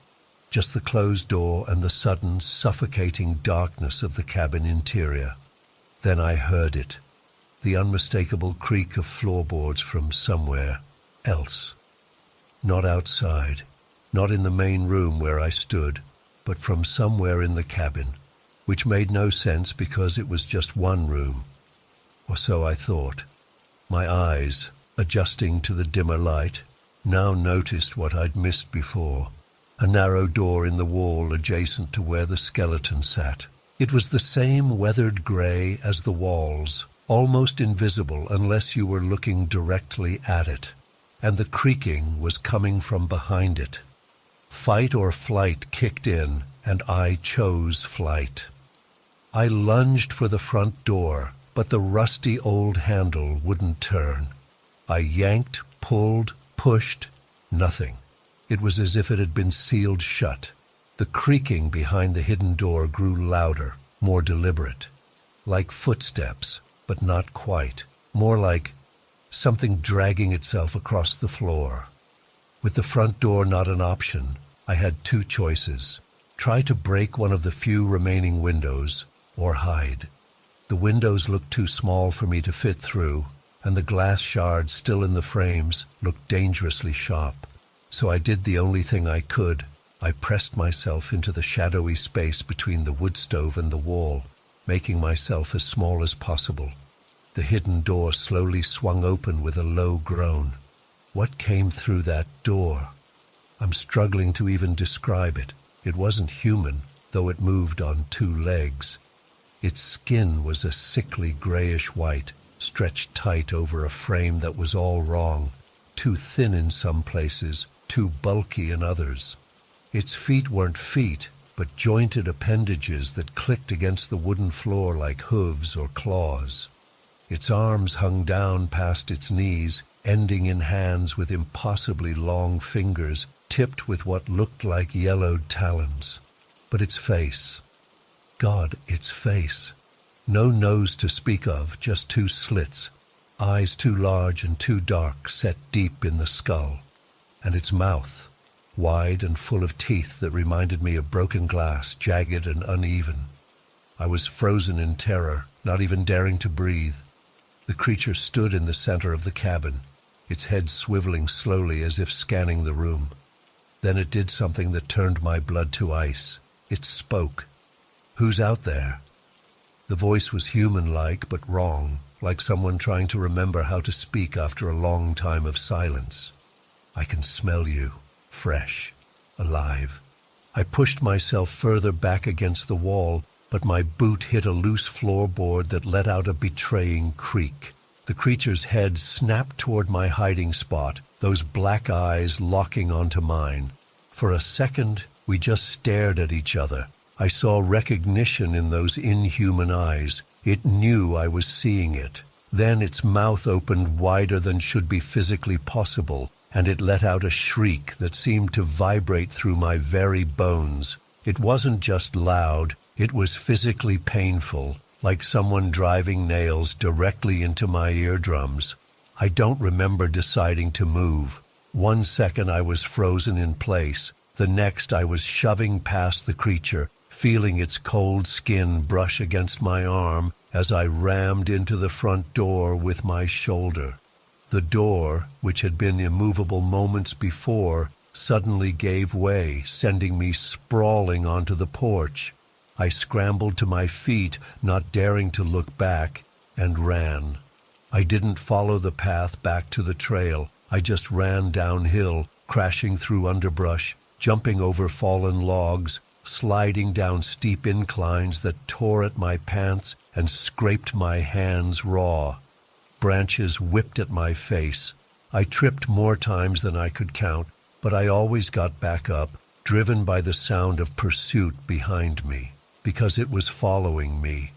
just the closed door and the sudden, suffocating darkness of the cabin interior. Then I heard it, the unmistakable creak of floorboards from somewhere else. Not outside, not in the main room where I stood, but from somewhere in the cabin, which made no sense because it was just one room. Or so I thought. My eyes, adjusting to the dimmer light, now noticed what I'd missed before, a narrow door in the wall adjacent to where the skeleton sat. It was the same weathered gray as the walls, almost invisible unless you were looking directly at it, and the creaking was coming from behind it. Fight or flight kicked in, and I chose flight. I lunged for the front door, but the rusty old handle wouldn't turn. I yanked, pulled, pushed, nothing. It was as if it had been sealed shut. The creaking behind the hidden door grew louder, more deliberate. Like footsteps, but not quite. More like something dragging itself across the floor. With the front door not an option, I had two choices. Try to break one of the few remaining windows, or hide. The windows looked too small for me to fit through, and the glass shards still in the frames looked dangerously sharp. So I did the only thing I could. I pressed myself into the shadowy space between the wood stove and the wall, making myself as small as possible. The hidden door slowly swung open with a low groan. What came through that door? I'm struggling to even describe it. It wasn't human, though it moved on two legs. Its skin was a sickly grayish white, stretched tight over a frame that was all wrong, too thin in some places, too bulky in others. Its feet weren't feet, but jointed appendages that clicked against the wooden floor like hooves or claws. Its arms hung down past its knees, ending in hands with impossibly long fingers, tipped with what looked like yellowed talons. But its face, God, its face. No nose to speak of, just two slits, eyes too large and too dark, set deep in the skull. And its mouth, wide and full of teeth that reminded me of broken glass, jagged and uneven. I was frozen in terror, not even daring to breathe. The creature stood in the center of the cabin, its head swiveling slowly as if scanning the room. Then it did something that turned my blood to ice. It spoke. "Who's out there?" The voice was human-like but wrong, like someone trying to remember how to speak after a long time of silence. "I can smell you, fresh, alive." I pushed myself further back against the wall, but my boot hit a loose floorboard that let out a betraying creak. The creature's head snapped toward my hiding spot, those black eyes locking onto mine. For a second, we just stared at each other. I saw recognition in those inhuman eyes. It knew I was seeing it. Then its mouth opened wider than should be physically possible, and it let out a shriek that seemed to vibrate through my very bones. It wasn't just loud, it was physically painful, like someone driving nails directly into my eardrums. I don't remember deciding to move. 1 second I was frozen in place. The next I was shoving past the creature, feeling its cold skin brush against my arm as I rammed into the front door with my shoulder. The door, which had been immovable moments before, suddenly gave way, sending me sprawling onto the porch. I scrambled to my feet, not daring to look back, and ran. I didn't follow the path back to the trail. I just ran downhill, crashing through underbrush, jumping over fallen logs, sliding down steep inclines that tore at my pants and scraped my hands raw. Branches whipped at my face. I tripped more times than I could count, but I always got back up, driven by the sound of pursuit behind me, because it was following me.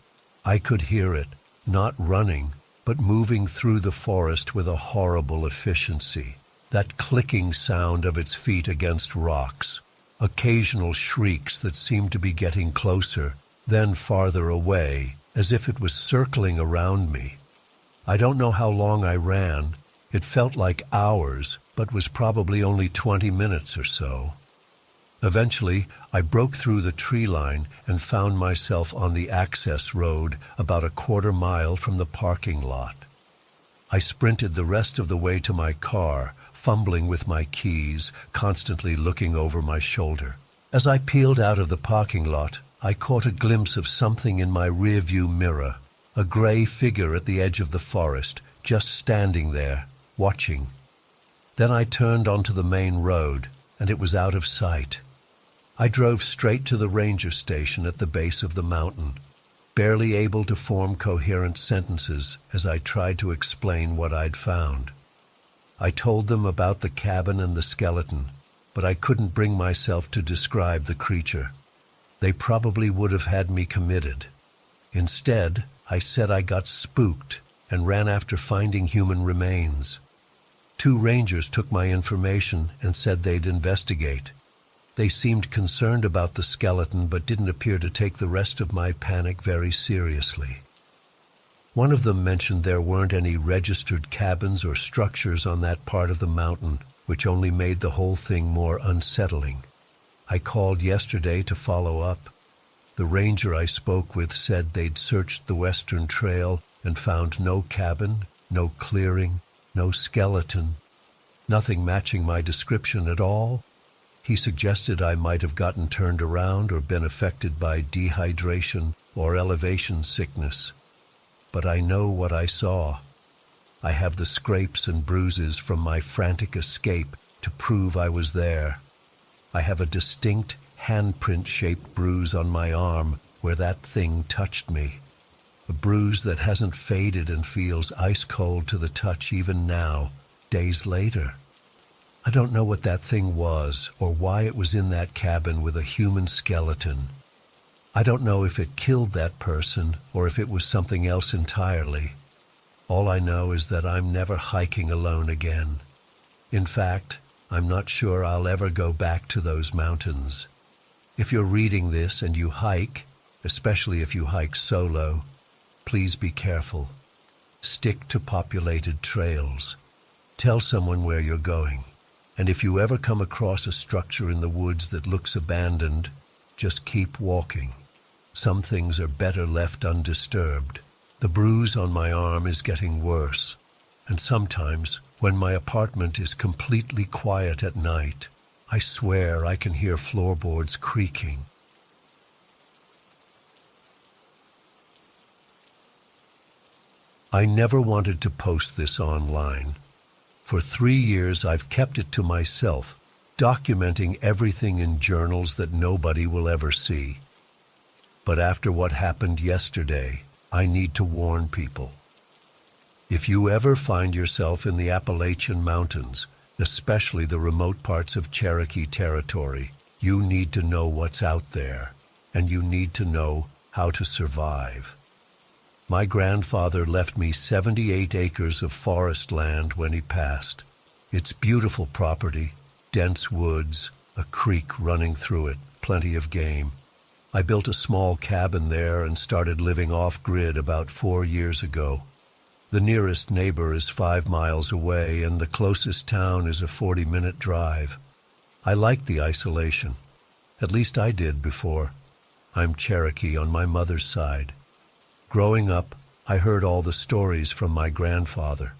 I could hear it, not running, but moving through the forest with a horrible efficiency. That clicking sound of its feet against rocks, occasional shrieks that seemed to be getting closer, then farther away, as if it was circling around me. I don't know how long I ran. It felt like hours, but was probably only 20 minutes or so. Eventually, I broke through the tree line and found myself on the access road about a quarter mile from the parking lot. I sprinted the rest of the way to my car, fumbling with my keys, constantly looking over my shoulder. As I peeled out of the parking lot, I caught a glimpse of something in my rearview mirror, a gray figure at the edge of the forest, just standing there, watching. Then I turned onto the main road, and it was out of sight. I drove straight to the ranger station at the base of the mountain, barely able to form coherent sentences as I tried to explain what I'd found. I told them about the cabin and the skeleton, but I couldn't bring myself to describe the creature. They probably would have had me committed. Instead, I said I got spooked and ran after finding human remains. 2 rangers took my information and said they'd investigate. They seemed concerned about the skeleton but didn't appear to take the rest of my panic very seriously. One of them mentioned there weren't any registered cabins or structures on that part of the mountain, which only made the whole thing more unsettling. I called yesterday to follow up. The ranger I spoke with said they'd searched the western trail and found no cabin, no clearing, no skeleton, nothing matching my description at all. He suggested I might have gotten turned around or been affected by dehydration or elevation sickness. But I know what I saw. I have the scrapes and bruises from my frantic escape to prove I was there. I have a distinct handprint-shaped bruise on my arm where that thing touched me. A bruise that hasn't faded and feels ice-cold to the touch even now, days later. I don't know what that thing was or why it was in that cabin with a human skeleton. I don't know if it killed that person or if it was something else entirely. All I know is that I'm never hiking alone again. In fact, I'm not sure I'll ever go back to those mountains. If you're reading this and you hike, especially if you hike solo, please be careful. Stick to populated trails. Tell someone where you're going. And if you ever come across a structure in the woods that looks abandoned, just keep walking. Some things are better left undisturbed. The bruise on my arm is getting worse, and sometimes, when my apartment is completely quiet at night, I swear I can hear floorboards creaking. I never wanted to post this online. For 3 years I've kept it to myself, documenting everything in journals that nobody will ever see. But after what happened yesterday, I need to warn people. If you ever find yourself in the Appalachian Mountains, especially the remote parts of Cherokee territory. You need to know what's out there, and you need to know how to survive. My grandfather left me 78 acres of forest land when he passed. It's beautiful property, dense woods, a creek running through it, plenty of game. I built a small cabin there and started living off-grid about 4 years ago. The nearest neighbor is 5 miles away, and the closest town is a 40-minute drive. I like the isolation. At least I did before. I'm Cherokee on my mother's side. Growing up, I heard all the stories from my grandfather,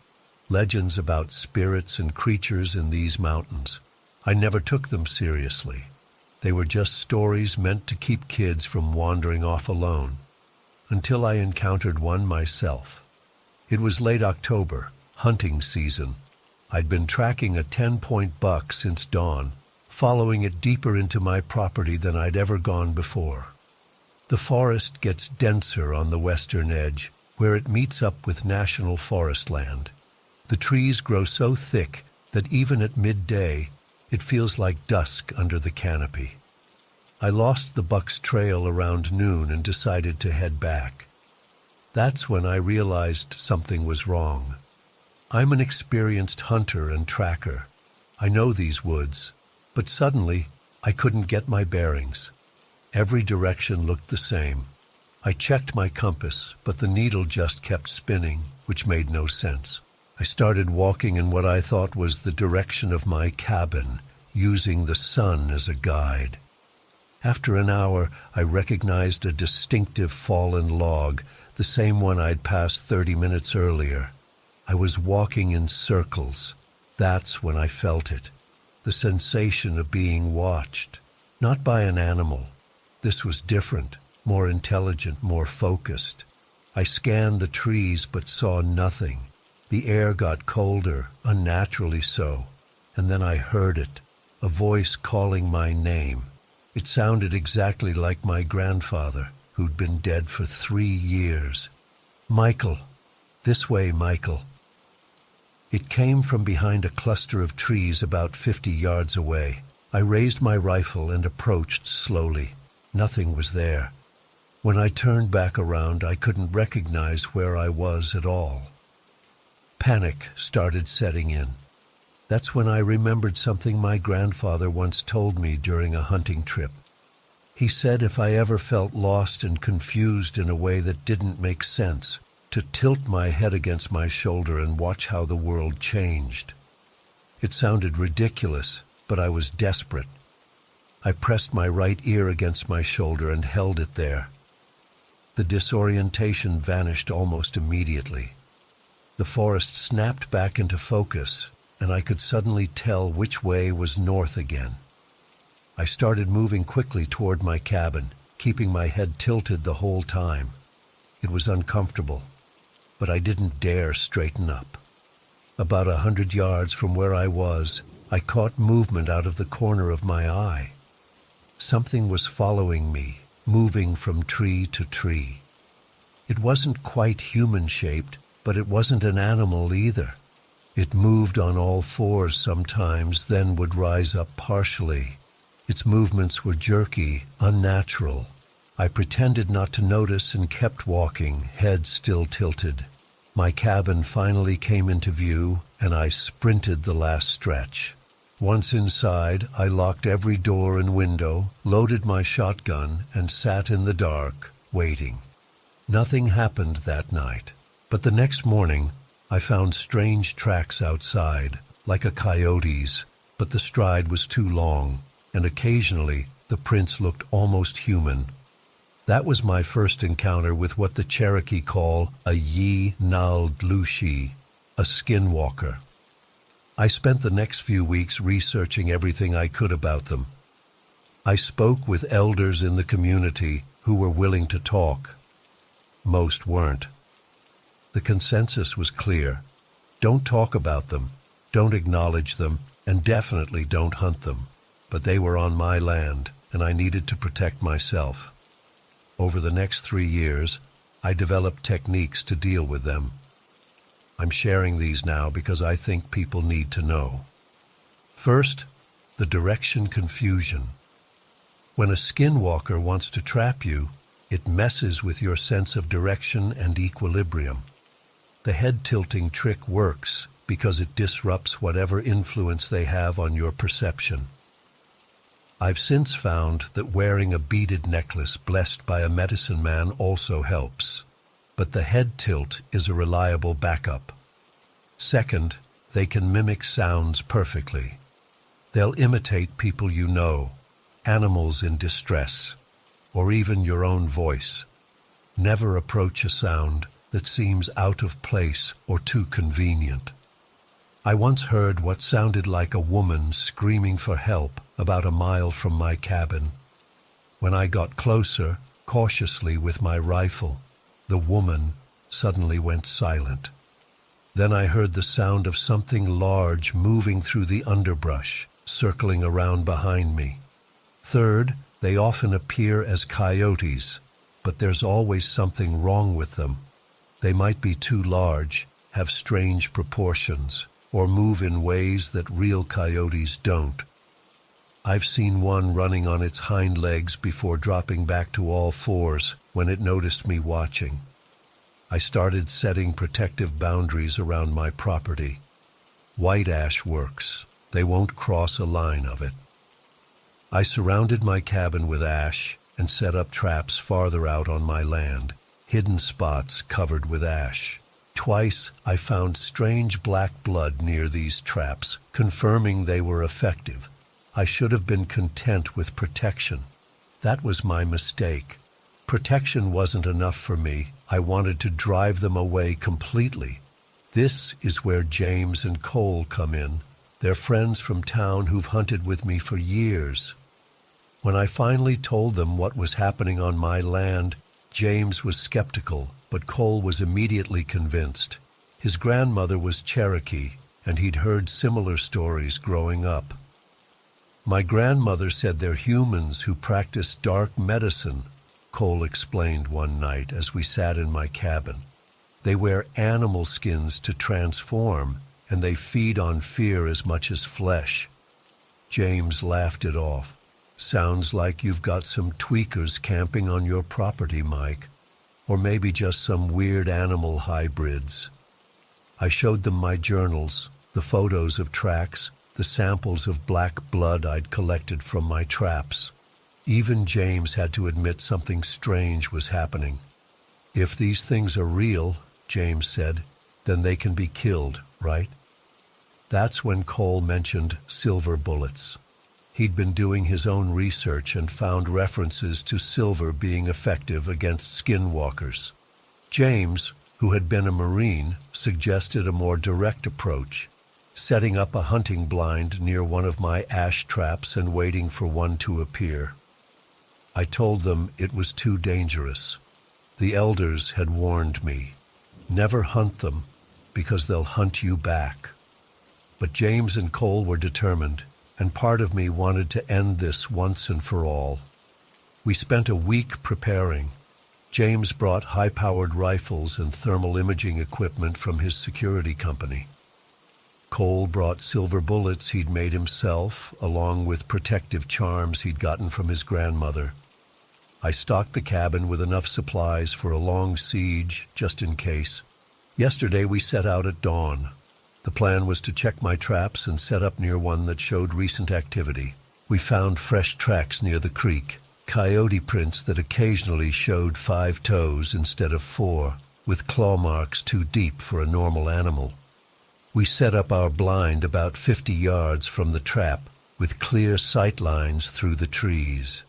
legends about spirits and creatures in these mountains. I never took them seriously. They were just stories meant to keep kids from wandering off alone, until I encountered one myself. It was late October, hunting season. I'd been tracking a 10-point buck since dawn, following it deeper into my property than I'd ever gone before. The forest gets denser on the western edge, where it meets up with national forest land. The trees grow so thick that even at midday, it feels like dusk under the canopy. I lost the buck's trail around noon and decided to head back. That's when I realized something was wrong. I'm an experienced hunter and tracker. I know these woods, but suddenly I couldn't get my bearings. Every direction looked the same. I checked my compass, but the needle just kept spinning, which made no sense. I started walking in what I thought was the direction of my cabin, using the sun as a guide. After an hour, I recognized a distinctive fallen log, the same one I'd passed 30 minutes earlier. I was walking in circles. That's when I felt it. The sensation of being watched, not by an animal. This was different, more intelligent, more focused. I scanned the trees but saw nothing. The air got colder, unnaturally so, and then I heard it, a voice calling my name. It sounded exactly like my grandfather, who'd been dead for 3 years. "Michael, this way, Michael." It came from behind a cluster of trees about 50 yards away. I raised my rifle and approached slowly. Nothing was there. When I turned back around, I couldn't recognize where I was at all. Panic started setting in. That's when I remembered something my grandfather once told me during a hunting trip. He said if I ever felt lost and confused in a way that didn't make sense, to tilt my head against my shoulder and watch how the world changed. It sounded ridiculous, but I was desperate. I pressed my right ear against my shoulder and held it there. The disorientation vanished almost immediately. The forest snapped back into focus, and I could suddenly tell which way was north again. I started moving quickly toward my cabin, keeping my head tilted the whole time. It was uncomfortable, but I didn't dare straighten up. About 100 yards from where I was, I caught movement out of the corner of my eye. Something was following me, moving from tree to tree. It wasn't quite human-shaped, but it wasn't an animal either. It moved on all fours sometimes, then would rise up partially. Its movements were jerky, unnatural. I pretended not to notice and kept walking, head still tilted. My cabin finally came into view, and I sprinted the last stretch. Once inside, I locked every door and window, loaded my shotgun, and sat in the dark, waiting. Nothing happened that night, but the next morning, I found strange tracks outside, like a coyote's, but the stride was too long, and occasionally the prints looked almost human. That was my first encounter with what the Cherokee call a Yi-nal-dlushi, a skinwalker. I spent the next few weeks researching everything I could about them. I spoke with elders in the community who were willing to talk. Most weren't. The consensus was clear. Don't talk about them, don't acknowledge them, and definitely don't hunt them. But they were on my land, and I needed to protect myself. Over the next 3 years, I developed techniques to deal with them. I'm sharing these now because I think people need to know. First, the direction confusion. When a skinwalker wants to trap you, it messes with your sense of direction and equilibrium. The head-tilting trick works because it disrupts whatever influence they have on your perception. I've since found that wearing a beaded necklace blessed by a medicine man also helps, but the head tilt is a reliable backup. Second, they can mimic sounds perfectly. They'll imitate people you know, animals in distress, or even your own voice. Never approach a sound that seems out of place or too convenient. I once heard what sounded like a woman screaming for help about a mile from my cabin. When I got closer, cautiously with my rifle, the woman suddenly went silent. Then I heard the sound of something large moving through the underbrush, circling around behind me. Third, they often appear as coyotes, but there's always something wrong with them. They might be too large, have strange proportions, or move in ways that real coyotes don't. I've seen one running on its hind legs before dropping back to all fours when it noticed me watching. I started setting protective boundaries around my property. White ash works. They won't cross a line of it. I surrounded my cabin with ash and set up traps farther out on my land, hidden spots covered with ash. Twice I found strange black blood near these traps, confirming they were effective. I should have been content with protection. That was my mistake. Protection wasn't enough for me. I wanted to drive them away completely. This is where James and Cole come in. They're friends from town who've hunted with me for years. When I finally told them what was happening on my land, James was skeptical, but Cole was immediately convinced. His grandmother was Cherokee, and he'd heard similar stories growing up. My grandmother said they're humans who practice dark medicine, Cole explained one night as we sat in my cabin. They wear animal skins to transform, and they feed on fear as much as flesh. James laughed it off. Sounds like you've got some tweakers camping on your property, Mike. Or maybe just some weird animal hybrids. I showed them my journals, the photos of tracks, the samples of black blood I'd collected from my traps. Even James had to admit something strange was happening. If these things are real, James said, then they can be killed, right? That's when Cole mentioned silver bullets. He'd been doing his own research and found references to silver being effective against skinwalkers. James, who had been a Marine, suggested a more direct approach, setting up a hunting blind near one of my ash traps and waiting for one to appear. I told them it was too dangerous. The elders had warned me, never hunt them because they'll hunt you back. But James and Cole were determined, and part of me wanted to end this once and for all. We spent a week preparing. James brought high-powered rifles and thermal imaging equipment from his security company. Cole brought silver bullets he'd made himself, along with protective charms he'd gotten from his grandmother. I stocked the cabin with enough supplies for a long siege, just in case. Yesterday we set out at dawn. The plan was to check my traps and set up near one that showed recent activity. We found fresh tracks near the creek, coyote prints that occasionally showed 5 toes instead of 4, with claw marks too deep for a normal animal. We set up our blind about 50 yards from the trap, with clear sight lines through the trees.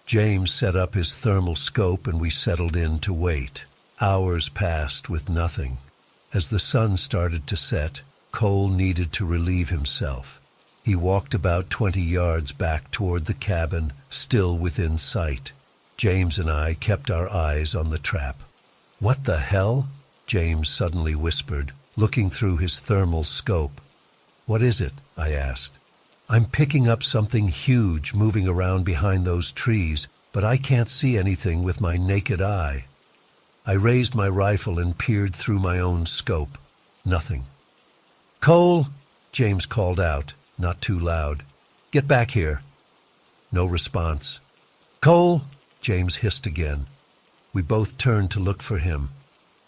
James set up his thermal scope and we settled in to wait. Hours passed with nothing. As the sun started to set, Cole needed to relieve himself. He walked about 20 yards back toward the cabin, still within sight. James and I kept our eyes on the trap. "What the hell?" James suddenly whispered, looking through his thermal scope. "What is it?" I asked. "I'm picking up something huge moving around behind those trees, but I can't see anything with my naked eye." I raised my rifle and peered through my own scope. Nothing. "Cole," James called out, not too loud. "Get back here." No response. "Cole!" James hissed again. We both turned to look for him.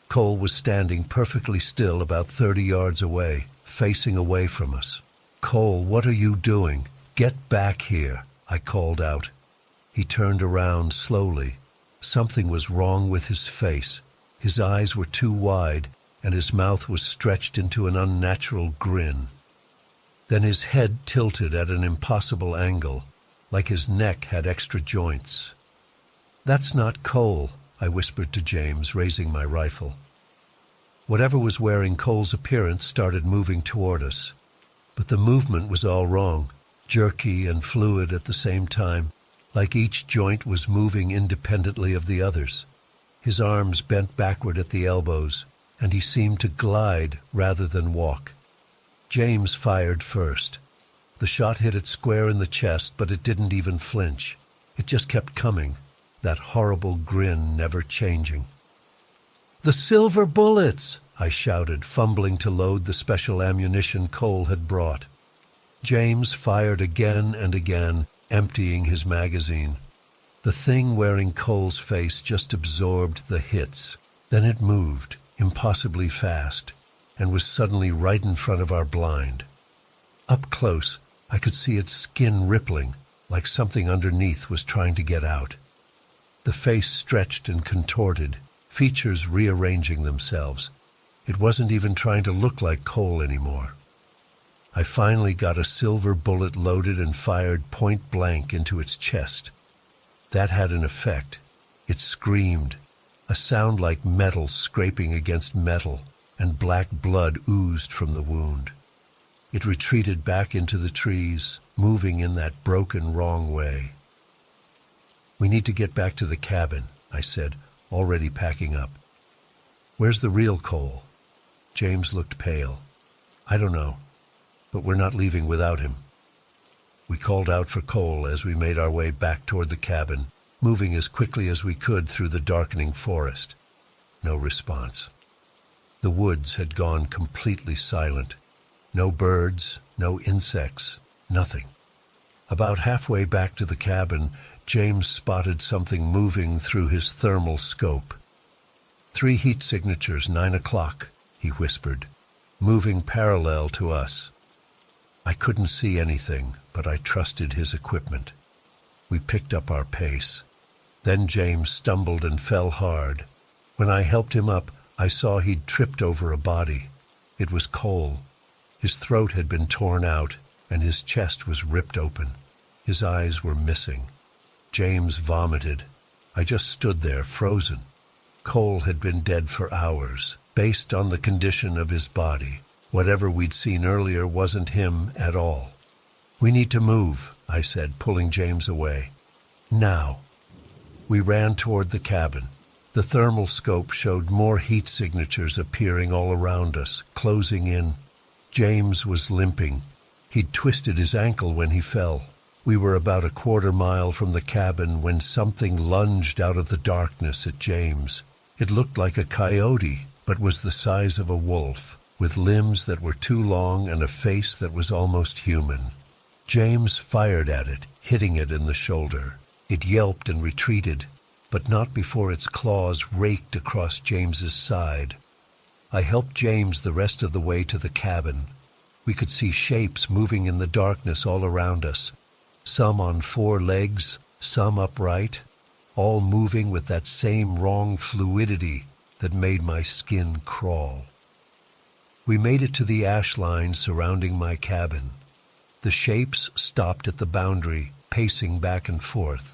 Cole was standing perfectly still about 30 yards away, facing away from us. "Cole, what are you doing? Get back here," I called out. He turned around slowly. Something was wrong with his face. His eyes were too wide, and his mouth was stretched into an unnatural grin. Then his head tilted at an impossible angle, like his neck had extra joints. "That's not Cole," I whispered to James, raising my rifle. Whatever was wearing Cole's appearance started moving toward us. But the movement was all wrong, jerky and fluid at the same time, like each joint was moving independently of the others. His arms bent backward at the elbows, and he seemed to glide rather than walk. James fired first. The shot hit it square in the chest, but it didn't even flinch. It just kept coming, that horrible grin never changing. "The silver bullets!" I shouted, fumbling to load the special ammunition Cole had brought. James fired again and again, emptying his magazine. The thing wearing Cole's face just absorbed the hits. Then it moved, impossibly fast, and was suddenly right in front of our blind. Up close, I could see its skin rippling, like something underneath was trying to get out. The face stretched and contorted, features rearranging themselves. It wasn't even trying to look like Cole anymore. I finally got a silver bullet loaded and fired point blank into its chest. That had an effect. It screamed, a sound like metal scraping against metal, and black blood oozed from the wound. It retreated back into the trees, moving in that broken, wrong way. "We need to get back to the cabin," I said, already packing up. "Where's the real Cole?" James looked pale. "I don't know, but we're not leaving without him." We called out for Cole as we made our way back toward the cabin, moving as quickly as we could through the darkening forest. No response. The woods had gone completely silent. No birds, no insects, nothing. About halfway back to the cabin, James spotted something moving through his thermal scope. "3 heat signatures, 9 o'clock, he whispered, moving parallel to us. I couldn't see anything, but I trusted his equipment. We picked up our pace. Then James stumbled and fell hard. When I helped him up, I saw he'd tripped over a body. It was Cole. His throat had been torn out, and his chest was ripped open. His eyes were missing. James vomited. I just stood there, frozen. Cole had been dead for hours, based on the condition of his body. Whatever we'd seen earlier wasn't him at all. "We need to move," I said, pulling James away. "Now." We ran toward the cabin. The thermal scope showed more heat signatures appearing all around us, closing in. James was limping. He'd twisted his ankle when he fell. We were about a quarter mile from the cabin when something lunged out of the darkness at James. It looked like a coyote, but was the size of a wolf, with limbs that were too long and a face that was almost human. James fired at it, hitting it in the shoulder. It yelped and retreated, but not before its claws raked across James's side. I helped James the rest of the way to the cabin. We could see shapes moving in the darkness all around us, some on 4 legs, some upright, all moving with that same wrong fluidity that made my skin crawl. We made it to the ash line surrounding my cabin. The shapes stopped at the boundary, pacing back and forth.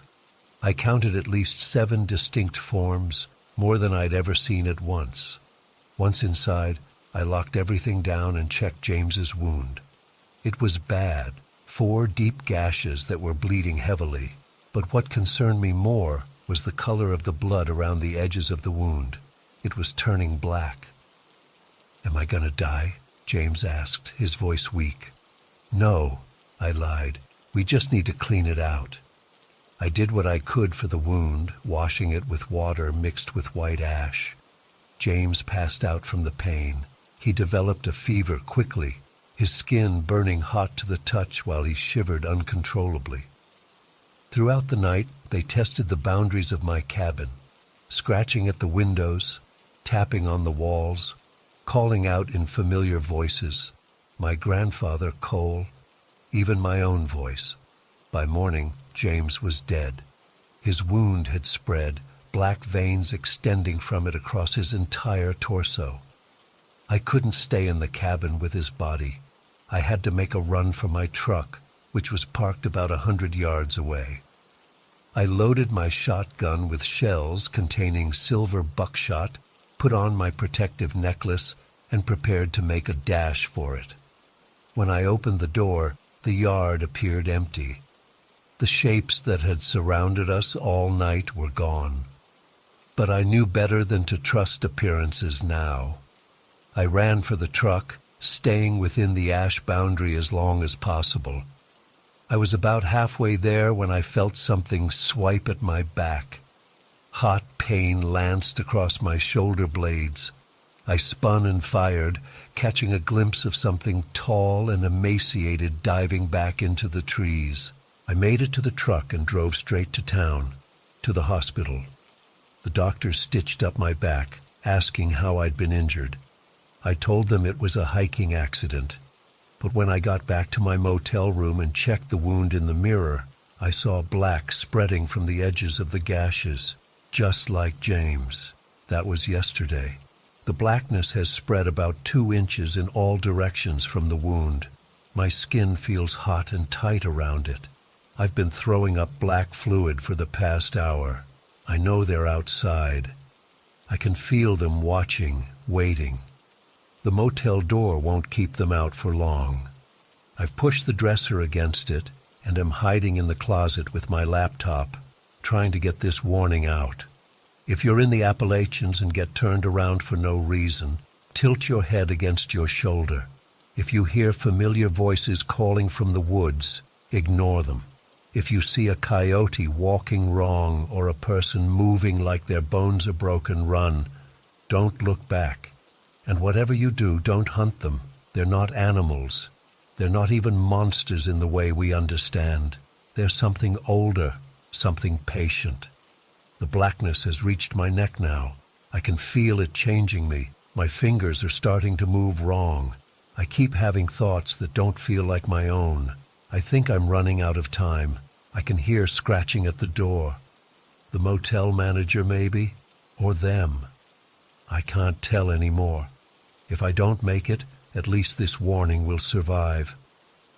I counted at least 7 distinct forms, more than I'd ever seen at once. Once inside, I locked everything down and checked James's wound. It was bad, 4 deep gashes that were bleeding heavily, but what concerned me more was the color of the blood around the edges of the wound. It was turning black. "Am I gonna die?" James asked, his voice weak. "No," I lied. "We just need to clean it out." I did what I could for the wound, washing it with water mixed with white ash. James passed out from the pain. He developed a fever quickly, his skin burning hot to the touch while he shivered uncontrollably. Throughout the night, they tested the boundaries of my cabin, scratching at the windows, tapping on the walls, calling out in familiar voices, my grandfather, Cole, even my own voice. By morning, James was dead. His wound had spread, black veins extending from it across his entire torso. I couldn't stay in the cabin with his body. I had to make a run for my truck, which was parked about 100 yards away. I loaded my shotgun with shells containing silver buckshot, put on my protective necklace, and prepared to make a dash for it. When I opened the door, the yard appeared empty. The shapes that had surrounded us all night were gone. But I knew better than to trust appearances now. I ran for the truck, staying within the ash boundary as long as possible. I was about halfway there when I felt something swipe at my back. Hot pain lanced across my shoulder blades. I spun and fired, catching a glimpse of something tall and emaciated diving back into the trees. I made it to the truck and drove straight to town, to the hospital. The doctors stitched up my back, asking how I'd been injured. I told them it was a hiking accident. But when I got back to my motel room and checked the wound in the mirror, I saw black spreading from the edges of the gashes, just like James. That was yesterday. The blackness has spread about 2 inches in all directions from the wound. My skin feels hot and tight around it. I've been throwing up black fluid for the past hour. I know they're outside. I can feel them watching, waiting. The motel door won't keep them out for long. I've pushed the dresser against it and am hiding in the closet with my laptop, trying to get this warning out. If you're in the Appalachians and get turned around for no reason, tilt your head against your shoulder. If you hear familiar voices calling from the woods, ignore them. If you see a coyote walking wrong or a person moving like their bones are broken, run. Don't look back. And whatever you do, don't hunt them. They're not animals. They're not even monsters in the way we understand. They're something older, something patient. The blackness has reached my neck now. I can feel it changing me. My fingers are starting to move wrong. I keep having thoughts that don't feel like my own. I think I'm running out of time. I can hear scratching at the door. The motel manager, maybe? Or them? I can't tell anymore. If I don't make it, at least this warning will survive.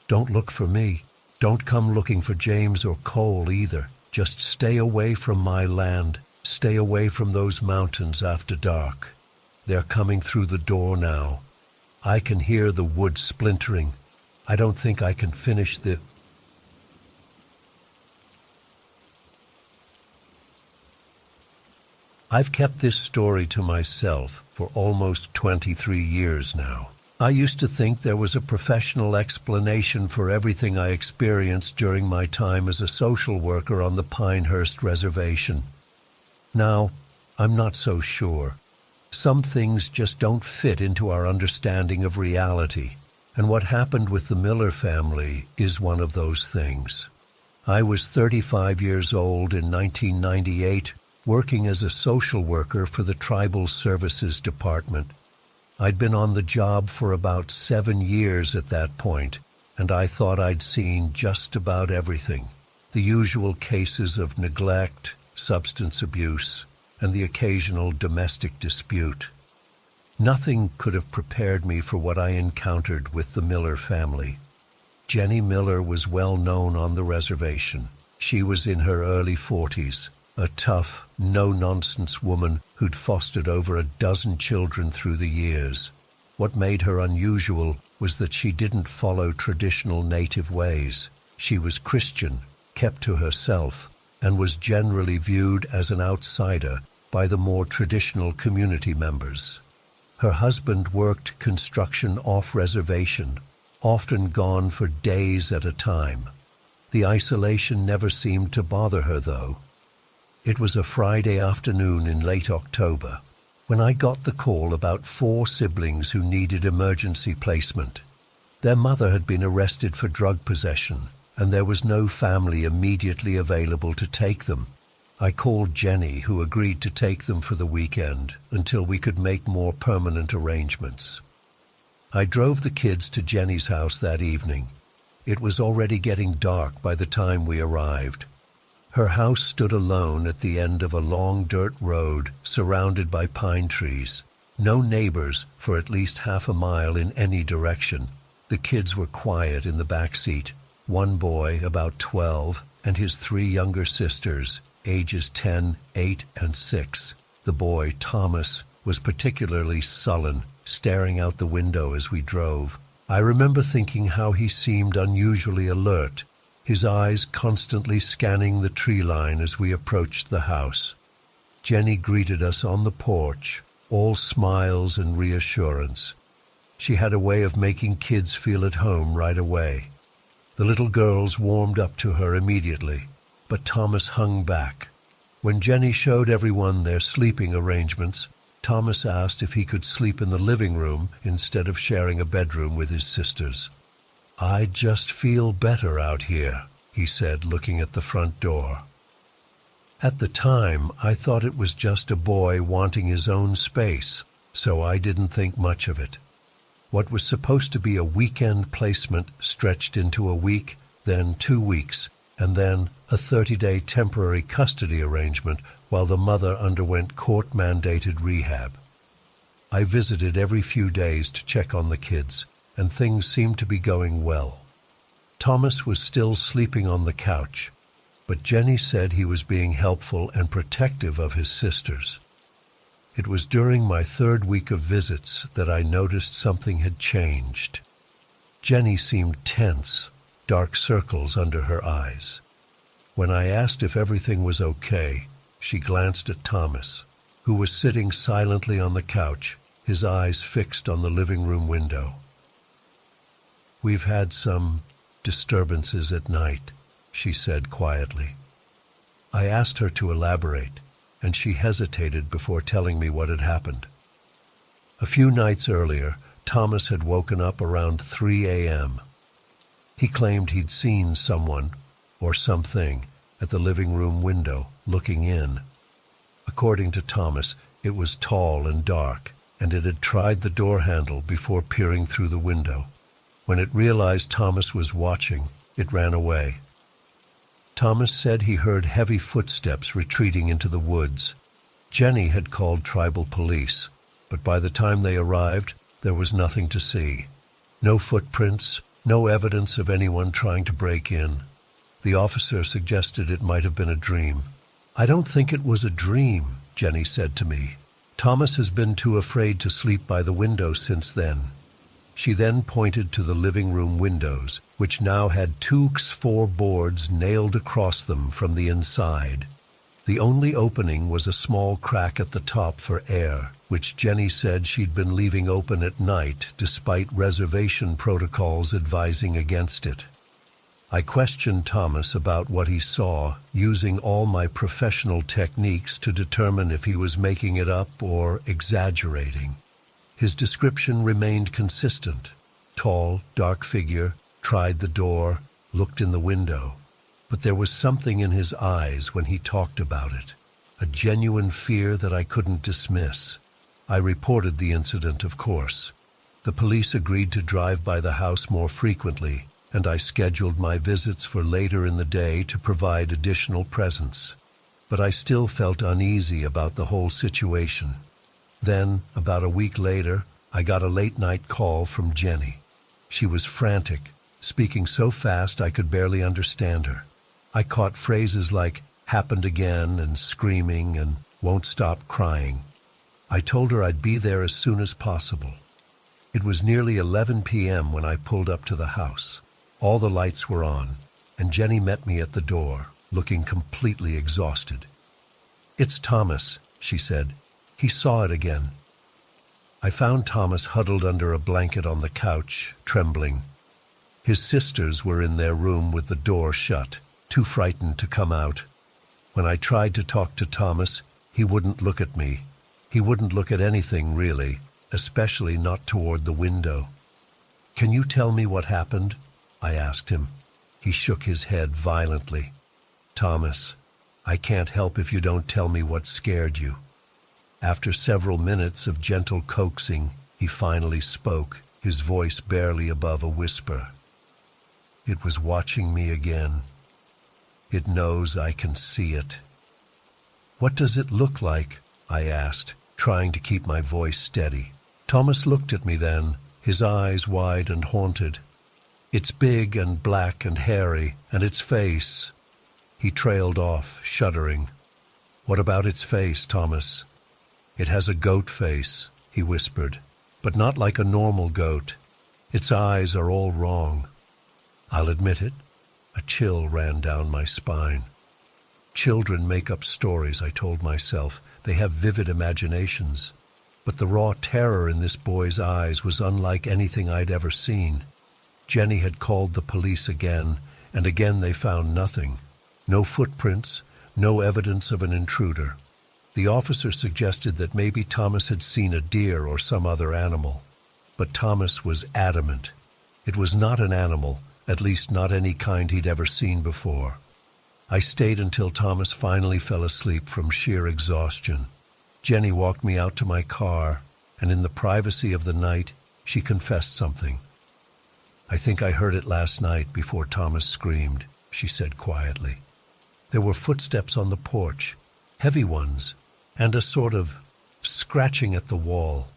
Don't look for me. Don't come looking for James or Cole either. Just stay away from my land. Stay away from those mountains after dark. They're coming through the door now. I can hear the wood splintering. I don't think I can finish the... I've kept this story to myself for almost 23 years now. I used to think there was a professional explanation for everything I experienced during my time as a social worker on the Pinehurst Reservation. Now, I'm not so sure. Some things just don't fit into our understanding of reality, and what happened with the Miller family is one of those things. I was 35 years old in 1998, working as a social worker for the Tribal Services Department. I'd been on the job for about 7 years at that point, and I thought I'd seen just about everything. The usual cases of neglect, substance abuse, and the occasional domestic dispute. Nothing could have prepared me for what I encountered with the Miller family. Jenny Miller was well known on the reservation. She was in her early 40s. A tough, no-nonsense woman who'd fostered over 12 children through the years. What made her unusual was that she didn't follow traditional native ways. She was Christian, kept to herself, and was generally viewed as an outsider by the more traditional community members. Her husband worked construction off-reservation, often gone for days at a time. The isolation never seemed to bother her, though. It was a Friday afternoon in late October when I got the call about 4 siblings who needed emergency placement. Their mother had been arrested for drug possession, and there was no family immediately available to take them. I called Jenny, who agreed to take them for the weekend until we could make more permanent arrangements. I drove the kids to Jenny's house that evening. It was already getting dark by the time we arrived. Her house stood alone at the end of a long dirt road surrounded by pine trees. No neighbors for at least half a mile in any direction. The kids were quiet in the back seat. One boy, about 12, and his 3 younger sisters, ages 10, 8, and 6. The boy, Thomas, was particularly sullen, staring out the window as we drove. I remember thinking how he seemed unusually alert, his eyes constantly scanning the tree line as we approached the house. Jenny greeted us on the porch, all smiles and reassurance. She had a way of making kids feel at home right away. The little girls warmed up to her immediately, but Thomas hung back. When Jenny showed everyone their sleeping arrangements, Thomas asked if he could sleep in the living room instead of sharing a bedroom with his sisters. "I just feel better out here," he said, looking at the front door. At the time, I thought it was just a boy wanting his own space, so I didn't think much of it. What was supposed to be a weekend placement stretched into a week, then 2 weeks, and then a 30-day temporary custody arrangement while the mother underwent court-mandated rehab. I visited every few days to check on the kids, and things seemed to be going well. Thomas was still sleeping on the couch, but Jenny said he was being helpful and protective of his sisters. It was during my 3rd week of visits that I noticed something had changed. Jenny seemed tense, dark circles under her eyes. When I asked if everything was okay, she glanced at Thomas, who was sitting silently on the couch, his eyes fixed on the living room window. "We've had some disturbances at night," she said quietly. I asked her to elaborate, and she hesitated before telling me what had happened. A few nights earlier, Thomas had woken up around 3 a.m. He claimed he'd seen someone, or something, at the living room window, looking in. According to Thomas, it was tall and dark, and it had tried the door handle before peering through the window. When it realized Thomas was watching, it ran away. Thomas said he heard heavy footsteps retreating into the woods. Jenny had called tribal police, but by the time they arrived, there was nothing to see. No footprints, no evidence of anyone trying to break in. The officer suggested it might have been a dream. "I don't think it was a dream," Jenny said to me. "Thomas has been too afraid to sleep by the window since then." She then pointed to the living room windows, which now had 2x4 boards nailed across them from the inside. The only opening was a small crack at the top for air, which Jenny said she'd been leaving open at night despite reservation protocols advising against it. I questioned Thomas about what he saw, using all my professional techniques to determine if he was making it up or exaggerating. His description remained consistent. Tall, dark figure, tried the door, looked in the window. But there was something in his eyes when he talked about it, a genuine fear that I couldn't dismiss. I reported the incident, of course. The police agreed to drive by the house more frequently, and I scheduled my visits for later in the day to provide additional presence. But I still felt uneasy about the whole situation. Then, about a week later, I got a late-night call from Jenny. She was frantic, speaking so fast I could barely understand her. I caught phrases like "happened again" and "screaming" and "won't stop crying." I told her I'd be there as soon as possible. It was nearly 11 p.m. when I pulled up to the house. All the lights were on, and Jenny met me at the door, looking completely exhausted. "It's Thomas," she said. "He saw it again." I found Thomas huddled under a blanket on the couch, trembling. His sisters were in their room with the door shut, too frightened to come out. When I tried to talk to Thomas, he wouldn't look at me. He wouldn't look at anything, really, especially not toward the window. "Can you tell me what happened?" I asked him. He shook his head violently. "Thomas, I can't help if you don't tell me what scared you." After several minutes of gentle coaxing, he finally spoke, his voice barely above a whisper. "It was watching me again. It knows I can see it." "What does it look like?" I asked, trying to keep my voice steady. Thomas looked at me then, his eyes wide and haunted. "It's big and black and hairy, and its face—" He trailed off, shuddering. "What about its face, Thomas?" "It has a goat face," he whispered, "but not like a normal goat. Its eyes are all wrong." I'll admit it, a chill ran down my spine. Children make up stories, I told myself. They have vivid imaginations. But the raw terror in this boy's eyes was unlike anything I'd ever seen. Jenny had called the police again, and again they found nothing. No footprints, no evidence of an intruder. The officer suggested that maybe Thomas had seen a deer or some other animal. But Thomas was adamant. It was not an animal, at least not any kind he'd ever seen before. I stayed until Thomas finally fell asleep from sheer exhaustion. Jenny walked me out to my car, and in the privacy of the night, she confessed something. "I think I heard it last night before Thomas screamed," she said quietly. "There were footsteps on the porch, heavy ones, and a sort of scratching at the wall.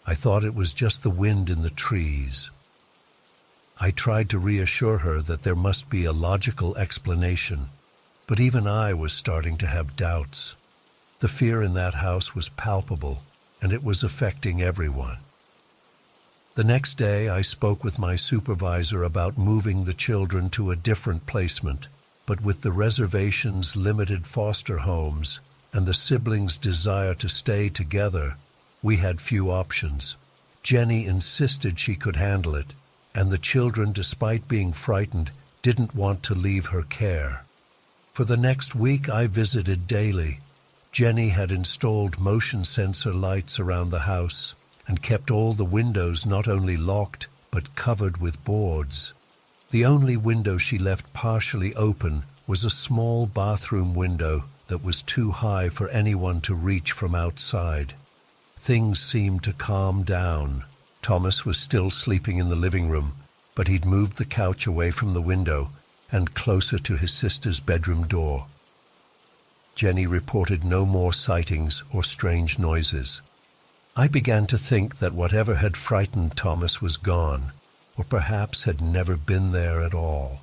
I thought it was just the wind in the trees." I tried to reassure her that there must be a logical explanation, but even I was starting to have doubts. The fear in that house was palpable, and it was affecting everyone. The next day, I spoke with my supervisor about moving the children to a different placement, but with the reservation's limited foster homes and the siblings' desire to stay together, we had few options. Jenny insisted she could handle it, and the children, despite being frightened, didn't want to leave her care. For the next week, I visited daily. Jenny had installed motion sensor lights around the house and kept all the windows not only locked, but covered with boards. The only window she left partially open was a small bathroom window that was too high for anyone to reach from outside. Things seemed to calm down. Thomas was still sleeping in the living room, but he'd moved the couch away from the window and closer to his sister's bedroom door. Jenny reported no more sightings or strange noises. I began to think that whatever had frightened Thomas was gone, or perhaps had never been there at all.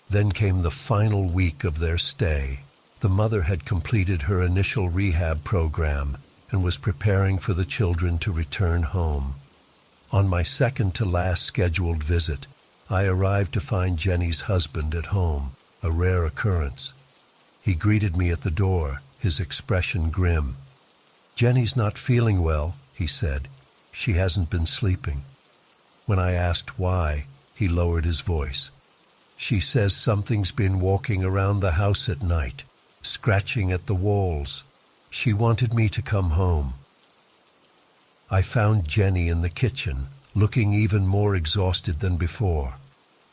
Then came the final week of their stay. The mother had completed her initial rehab program and was preparing for the children to return home. On my second-to-last scheduled visit, I arrived to find Jenny's husband at home, a rare occurrence. He greeted me at the door, his expression grim. "Jenny's not feeling well," he said. "She hasn't been sleeping." When I asked why, he lowered his voice. "She says something's been walking around the house at night, scratching at the walls. She wanted me to come home." I found Jenny in the kitchen, looking even more exhausted than before.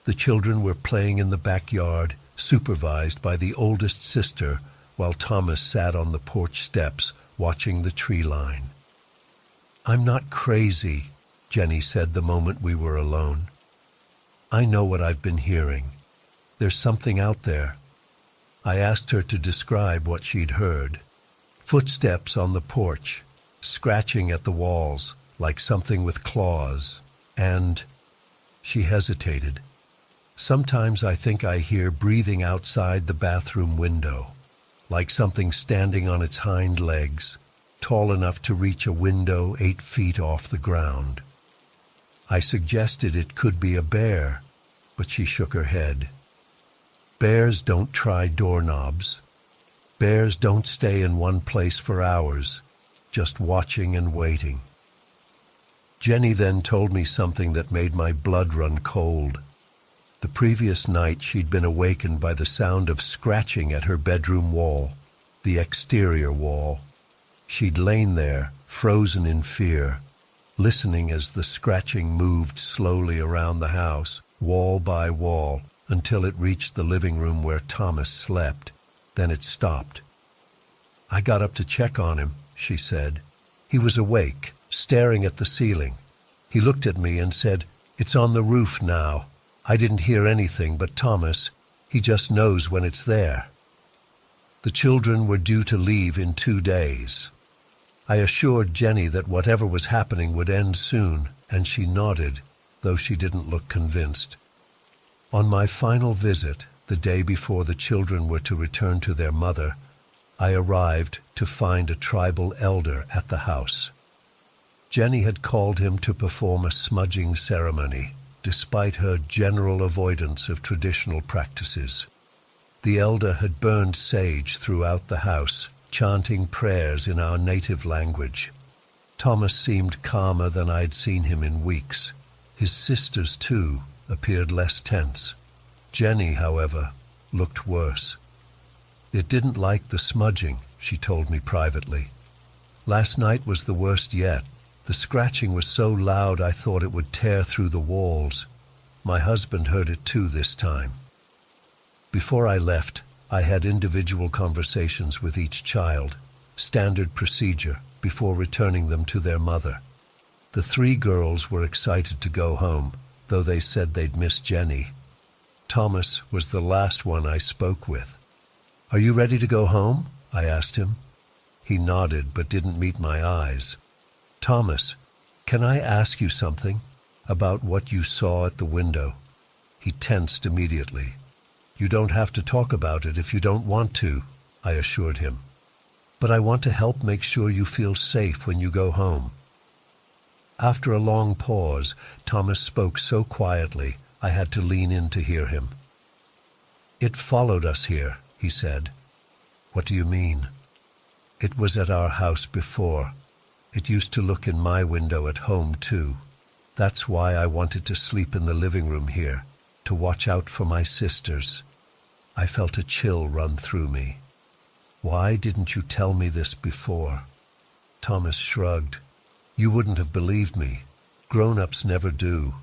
The children were playing in the backyard, supervised by the oldest sister, while Thomas sat on the porch steps, watching the tree line. "I'm not crazy," Jenny said the moment we were alone. "I know what I've been hearing. There's something out there." I asked her to describe what she'd heard. Footsteps on the porch, scratching at the walls like something with claws, and she hesitated. "Sometimes I think I hear breathing outside the bathroom window, like something standing on its hind legs, tall enough to reach a window 8 feet off the ground." I suggested it could be a bear, but she shook her head. "Bears don't try doorknobs. Bears don't stay in one place for hours, just watching and waiting." Jenny then told me something that made my blood run cold. The previous night she'd been awakened by the sound of scratching at her bedroom wall, the exterior wall. She'd lain there, frozen in fear, listening as the scratching moved slowly around the house, wall by wall, until it reached the living room where Thomas slept. Then it stopped. "I got up to check on him," she said. "He was awake, staring at the ceiling. He looked at me and said, 'It's on the roof now.' I didn't hear anything, but Thomas, he just knows when it's there." The children were due to leave in 2 days. I assured Jenny that whatever was happening would end soon, and she nodded, though she didn't look convinced. On my final visit, the day before the children were to return to their mother, I arrived to find a tribal elder at the house. Jenny had called him to perform a smudging ceremony, despite her general avoidance of traditional practices. The elder had burned sage throughout the house, chanting prayers in our native language. Thomas seemed calmer than I'd seen him in weeks. His sisters, too, appeared less tense. Jenny, however, looked worse. "It didn't like the smudging," she told me privately. "Last night was the worst yet. The scratching was so loud I thought it would tear through the walls. My husband heard it too this time." Before I left, I had individual conversations with each child, standard procedure, before returning them to their mother. The 3 girls were excited to go home, though they said they'd miss Jenny. Thomas was the last one I spoke with. "Are you ready to go home?" I asked him. He nodded but didn't meet my eyes. "Thomas, can I ask you something about what you saw at the window?" He tensed immediately. "You don't have to talk about it if you don't want to," I assured him. "But I want to help make sure you feel safe when you go home." After a long pause, Thomas spoke so quietly I had to lean in to hear him. "It followed us here," he said. "What do you mean?" "It was at our house before. It used to look in my window at home, too. That's why I wanted to sleep in the living room here, to watch out for my sisters." I felt a chill run through me. "Why didn't you tell me this before?" Thomas shrugged. "You wouldn't have believed me. Grown-ups never do."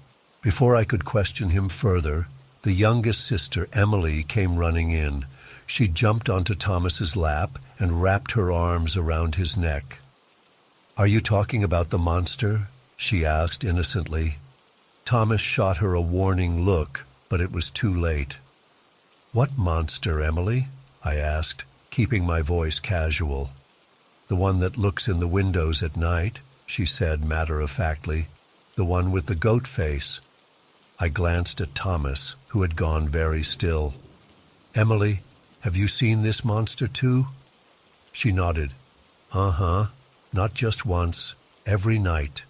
Before I could question him further, the youngest sister, Emily, came running in. She jumped onto Thomas's lap and wrapped her arms around his neck. "Are you talking about the monster?" she asked innocently. Thomas shot her a warning look, but it was too late. "What monster, Emily?" I asked, keeping my voice casual. "The one that looks in the windows at night," she said matter-of-factly. "The one with the goat face." I glanced at Thomas, who had gone very still. "Emily, have you seen this monster too?" She nodded. "Uh-huh, not just once, every night."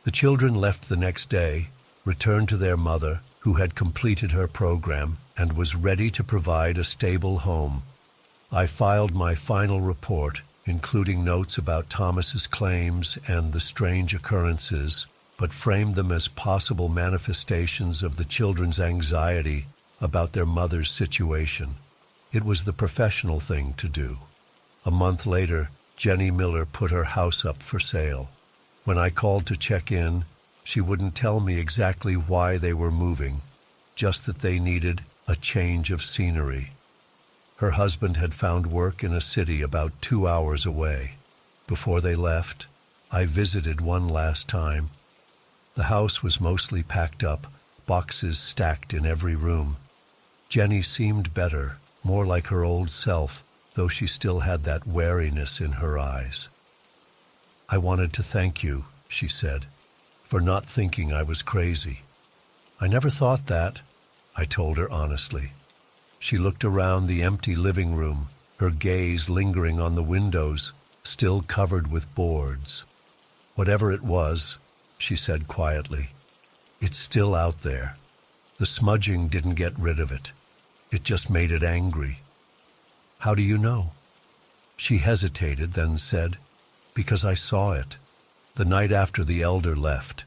The children left the next day, returned to their mother, who had completed her program and was ready to provide a stable home. I filed my final report, including notes about Thomas's claims and the strange occurrences, but framed them as possible manifestations of the children's anxiety about their mother's situation. It was the professional thing to do. A month later, Jenny Miller put her house up for sale. When I called to check in, she wouldn't tell me exactly why they were moving, just that they needed a change of scenery. Her husband had found work in a city about 2 hours away. Before they left, I visited one last time. The house was mostly packed up, boxes stacked in every room. Jenny seemed better, more like her old self, though she still had that wariness in her eyes. "I wanted to thank you," she said, "for not thinking I was crazy." "I never thought that," I told her honestly. She looked around the empty living room, her gaze lingering on the windows, still covered with boards. "Whatever it was," she said quietly, "it's still out there. The smudging didn't get rid of it. It just made it angry." "How do you know?" She hesitated, then said, "Because I saw it, the night after the elder left.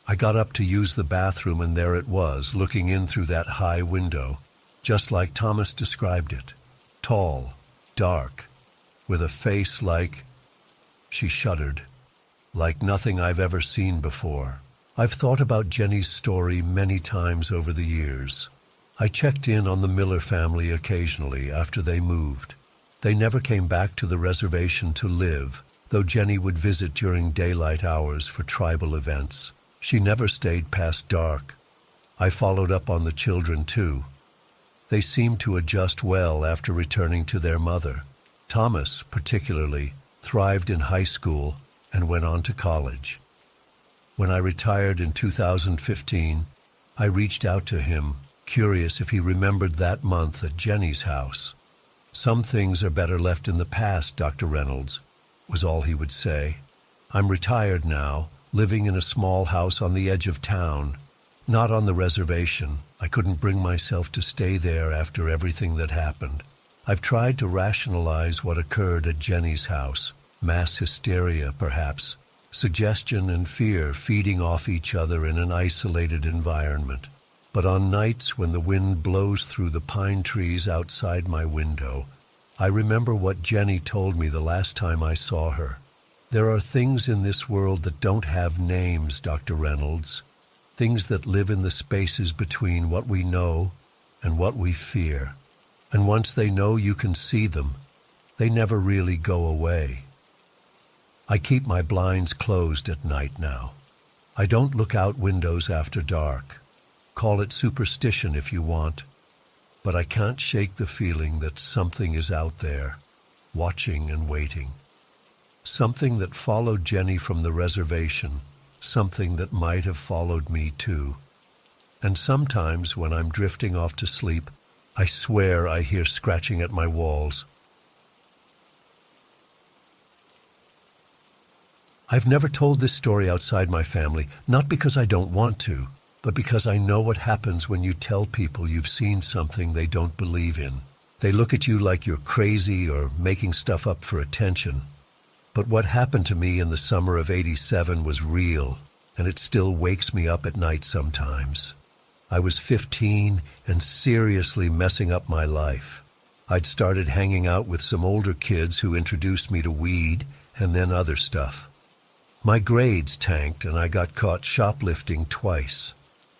I got up to use the bathroom, and there it was, looking in through that high window, just like Thomas described it. Tall, dark, with a face like—" She shuddered. like nothing I've ever seen before. I've thought about Jenny's story many times over the years. I checked in on the Miller family occasionally after they moved. They never came back to the reservation to live, though Jenny would visit during daylight hours for tribal events. She never stayed past dark. I followed up on the children too. They seemed to adjust well after returning to their mother. Thomas, particularly, thrived in high school and went on to college. When I retired in 2015, I reached out to him, curious if he remembered that month at Jenny's house. "Some things are better left in the past, Dr. Reynolds," was all he would say. "I'm retired now, living in a small house on the edge of town. Not on the reservation. I couldn't bring myself to stay there after everything that happened. I've tried to rationalize what occurred at Jenny's house. Mass hysteria, perhaps. Suggestion and fear feeding off each other in an isolated environment. But on nights when the wind blows through the pine trees outside my window, I remember what Jenny told me the last time I saw her. There are things in this world that don't have names, Dr. Reynolds. Things that live in the spaces between what we know and what we fear. And once they know you can see them, they never really go away. I keep my blinds closed at night now. I don't look out windows after dark. Call it superstition if you want, but I can't shake the feeling that something is out there, watching and waiting. Something that followed Jenny from the reservation, something that might have followed me too. And sometimes when I'm drifting off to sleep, I swear I hear scratching at my walls. I've never told this story outside my family, not because I don't want to, but because I know what happens when you tell people you've seen something they don't believe in. They look at you like you're crazy or making stuff up for attention. But what happened to me in the summer of '87 was real, and it still wakes me up at night sometimes. I was 15 and seriously messing up my life. I'd started hanging out with some older kids who introduced me to weed and then other stuff. My grades tanked and I got caught shoplifting twice.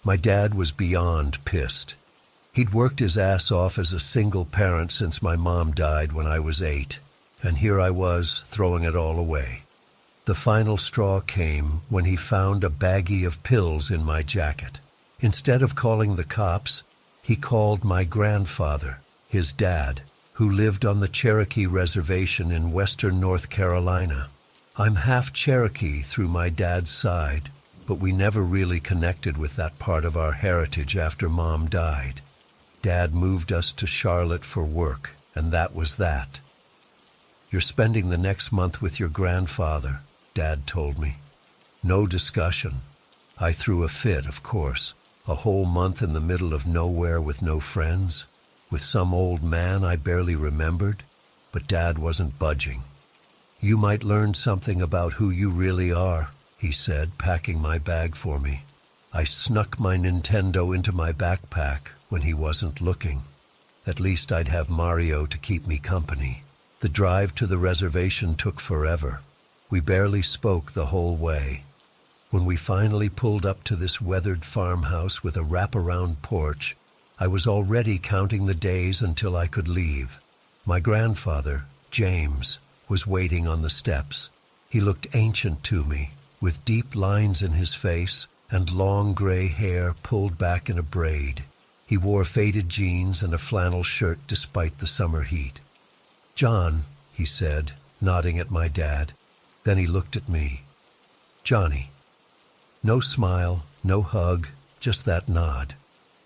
My dad was beyond pissed. He'd worked his ass off as a single parent since my mom died when I was 8, and here I was throwing it all away. The final straw came when he found a baggie of pills in my jacket. Instead of calling the cops, he called my grandfather, his dad, who lived on the Cherokee Reservation in western North Carolina. I'm half Cherokee through my dad's side, but we never really connected with that part of our heritage after Mom died. Dad moved us to Charlotte for work, and that was that. "You're spending the next month with your grandfather," Dad told me. No discussion. I threw a fit, of course. A whole month in the middle of nowhere with no friends, with some old man I barely remembered, but Dad wasn't budging. "You might learn something about who you really are," he said, packing my bag for me. I snuck my Nintendo into my backpack when he wasn't looking. At least I'd have Mario to keep me company. The drive to the reservation took forever. We barely spoke the whole way. When we finally pulled up to this weathered farmhouse with a wraparound porch, I was already counting the days until I could leave. My grandfather, James, was waiting on the steps. He looked ancient to me, with deep lines in his face and long gray hair pulled back in a braid. He wore faded jeans and a flannel shirt despite the summer heat. "John," he said, nodding at my dad. Then he looked at me. "Johnny." No smile, no hug, just that nod.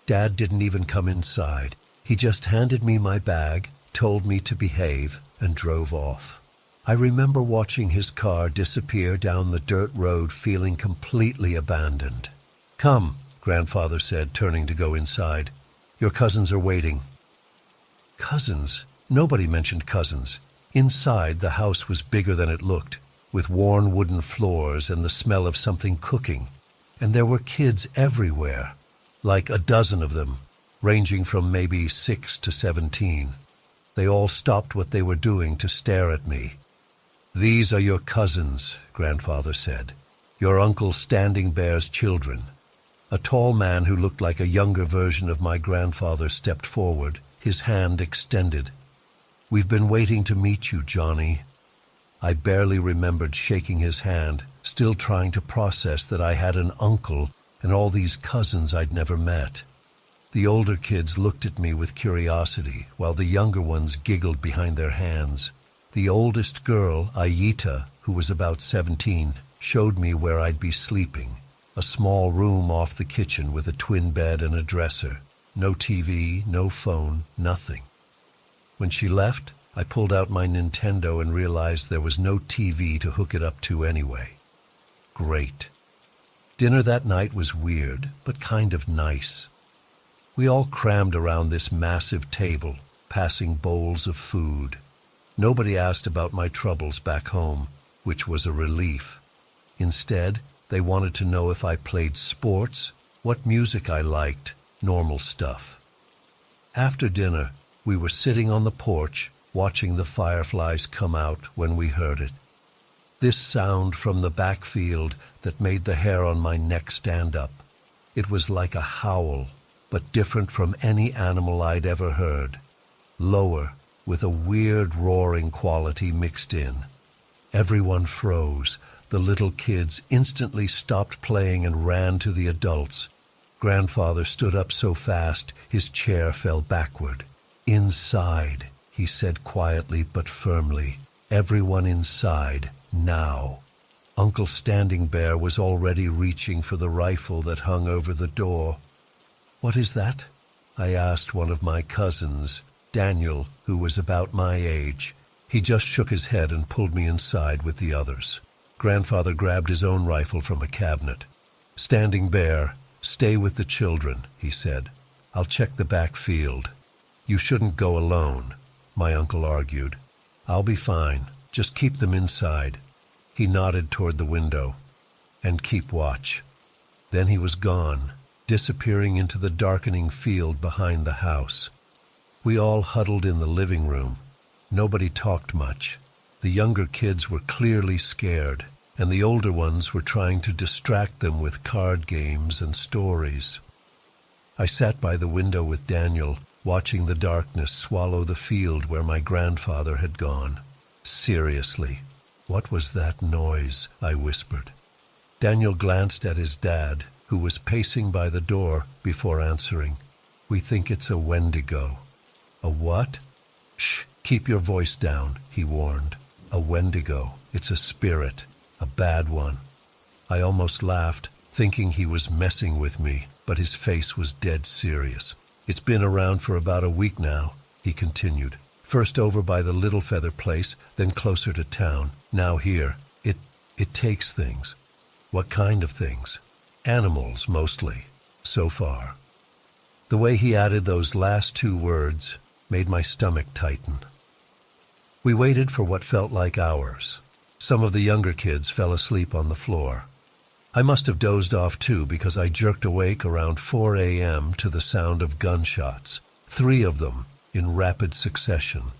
Dad didn't even come inside. He just handed me my bag, told me to behave, and drove off. I remember watching his car disappear down the dirt road, feeling completely abandoned. "Come," Grandfather said, turning to go inside. "Your cousins are waiting." Cousins? Nobody mentioned cousins. Inside, the house was bigger than it looked, with worn wooden floors and the smell of something cooking. And there were kids everywhere, like a dozen of them, ranging from maybe 6 to 17. They all stopped what they were doing to stare at me. "These are your cousins," Grandfather said. "Your Uncle Standing Bear's children." A tall man who looked like a younger version of my grandfather stepped forward, his hand extended. "We've been waiting to meet you, Johnny." I barely remembered shaking his hand, still trying to process that I had an uncle and all these cousins I'd never met. The older kids looked at me with curiosity, while the younger ones giggled behind their hands. The oldest girl, Aita, who was about 17, showed me where I'd be sleeping. A small room off the kitchen with a twin bed and a dresser. No TV, no phone, nothing. When she left, I pulled out my Nintendo and realized there was no TV to hook it up to anyway. Great. Dinner that night was weird, but kind of nice. We all crammed around this massive table, passing bowls of food. Nobody asked about my troubles back home, which was a relief. Instead, they wanted to know if I played sports, what music I liked, normal stuff. After dinner, we were sitting on the porch, watching the fireflies come out when we heard it. This sound from the backfield that made the hair on my neck stand up. It was like a howl, but different from any animal I'd ever heard. Lower, with a weird roaring quality mixed in. Everyone froze. The little kids instantly stopped playing and ran to the adults. Grandfather stood up so fast, his chair fell backward. "Inside," he said quietly but firmly. "Everyone inside, now." Uncle Standing Bear was already reaching for the rifle that hung over the door. "What is that?" I asked one of my cousins, Daniel, who was about my age. He just shook his head and pulled me inside with the others. Grandfather grabbed his own rifle from a cabinet. "Standing Bear, stay with the children," he said. "I'll check the back field." "You shouldn't go alone," my uncle argued. "I'll be fine. Just keep them inside." He nodded toward the window. "And keep watch." Then he was gone, disappearing into the darkening field behind the house. We all huddled in the living room. Nobody talked much. The younger kids were clearly scared, and the older ones were trying to distract them with card games and stories. I sat by the window with Daniel, watching the darkness swallow the field where my grandfather had gone. "Seriously, what was that noise?" I whispered. Daniel glanced at his dad, who was pacing by the door, before answering. "We think it's a Wendigo." "A what?" "Shh, keep your voice down," he warned. "A Wendigo. It's a spirit. A bad one." I almost laughed, thinking he was messing with me, but his face was dead serious. "It's been around for about a week now," he continued. "First over by the Little Feather place, then closer to town. Now here. It takes things." "What kind of things?" "Animals, mostly. So far." The way he added those last two words made my stomach tighten. We waited for what felt like hours. Some of the younger kids fell asleep on the floor. I must have dozed off too, because I jerked awake around 4 a.m. to the sound of gunshots, 3 of them in rapid succession.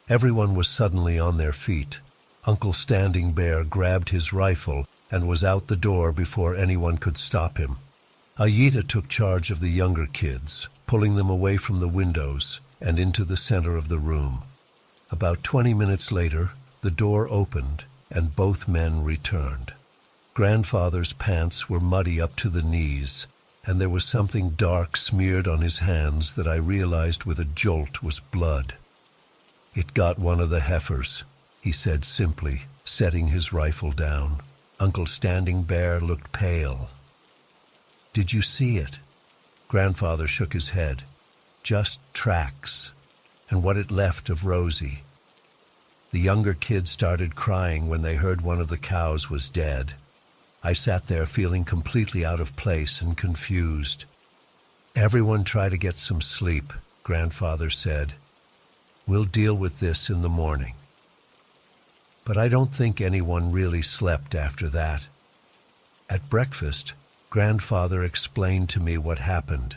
Everyone was suddenly on their feet. Uncle Standing Bear grabbed his rifle and was out the door before anyone could stop him. Aita took charge of the younger kids, pulling them away from the windows and into the center of the room. About 20 minutes later, the door opened and both men returned. Grandfather's pants were muddy up to the knees, and there was something dark smeared on his hands that I realized with a jolt was blood. "It got one of the heifers," he said simply, setting his rifle down. Uncle Standing Bear looked pale. "Did you see it?" Grandfather shook his head. "Just tracks, and what it left of Rosie." The younger kids started crying when they heard one of the cows was dead. I sat there feeling completely out of place and confused. "Everyone try to get some sleep," Grandfather said. "We'll deal with this in the morning." But I don't think anyone really slept after that. At breakfast, Grandfather explained to me what happened.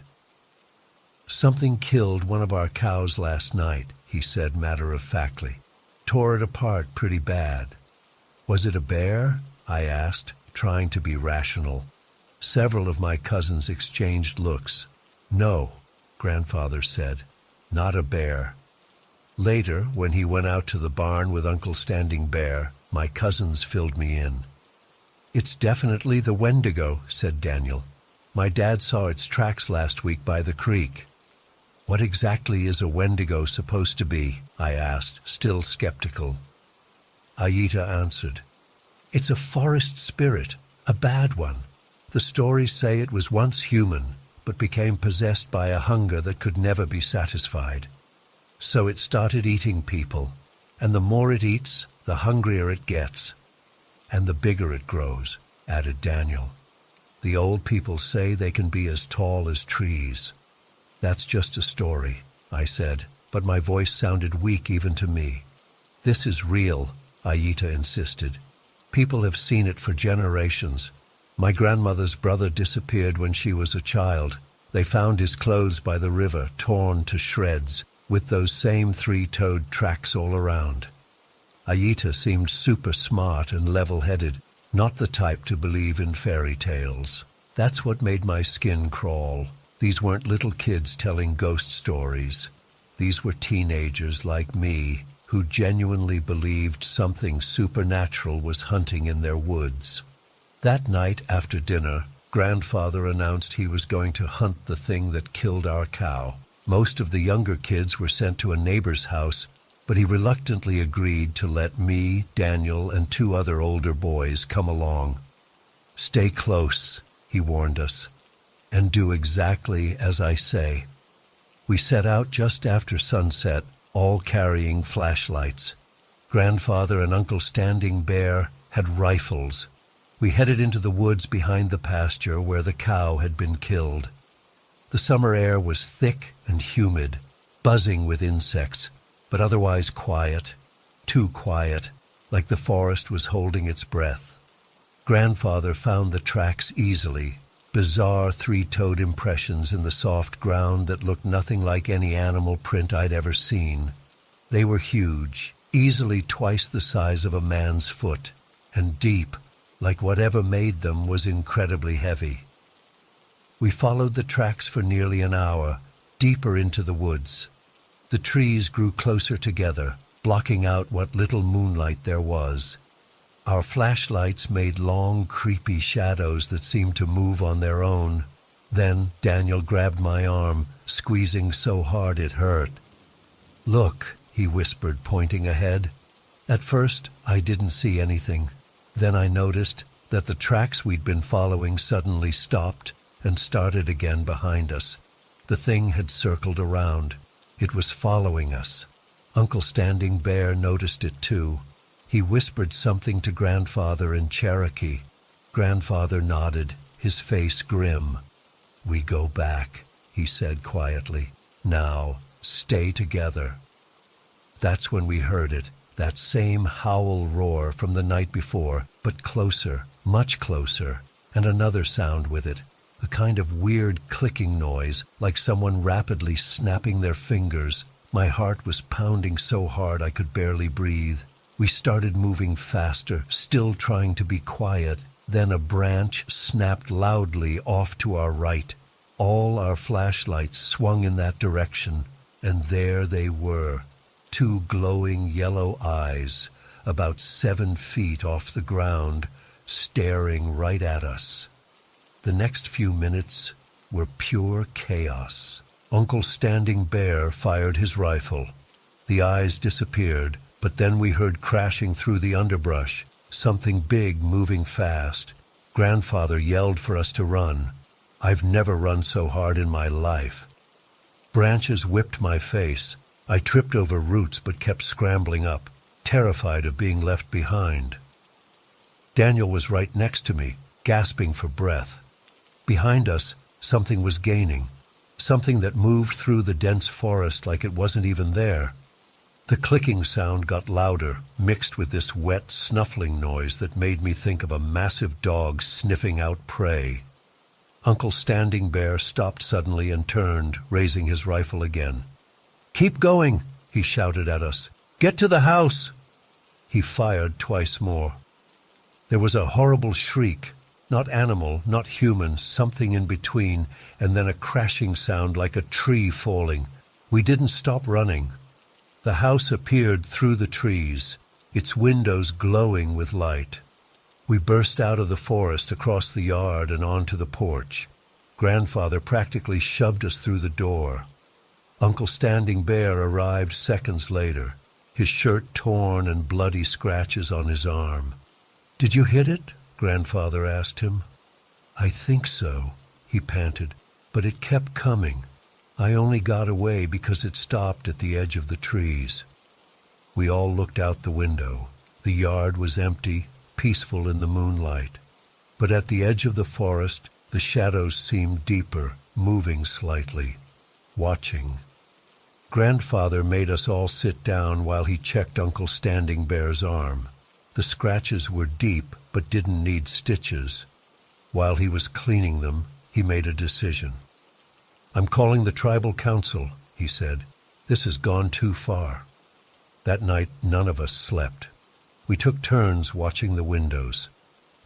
"Something killed one of our cows last night," he said matter-of-factly. "Tore it apart pretty bad. Was it a bear? I asked, trying to be rational. Several of my cousins exchanged looks. No, Grandfather said, not a bear. Later, when he went out to the barn with Uncle Standing Bear, my cousins filled me in. It's definitely the Wendigo, said Daniel. My dad saw its tracks last week by the creek. What exactly is a Wendigo supposed to be? I asked, still skeptical. Aita answered, It's a forest spirit, a bad one. The stories say it was once human, but became possessed by a hunger that could never be satisfied. So it started eating people, and the more it eats, the hungrier it gets. And the bigger it grows, added Daniel. The old people say they can be as tall as trees. That's just a story, I said, but my voice sounded weak even to me. This is real, Aita insisted. People have seen it for generations. My grandmother's brother disappeared when she was a child. They found his clothes by the river, torn to shreds, with those same three-toed tracks all around. Aita seemed super smart and level-headed, not the type to believe in fairy tales. That's what made my skin crawl. These weren't little kids telling ghost stories. These were teenagers like me, who genuinely believed something supernatural was hunting in their woods. That night after dinner, Grandfather announced he was going to hunt the thing that killed our cow. Most of the younger kids were sent to a neighbor's house, but he reluctantly agreed to let me, Daniel, and 2 other older boys come along. Stay close, he warned us, and do exactly as I say. We set out just after sunset, all carrying flashlights. Grandfather and Uncle Standing Bear had rifles. We headed into the woods behind the pasture where the cow had been killed. The summer air was thick and humid, buzzing with insects, but otherwise quiet, too quiet, like the forest was holding its breath. Grandfather found the tracks easily, bizarre 3-toed impressions in the soft ground that looked nothing like any animal print I'd ever seen. They were huge, easily twice the size of a man's foot, and deep, like whatever made them was incredibly heavy. We followed the tracks for nearly an hour, deeper into the woods. The trees grew closer together, blocking out what little moonlight there was. Our flashlights made long, creepy shadows that seemed to move on their own. Then Daniel grabbed my arm, squeezing so hard it hurt. "Look," he whispered, pointing ahead. At first, I didn't see anything. Then I noticed that the tracks we'd been following suddenly stopped and started again behind us. The thing had circled around. It was following us. Uncle Standing Bear noticed it too. He whispered something to Grandfather in Cherokee. Grandfather nodded, his face grim. "We go back," he said quietly. "Now, stay together." That's when we heard it, that same howl roar from the night before, but closer, much closer, and another sound with it, a kind of weird clicking noise, like someone rapidly snapping their fingers. My heart was pounding so hard I could barely breathe. We started moving faster, still trying to be quiet. Then a branch snapped loudly off to our right. All our flashlights swung in that direction, and there they were, 2 glowing yellow eyes, about 7 feet off the ground, staring right at us. The next few minutes were pure chaos. Uncle Standing Bear fired his rifle. The eyes disappeared, but then we heard crashing through the underbrush, something big moving fast. Grandfather yelled for us to run. I've never run so hard in my life. Branches whipped my face. I tripped over roots but kept scrambling up, terrified of being left behind. Daniel was right next to me, gasping for breath. Behind us, something was gaining, something that moved through the dense forest like it wasn't even there. The clicking sound got louder, mixed with this wet, snuffling noise that made me think of a massive dog sniffing out prey. Uncle Standing Bear stopped suddenly and turned, raising his rifle again. "Keep going," he shouted at us. "Get to the house." He fired twice more. There was a horrible shriek, not animal, not human, something in between, and then a crashing sound like a tree falling. We didn't stop running. The house appeared through the trees, its windows glowing with light. We burst out of the forest, across the yard, and onto the porch. Grandfather practically shoved us through the door. Uncle Standing Bear arrived seconds later, his shirt torn and bloody scratches on his arm. "Did you hit it?" Grandfather asked him. "I think so," he panted, "but it kept coming. I only got away because it stopped at the edge of the trees." We all looked out the window. The yard was empty, peaceful in the moonlight. But at the edge of the forest, the shadows seemed deeper, moving slightly, watching. Grandfather made us all sit down while he checked Uncle Standing Bear's arm. The scratches were deep, but didn't need stitches. While he was cleaning them, he made a decision. "I'm calling the tribal council," he said. "This has gone too far." That night, none of us slept. We took turns watching the windows.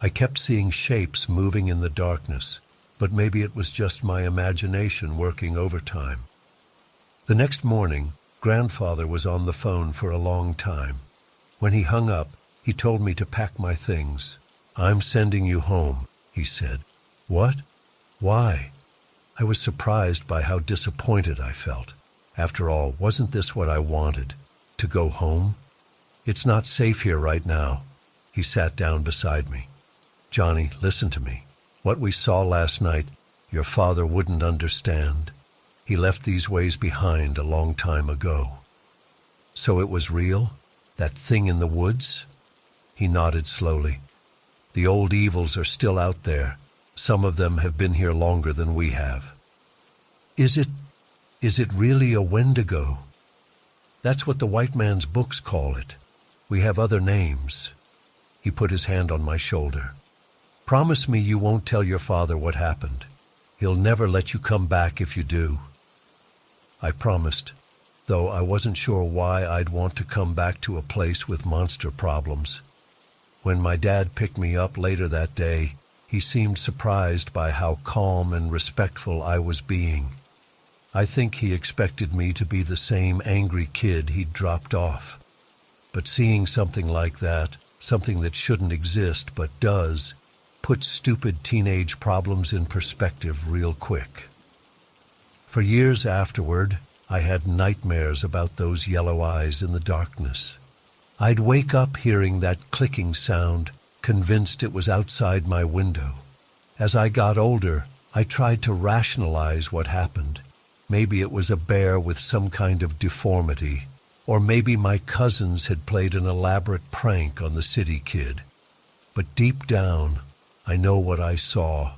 I kept seeing shapes moving in the darkness, but maybe it was just my imagination working overtime. The next morning, Grandfather was on the phone for a long time. When he hung up, he told me to pack my things. "I'm sending you home," he said. "What? Why?" I was surprised by how disappointed I felt. After all, wasn't this what I wanted? To go home? "It's not safe here right now." He sat down beside me. "Johnny, listen to me. What we saw last night, your father wouldn't understand. He left these ways behind a long time ago." "So it was real? That thing in the woods?" He nodded slowly. "The old evils are still out there. Some of them have been here longer than we have." Is it really a Wendigo?" "That's what the white man's books call it. We have other names." He put his hand on my shoulder. "Promise me you won't tell your father what happened. He'll never let you come back if you do." I promised, though I wasn't sure why I'd want to come back to a place with monster problems. When my dad picked me up later that day, he seemed surprised by how calm and respectful I was being. I think he expected me to be the same angry kid he'd dropped off. But seeing something like that, something that shouldn't exist but does, puts stupid teenage problems in perspective real quick. For years afterward, I had nightmares about those yellow eyes in the darkness. I'd wake up hearing that clicking sound, convinced it was outside my window. As I got older, I tried to rationalize what happened. Maybe it was a bear with some kind of deformity, or maybe my cousins had played an elaborate prank on the city kid. But deep down, I know what I saw,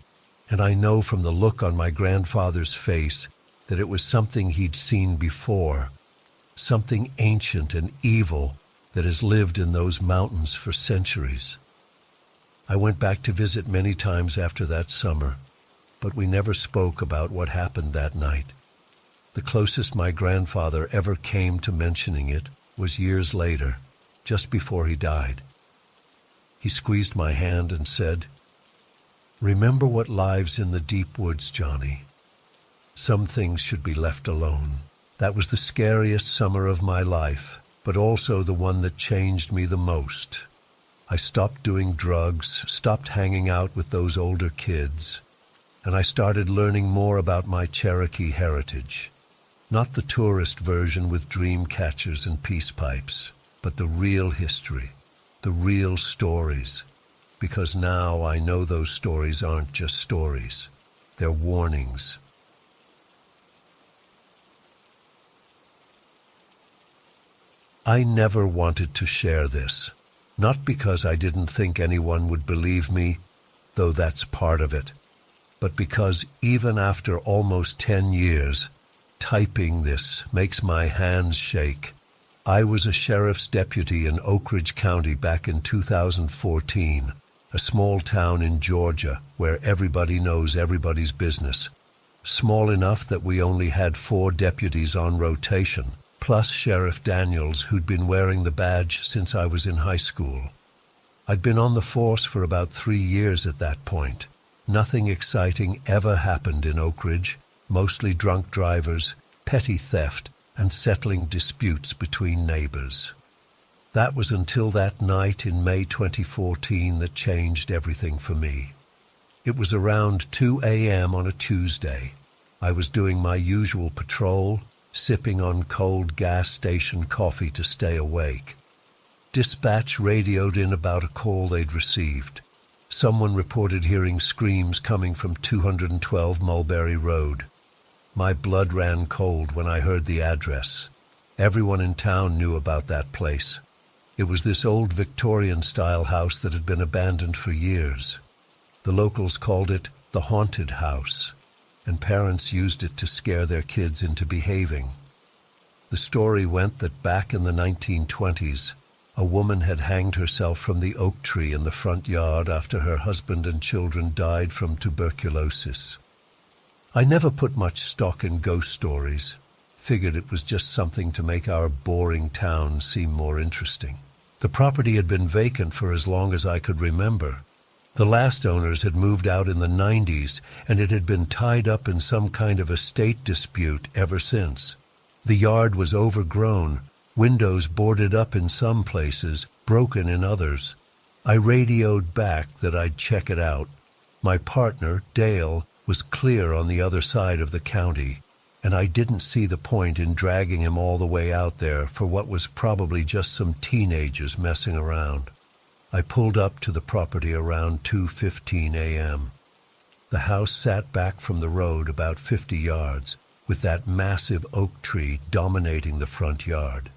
and I know from the look on my grandfather's face that it was something he'd seen before, something ancient and evil that has lived in those mountains for centuries. I went back to visit many times after that summer, but we never spoke about what happened that night. The closest my grandfather ever came to mentioning it was years later, just before he died. He squeezed my hand and said, "Remember what lives in the deep woods, Johnny. Some things should be left alone." That was the scariest summer of my life, but also the one that changed me the most. I stopped doing drugs, stopped hanging out with those older kids, and I started learning more about my Cherokee heritage. Not the tourist version with dream catchers and peace pipes, but the real history, the real stories. Because now I know those stories aren't just stories. They're warnings. I never wanted to share this, not because I didn't think anyone would believe me, though that's part of it, but because even after almost 10 years, typing this makes my hands shake. I was a sheriff's deputy in Oak Ridge County back in 2014, a small town in Georgia where everybody knows everybody's business. Small enough that we only had 4 deputies on rotation, plus Sheriff Daniels, who'd been wearing the badge since I was in high school. I'd been on the force for about 3 years at that point. Nothing exciting ever happened in Oak Ridge, mostly drunk drivers, petty theft, and settling disputes between neighbors. That was until that night in May 2014 that changed everything for me. It was around 2 a.m. on a Tuesday. I was doing my usual patrol, sipping on cold gas station coffee to stay awake. Dispatch radioed in about a call they'd received. Someone reported hearing screams coming from 212 Mulberry Road. My blood ran cold when I heard the address. Everyone in town knew about that place. It was this old Victorian-style house that had been abandoned for years. The locals called it the Haunted House, and parents used it to scare their kids into behaving. The story went that back in the 1920s, a woman had hanged herself from the oak tree in the front yard after her husband and children died from tuberculosis. I never put much stock in ghost stories, figured it was just something to make our boring town seem more interesting. The property had been vacant for as long as I could remember. The last owners had moved out in the 90s, and it had been tied up in some kind of estate dispute ever since. The yard was overgrown, windows boarded up in some places, broken in others. I radioed back that I'd check it out. My partner, Dale, was clear on the other side of the county, and I didn't see the point in dragging him all the way out there for what was probably just some teenagers messing around. I pulled up to the property around 2:15 a.m. The house sat back from the road about 50 yards, with that massive oak tree dominating the front yard.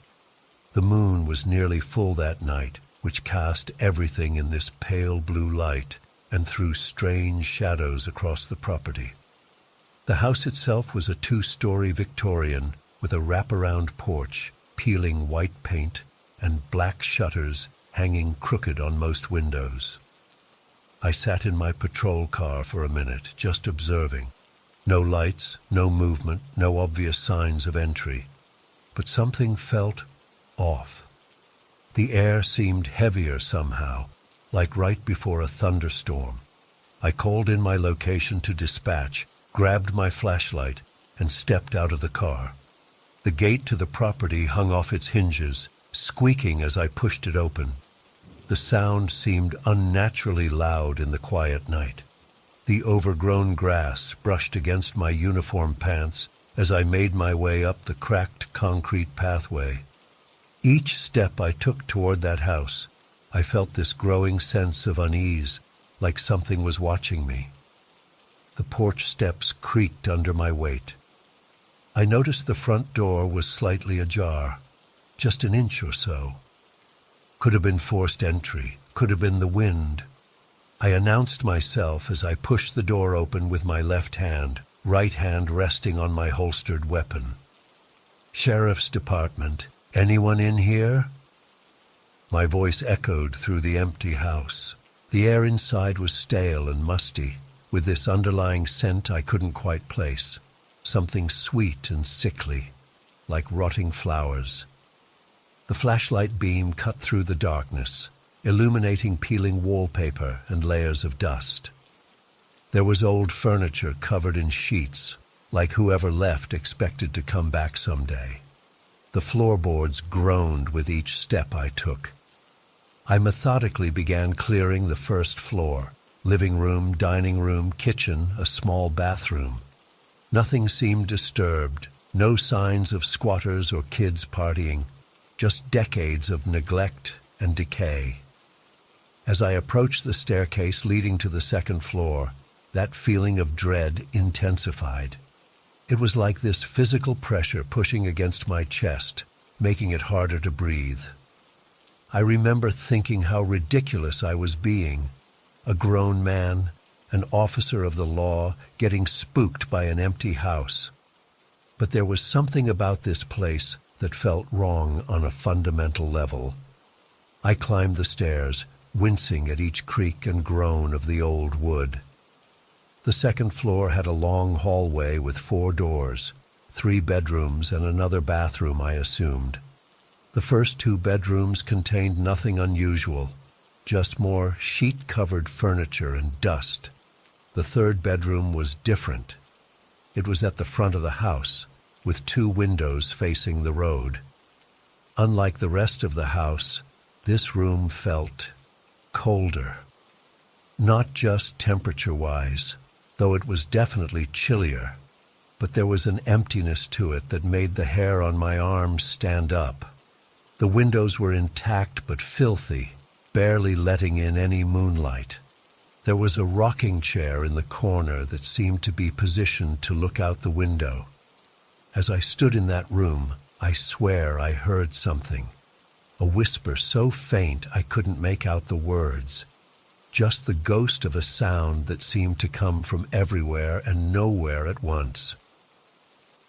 The moon was nearly full that night, which cast everything in this pale blue light and threw strange shadows across the property. The house itself was a 2-story Victorian with a wraparound porch, peeling white paint, and black shutters hanging crooked on most windows. I sat in my patrol car for a minute, just observing. No lights, no movement, no obvious signs of entry. But something felt off. The air seemed heavier somehow, like right before a thunderstorm. I called in my location to dispatch, grabbed my flashlight, and stepped out of the car. The gate to the property hung off its hinges, squeaking as I pushed it open. The sound seemed unnaturally loud in the quiet night. The overgrown grass brushed against my uniform pants as I made my way up the cracked concrete pathway. Each step I took toward that house, I felt this growing sense of unease, like something was watching me. The porch steps creaked under my weight. I noticed the front door was slightly ajar, just an inch or so. Could have been forced entry, could have been the wind. I announced myself as I pushed the door open with my left hand, right hand resting on my holstered weapon. "Sheriff's Department, anyone in here?" My voice echoed through the empty house. The air inside was stale and musty, with this underlying scent I couldn't quite place, something sweet and sickly, like rotting flowers. The flashlight beam cut through the darkness, illuminating peeling wallpaper and layers of dust. There was old furniture covered in sheets, like whoever left expected to come back someday. The floorboards groaned with each step I took. I methodically began clearing the first floor, living room, dining room, kitchen, a small bathroom. Nothing seemed disturbed, no signs of squatters or kids partying, just decades of neglect and decay. As I approached the staircase leading to the second floor, that feeling of dread intensified. It was like this physical pressure pushing against my chest, making it harder to breathe. I remember thinking how ridiculous I was being, a grown man, an officer of the law, getting spooked by an empty house. But there was something about this place that felt wrong on a fundamental level. I climbed the stairs, wincing at each creak and groan of the old wood. The second floor had a long hallway with 4 doors, 3 bedrooms and another bathroom, I assumed. The first 2 bedrooms contained nothing unusual. just more sheet-covered furniture and dust. The third bedroom was different. It was at the front of the house, with 2 windows facing the road. Unlike the rest of the house, this room felt colder. Not just temperature-wise, though it was definitely chillier, but there was an emptiness to it that made the hair on my arms stand up. The windows were intact but filthy, barely letting in any moonlight. There was a rocking chair in the corner that seemed to be positioned to look out the window. As I stood in that room, I swear I heard something. A whisper so faint I couldn't make out the words. Just the ghost of a sound that seemed to come from everywhere and nowhere at once.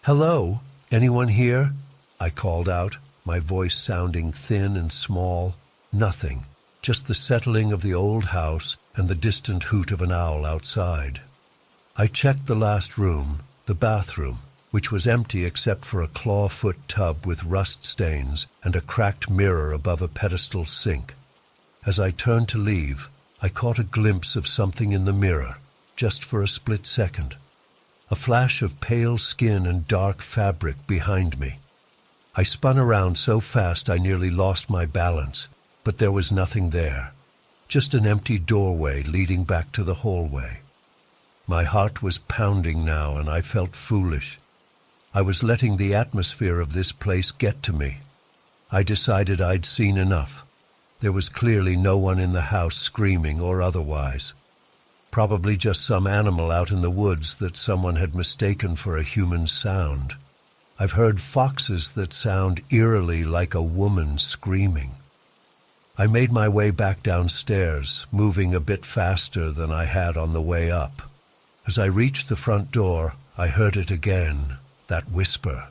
"Hello? Anyone here?" I called out, my voice sounding thin and small. Nothing, just the settling of the old house and the distant hoot of an owl outside. I checked the last room, the bathroom, which was empty except for a clawfoot tub with rust stains and a cracked mirror above a pedestal sink. As I turned to leave, I caught a glimpse of something in the mirror, just for a split second. A flash of pale skin and dark fabric behind me. I spun around so fast I nearly lost my balance, but there was nothing there. Just an empty doorway leading back to the hallway. My heart was pounding now, and I felt foolish. I was letting the atmosphere of this place get to me. I decided I'd seen enough. There was clearly no one in the house screaming or otherwise. Probably just some animal out in the woods that someone had mistaken for a human sound. I've heard foxes that sound eerily like a woman screaming. I made my way back downstairs, moving a bit faster than I had on the way up. As I reached the front door, I heard it again, that whisper.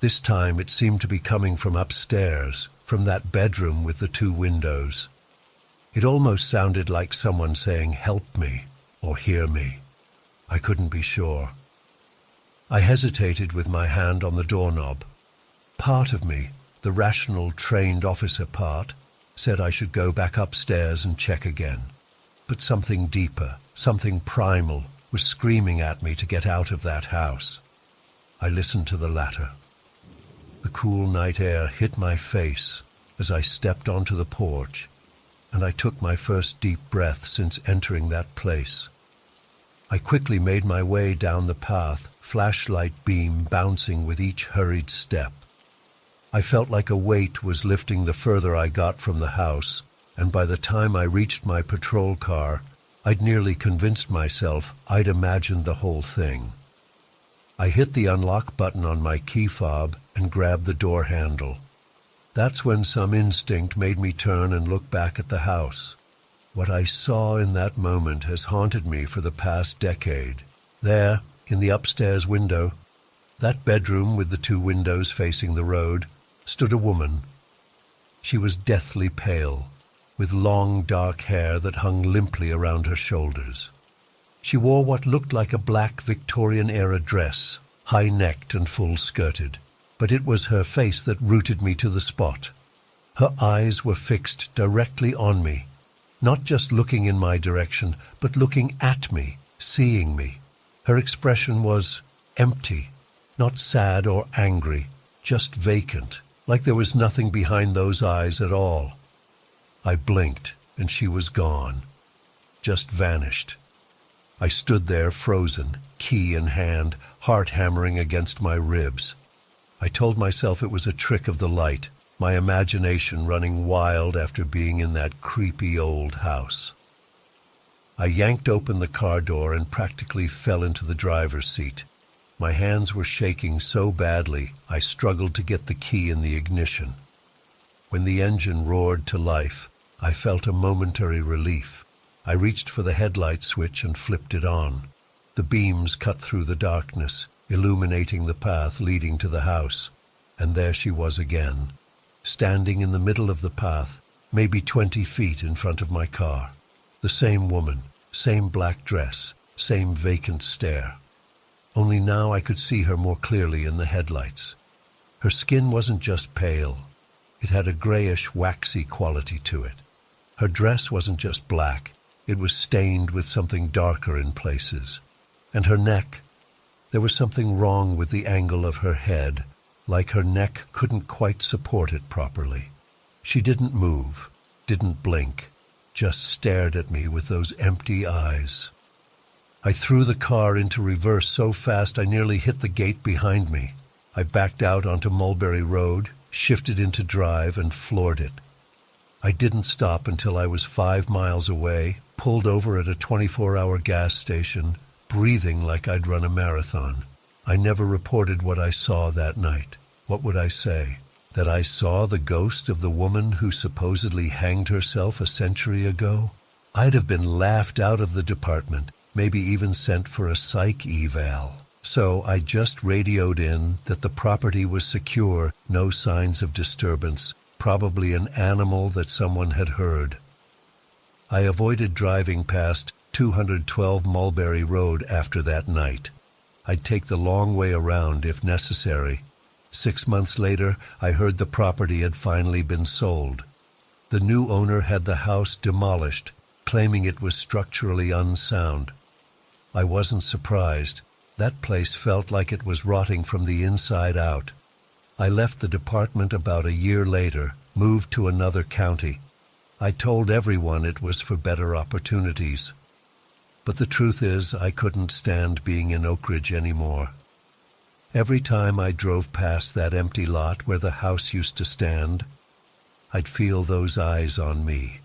This time it seemed to be coming from upstairs, from that bedroom with the 2 windows. It almost sounded like someone saying, "Help me," or "Hear me." I couldn't be sure. I hesitated with my hand on the doorknob. Part of me, the rational, trained officer part, said I should go back upstairs and check again. But something deeper, something primal, was screaming at me to get out of that house. I listened to the latter. The cool night air hit my face as I stepped onto the porch, and I took my first deep breath since entering that place. I quickly made my way down the path, flashlight beam bouncing with each hurried step. I felt like a weight was lifting the further I got from the house, and by the time I reached my patrol car, I'd nearly convinced myself I'd imagined the whole thing. I hit the unlock button on my key fob and grabbed the door handle. That's when some instinct made me turn and look back at the house. What I saw in that moment has haunted me for the past decade. There, in the upstairs window, that bedroom with the 2 windows facing the road, stood a woman. She was deathly pale, with long dark hair that hung limply around her shoulders. She wore what looked like a black Victorian-era dress, high-necked and full-skirted, but it was her face that rooted me to the spot. Her eyes were fixed directly on me, not just looking in my direction, but looking at me, seeing me. Her expression was empty, not sad or angry, just vacant, like there was nothing behind those eyes at all. I blinked, and she was gone, just vanished. I stood there frozen, key in hand, heart hammering against my ribs. I told myself it was a trick of the light, my imagination running wild after being in that creepy old house. I yanked open the car door and practically fell into the driver's seat. My hands were shaking so badly I struggled to get the key in the ignition. When the engine roared to life, I felt a momentary relief. I reached for the headlight switch and flipped it on. The beams cut through the darkness, illuminating the path leading to the house. And there she was again, standing in the middle of the path, maybe 20 feet in front of my car. The same woman, same black dress, same vacant stare. Only now I could see her more clearly in the headlights. Her skin wasn't just pale. It had a grayish, waxy quality to it. Her dress wasn't just black, it was stained with something darker in places. And her neck, there was something wrong with the angle of her head, like her neck couldn't quite support it properly. She didn't move, didn't blink, just stared at me with those empty eyes. I threw the car into reverse so fast I nearly hit the gate behind me. I backed out onto Mulberry Road, shifted into drive, and floored it. I didn't stop until I was 5 miles away, pulled over at a 24-hour gas station, breathing like I'd run a marathon. I never reported what I saw that night. What would I say? That I saw the ghost of the woman who supposedly hanged herself a century ago? I'd have been laughed out of the department, maybe even sent for a psych eval. So I just radioed in that the property was secure, no signs of disturbance, probably an animal that someone had heard. I avoided driving past 212 Mulberry Road after that night. I'd take the long way around if necessary. 6 months later, I heard the property had finally been sold. The new owner had the house demolished, claiming it was structurally unsound. I wasn't surprised. That place felt like it was rotting from the inside out. I left the department about a year later, moved to another county. I told everyone it was for better opportunities. But the truth is, I couldn't stand being in Oak Ridge anymore. Every time I drove past that empty lot where the house used to stand, I'd feel those eyes on me.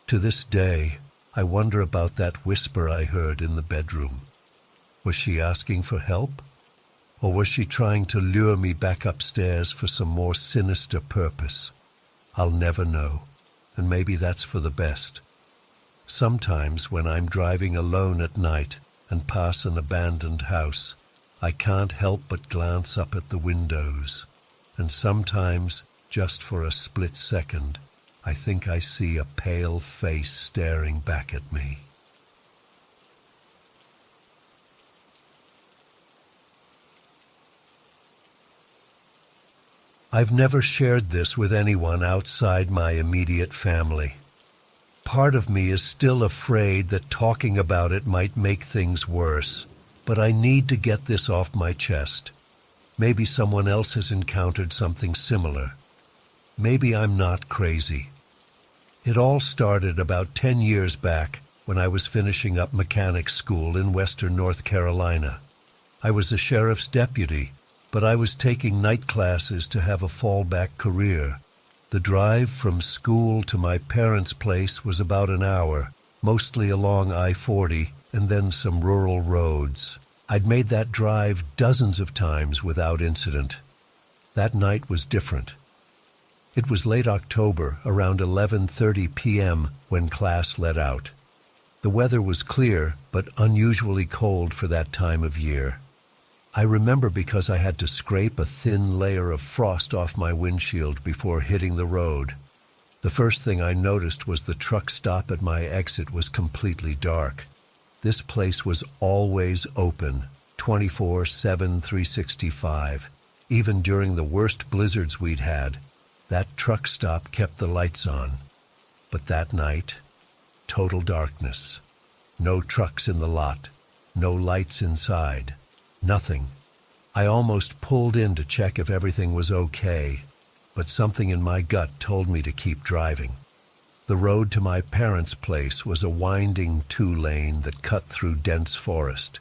To this day, I wonder about that whisper I heard in the bedroom. Was she asking for help? Or was she trying to lure me back upstairs for some more sinister purpose? I'll never know, and maybe that's for the best. Sometimes when I'm driving alone at night and pass an abandoned house, I can't help but glance up at the windows, and sometimes, just for a split second, I think I see a pale face staring back at me. I've never shared this with anyone outside my immediate family. Part of me is still afraid that talking about it might make things worse, but I need to get this off my chest. Maybe someone else has encountered something similar. Maybe I'm not crazy. It all started about 10 years back when I was finishing up mechanic school in western North Carolina. I was a sheriff's deputy, but I was taking night classes to have a fallback career. The drive from school to my parents' place was about an hour, mostly along I-40 and then some rural roads. I'd made that drive dozens of times without incident. That night was different. It was late October, around 11:30 p.m., when class let out. The weather was clear, but unusually cold for that time of year. I remember because I had to scrape a thin layer of frost off my windshield before hitting the road. The first thing I noticed was the truck stop at my exit was completely dark. This place was always open, 24/7, 365. Even during the worst blizzards we'd had, that truck stop kept the lights on. But that night, total darkness. No trucks in the lot, no lights inside. Nothing. I almost pulled in to check if everything was okay, but something in my gut told me to keep driving. The road to my parents' place was a winding 2-lane that cut through dense forest.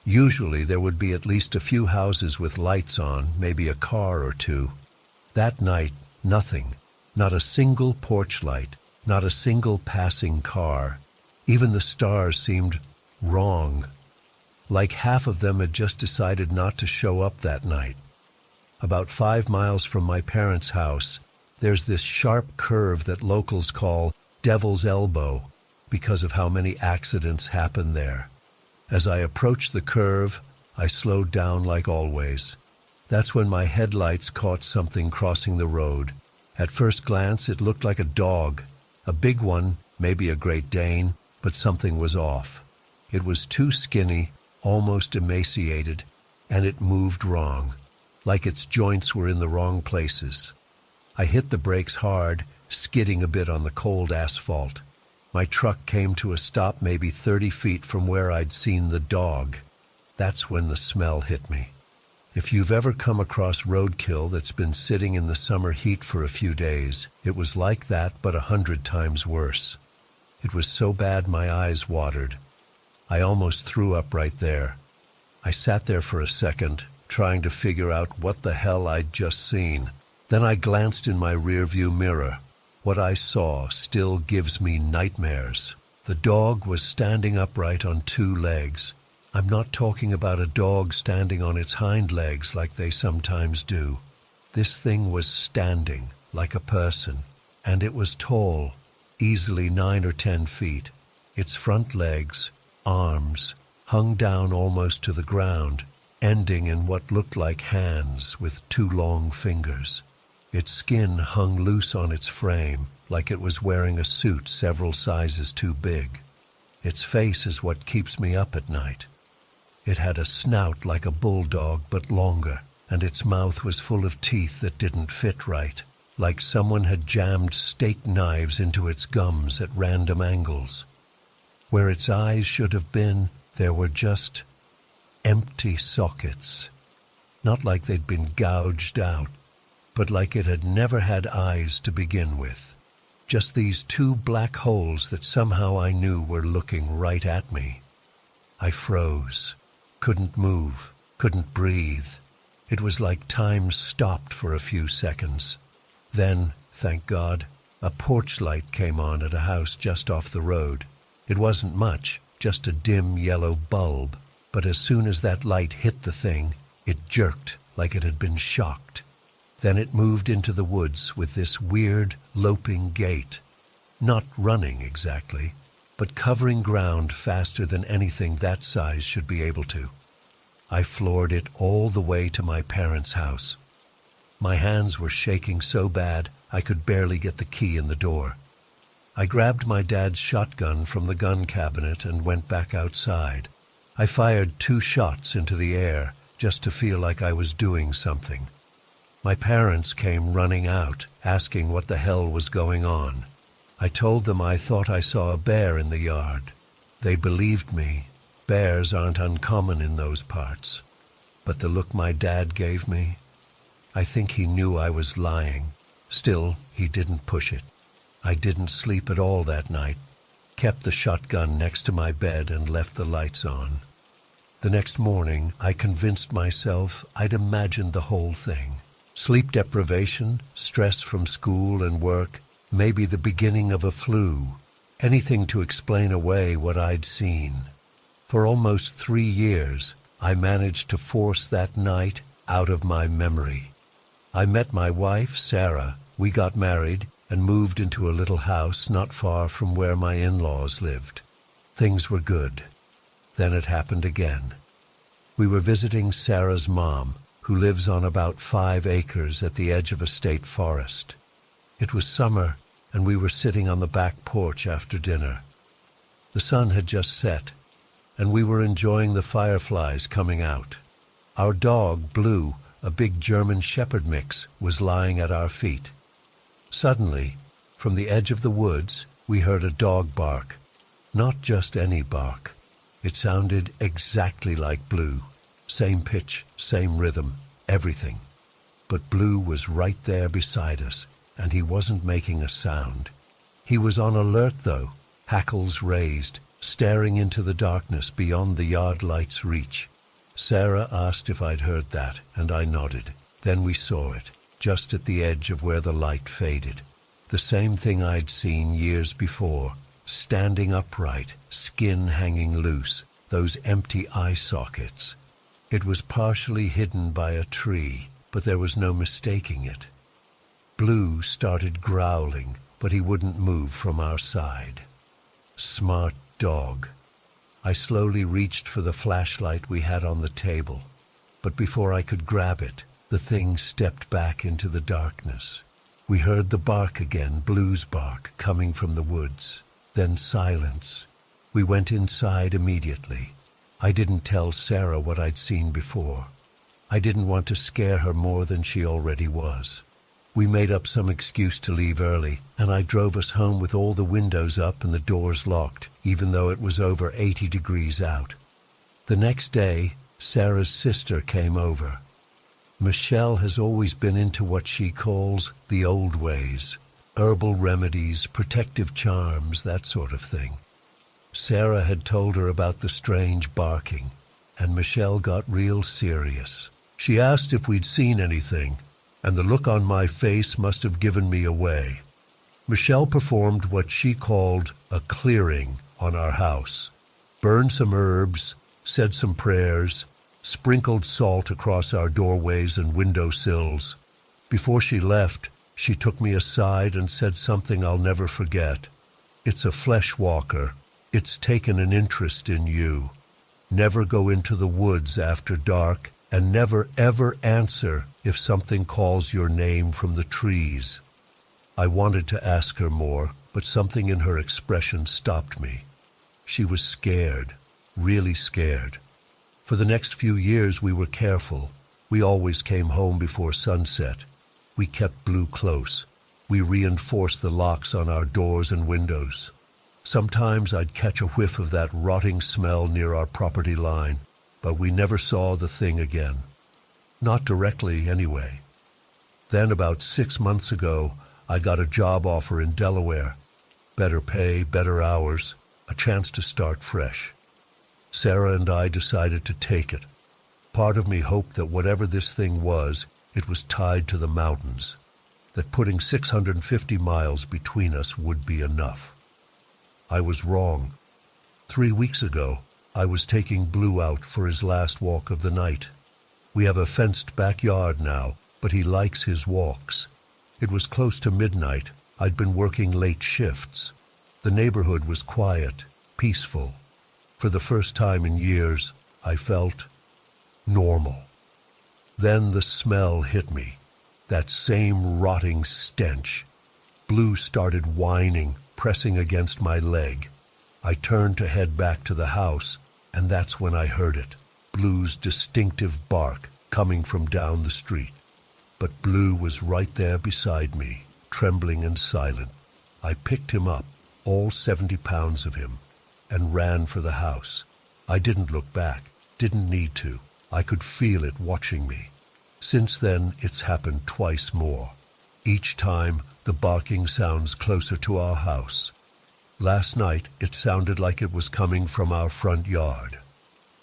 Usually there would be at least a few houses with lights on, maybe a car or two. That night, nothing. Not a single porch light, not a single passing car. Even the stars seemed wrong. Like half of them had just decided not to show up that night. About 5 miles from my parents' house, there's this sharp curve that locals call Devil's Elbow because of how many accidents happen there. As I approached the curve, I slowed down like always. That's when my headlights caught something crossing the road. At first glance, it looked like a dog. A big one, maybe a Great Dane, but something was off. It was too skinny, almost emaciated, and it moved wrong, like its joints were in the wrong places. I hit the brakes hard, skidding a bit on the cold asphalt. My truck came to a stop maybe 30 feet from where I'd seen the dog. That's when the smell hit me. If you've ever come across roadkill that's been sitting in the summer heat for a few days, it was like that but 100 times worse. It was so bad my eyes watered. I almost threw up right there. I sat there for a second, trying to figure out what the hell I'd just seen. Then I glanced in my rearview mirror. What I saw still gives me nightmares. The dog was standing upright on 2 legs. I'm not talking about a dog standing on its hind legs like they sometimes do. This thing was standing like a person, and it was tall, easily 9 or 10 feet. Its front legs, arms, hung down almost to the ground, ending in what looked like hands with 2 long fingers. Its skin hung loose on its frame, like it was wearing a suit several sizes too big. Its face is what keeps me up at night. It had a snout like a bulldog but longer, and its mouth was full of teeth that didn't fit right, like someone had jammed steak knives into its gums at random angles. Where its eyes should have been, there were just empty sockets. Not like they'd been gouged out, but like it had never had eyes to begin with. Just these 2 black holes that somehow I knew were looking right at me. I froze, couldn't move, couldn't breathe. It was like time stopped for a few seconds. Then, thank God, a porch light came on at a house just off the road. It wasn't much, just a dim yellow bulb, but as soon as that light hit the thing, it jerked like it had been shocked. Then it moved into the woods with this weird, loping gait. Not running exactly, but covering ground faster than anything that size should be able to. I floored it all the way to my parents' house. My hands were shaking so bad I could barely get the key in the door. I grabbed my dad's shotgun from the gun cabinet and went back outside. I fired 2 shots into the air just to feel like I was doing something. My parents came running out, asking what the hell was going on. I told them I thought I saw a bear in the yard. They believed me. Bears aren't uncommon in those parts. But the look my dad gave me, I think he knew I was lying. Still, he didn't push it. I didn't sleep at all that night, kept the shotgun next to my bed and left the lights on. The next morning, I convinced myself I'd imagined the whole thing. Sleep deprivation, stress from school and work, maybe the beginning of a flu, anything to explain away what I'd seen. For almost 3 years, I managed to force that night out of my memory. I met my wife, Sarah. We got married and moved into a little house not far from where my in-laws lived. Things were good. Then it happened again. We were visiting Sarah's mom, who lives on about 5 acres at the edge of a state forest. It was summer, and we were sitting on the back porch after dinner. The sun had just set, and we were enjoying the fireflies coming out. Our dog, Blue, a big German Shepherd mix, was lying at our feet. Suddenly, from the edge of the woods, we heard a dog bark. Not just any bark. It sounded exactly like Blue. Same pitch, same rhythm, everything. But Blue was right there beside us, and he wasn't making a sound. He was on alert, though, hackles raised, staring into the darkness beyond the yard light's reach. Sarah asked if I'd heard that, and I nodded. Then we saw it, just at the edge of where the light faded. The same thing I'd seen years before, standing upright, skin hanging loose, those empty eye sockets. It was partially hidden by a tree, but there was no mistaking it. Blue started growling, but he wouldn't move from our side. Smart dog. I slowly reached for the flashlight we had on the table, but before I could grab it, the thing stepped back into the darkness. We heard the bark again, Blue's bark, coming from the woods. Then silence. We went inside immediately. I didn't tell Sarah what I'd seen before. I didn't want to scare her more than she already was. We made up some excuse to leave early, and I drove us home with all the windows up and the doors locked, even though it was over 80 degrees out. The next day, Sarah's sister came over. Michelle has always been into what she calls the old ways, herbal remedies, protective charms, that sort of thing. Sarah had told her about the strange barking, and Michelle got real serious. She asked if we'd seen anything, and the look on my face must have given me away. Michelle performed what she called a clearing on our house, burned some herbs, said some prayers, sprinkled salt across our doorways and window sills. Before she left, she took me aside and said something I'll never forget. "It's a flesh walker. It's taken an interest in you. Never go into the woods after dark, and never ever answer if something calls your name from the trees." I wanted to ask her more, but something in her expression stopped me. She was scared, really scared. For the next few years we were careful. We always came home before sunset. We kept Blue close. We reinforced the locks on our doors and windows. Sometimes I'd catch a whiff of that rotting smell near our property line, but we never saw the thing again. Not directly, anyway. Then about 6 months ago, I got a job offer in Delaware. Better pay, better hours, a chance to start fresh. Sarah and I decided to take it. Part of me hoped that whatever this thing was, it was tied to the mountains, that putting 650 miles between us would be enough. I was wrong. 3 weeks ago, I was taking Blue out for his last walk of the night. We have a fenced backyard now, but he likes his walks. It was close to midnight. I'd been working late shifts. The neighborhood was quiet, peaceful. For the first time in years, I felt normal. Then the smell hit me, that same rotting stench. Blue started whining, pressing against my leg. I turned to head back to the house, and that's when I heard it, Blue's distinctive bark coming from down the street. But Blue was right there beside me, trembling and silent. I picked him up, all 70 pounds of him, and ran for the house. I didn't look back, didn't need to. I could feel it watching me. Since then, it's happened twice more. Each time, the barking sounds closer to our house. Last night, it sounded like it was coming from our front yard.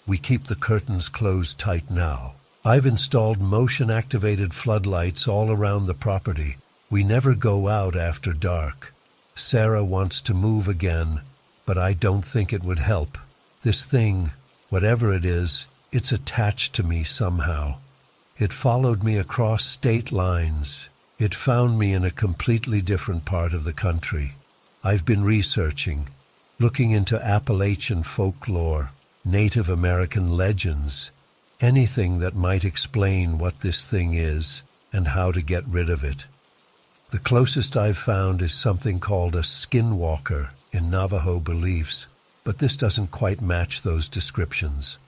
We keep the curtains closed tight now. I've installed motion-activated floodlights all around the property. We never go out after dark. Sarah wants to move again, but I don't think it would help. This thing, whatever it is, it's attached to me somehow. It followed me across state lines. It found me in a completely different part of the country. I've been researching, looking into Appalachian folklore, Native American legends, anything that might explain what this thing is and how to get rid of it. The closest I've found is something called a skinwalker in Navajo beliefs, but this doesn't quite match those descriptions.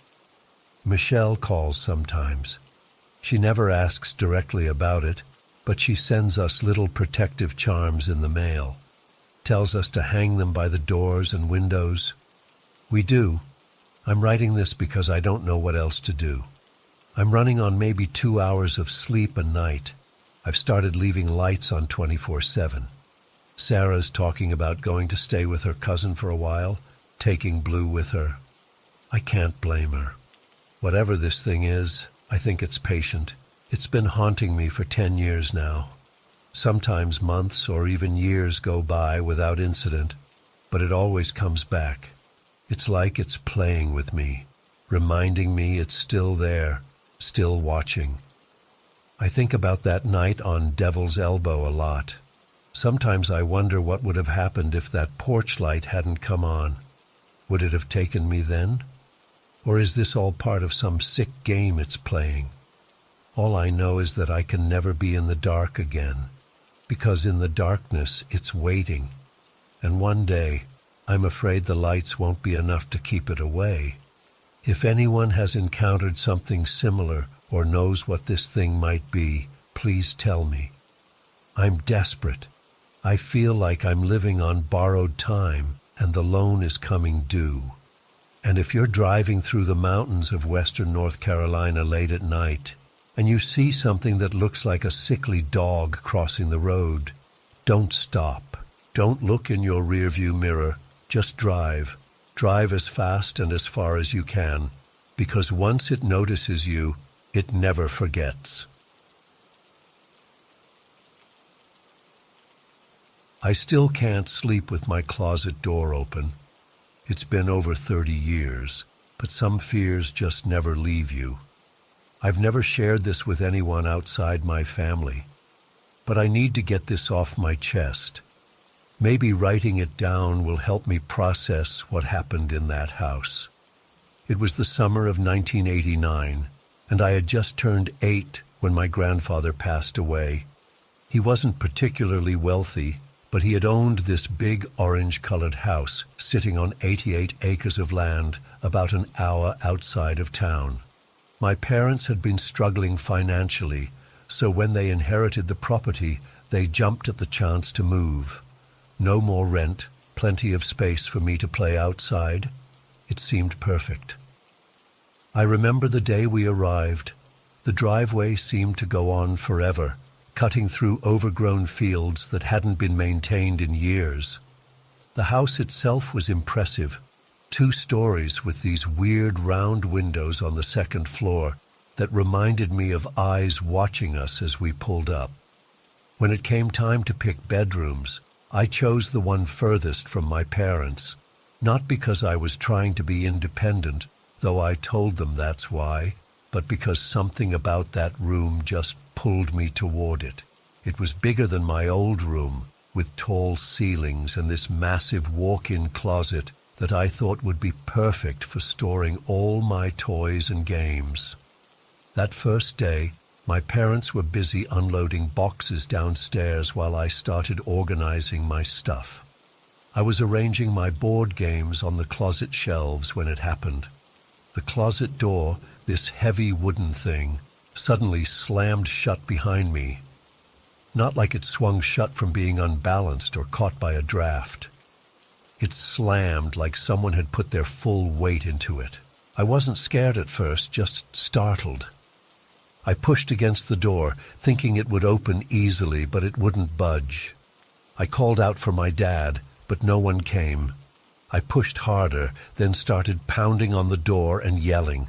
Michelle calls sometimes. She never asks directly about it, but she sends us little protective charms in the mail, tells us to hang them by the doors and windows. We do. I'm writing this because I don't know what else to do. I'm running on maybe 2 hours of sleep a night. I've started leaving lights on 24/7. Sarah's talking about going to stay with her cousin for a while, taking Blue with her. I can't blame her. Whatever this thing is, I think it's patient. It's been haunting me for 10 years now. Sometimes months or even years go by without incident, but it always comes back. It's like it's playing with me, reminding me it's still there, still watching. I think about that night on Devil's Elbow a lot. Sometimes I wonder what would have happened if that porch light hadn't come on. Would it have taken me then? Or is this all part of some sick game it's playing? All I know is that I can never be in the dark again, because in the darkness it's waiting. And one day, I'm afraid the lights won't be enough to keep it away. If anyone has encountered something similar or knows what this thing might be, please tell me. I'm desperate. I feel like I'm living on borrowed time and the loan is coming due. And if you're driving through the mountains of western North Carolina late at night and you see something that looks like a sickly dog crossing the road, don't stop. Don't look in your rearview mirror. Just drive. Drive as fast and as far as you can, because once it notices you, it never forgets. I still can't sleep with my closet door open. It's been over 30 years, but some fears just never leave you. I've never shared this with anyone outside my family, but I need to get this off my chest. Maybe writing it down will help me process what happened in that house. It was the summer of 1989, and I had just turned 8 when my grandfather passed away. He wasn't particularly wealthy, but he had owned this big orange-colored house sitting on 88 acres of land about an hour outside of town. My parents had been struggling financially, so when they inherited the property, they jumped at the chance to move. No more rent, plenty of space for me to play outside. It seemed perfect. I remember the day we arrived. The driveway seemed to go on forever, cutting through overgrown fields that hadn't been maintained in years. The house itself was impressive, 2 stories with these weird round windows on the second floor that reminded me of eyes watching us as we pulled up. When it came time to pick bedrooms, I chose the one furthest from my parents, not because I was trying to be independent, though I told them that's why, but because something about that room just pulled me toward it. It was bigger than my old room, with tall ceilings and this massive walk-in closet that I thought would be perfect for storing all my toys and games. That first day, my parents were busy unloading boxes downstairs while I started organizing my stuff. I was arranging my board games on the closet shelves when it happened. The closet door, this heavy wooden thing, suddenly slammed shut behind me. Not like it swung shut from being unbalanced or caught by a draft. It slammed like someone had put their full weight into it. I wasn't scared at first, just startled. I pushed against the door, thinking it would open easily, but it wouldn't budge. I called out for my dad, but no one came. I pushed harder, then started pounding on the door and yelling.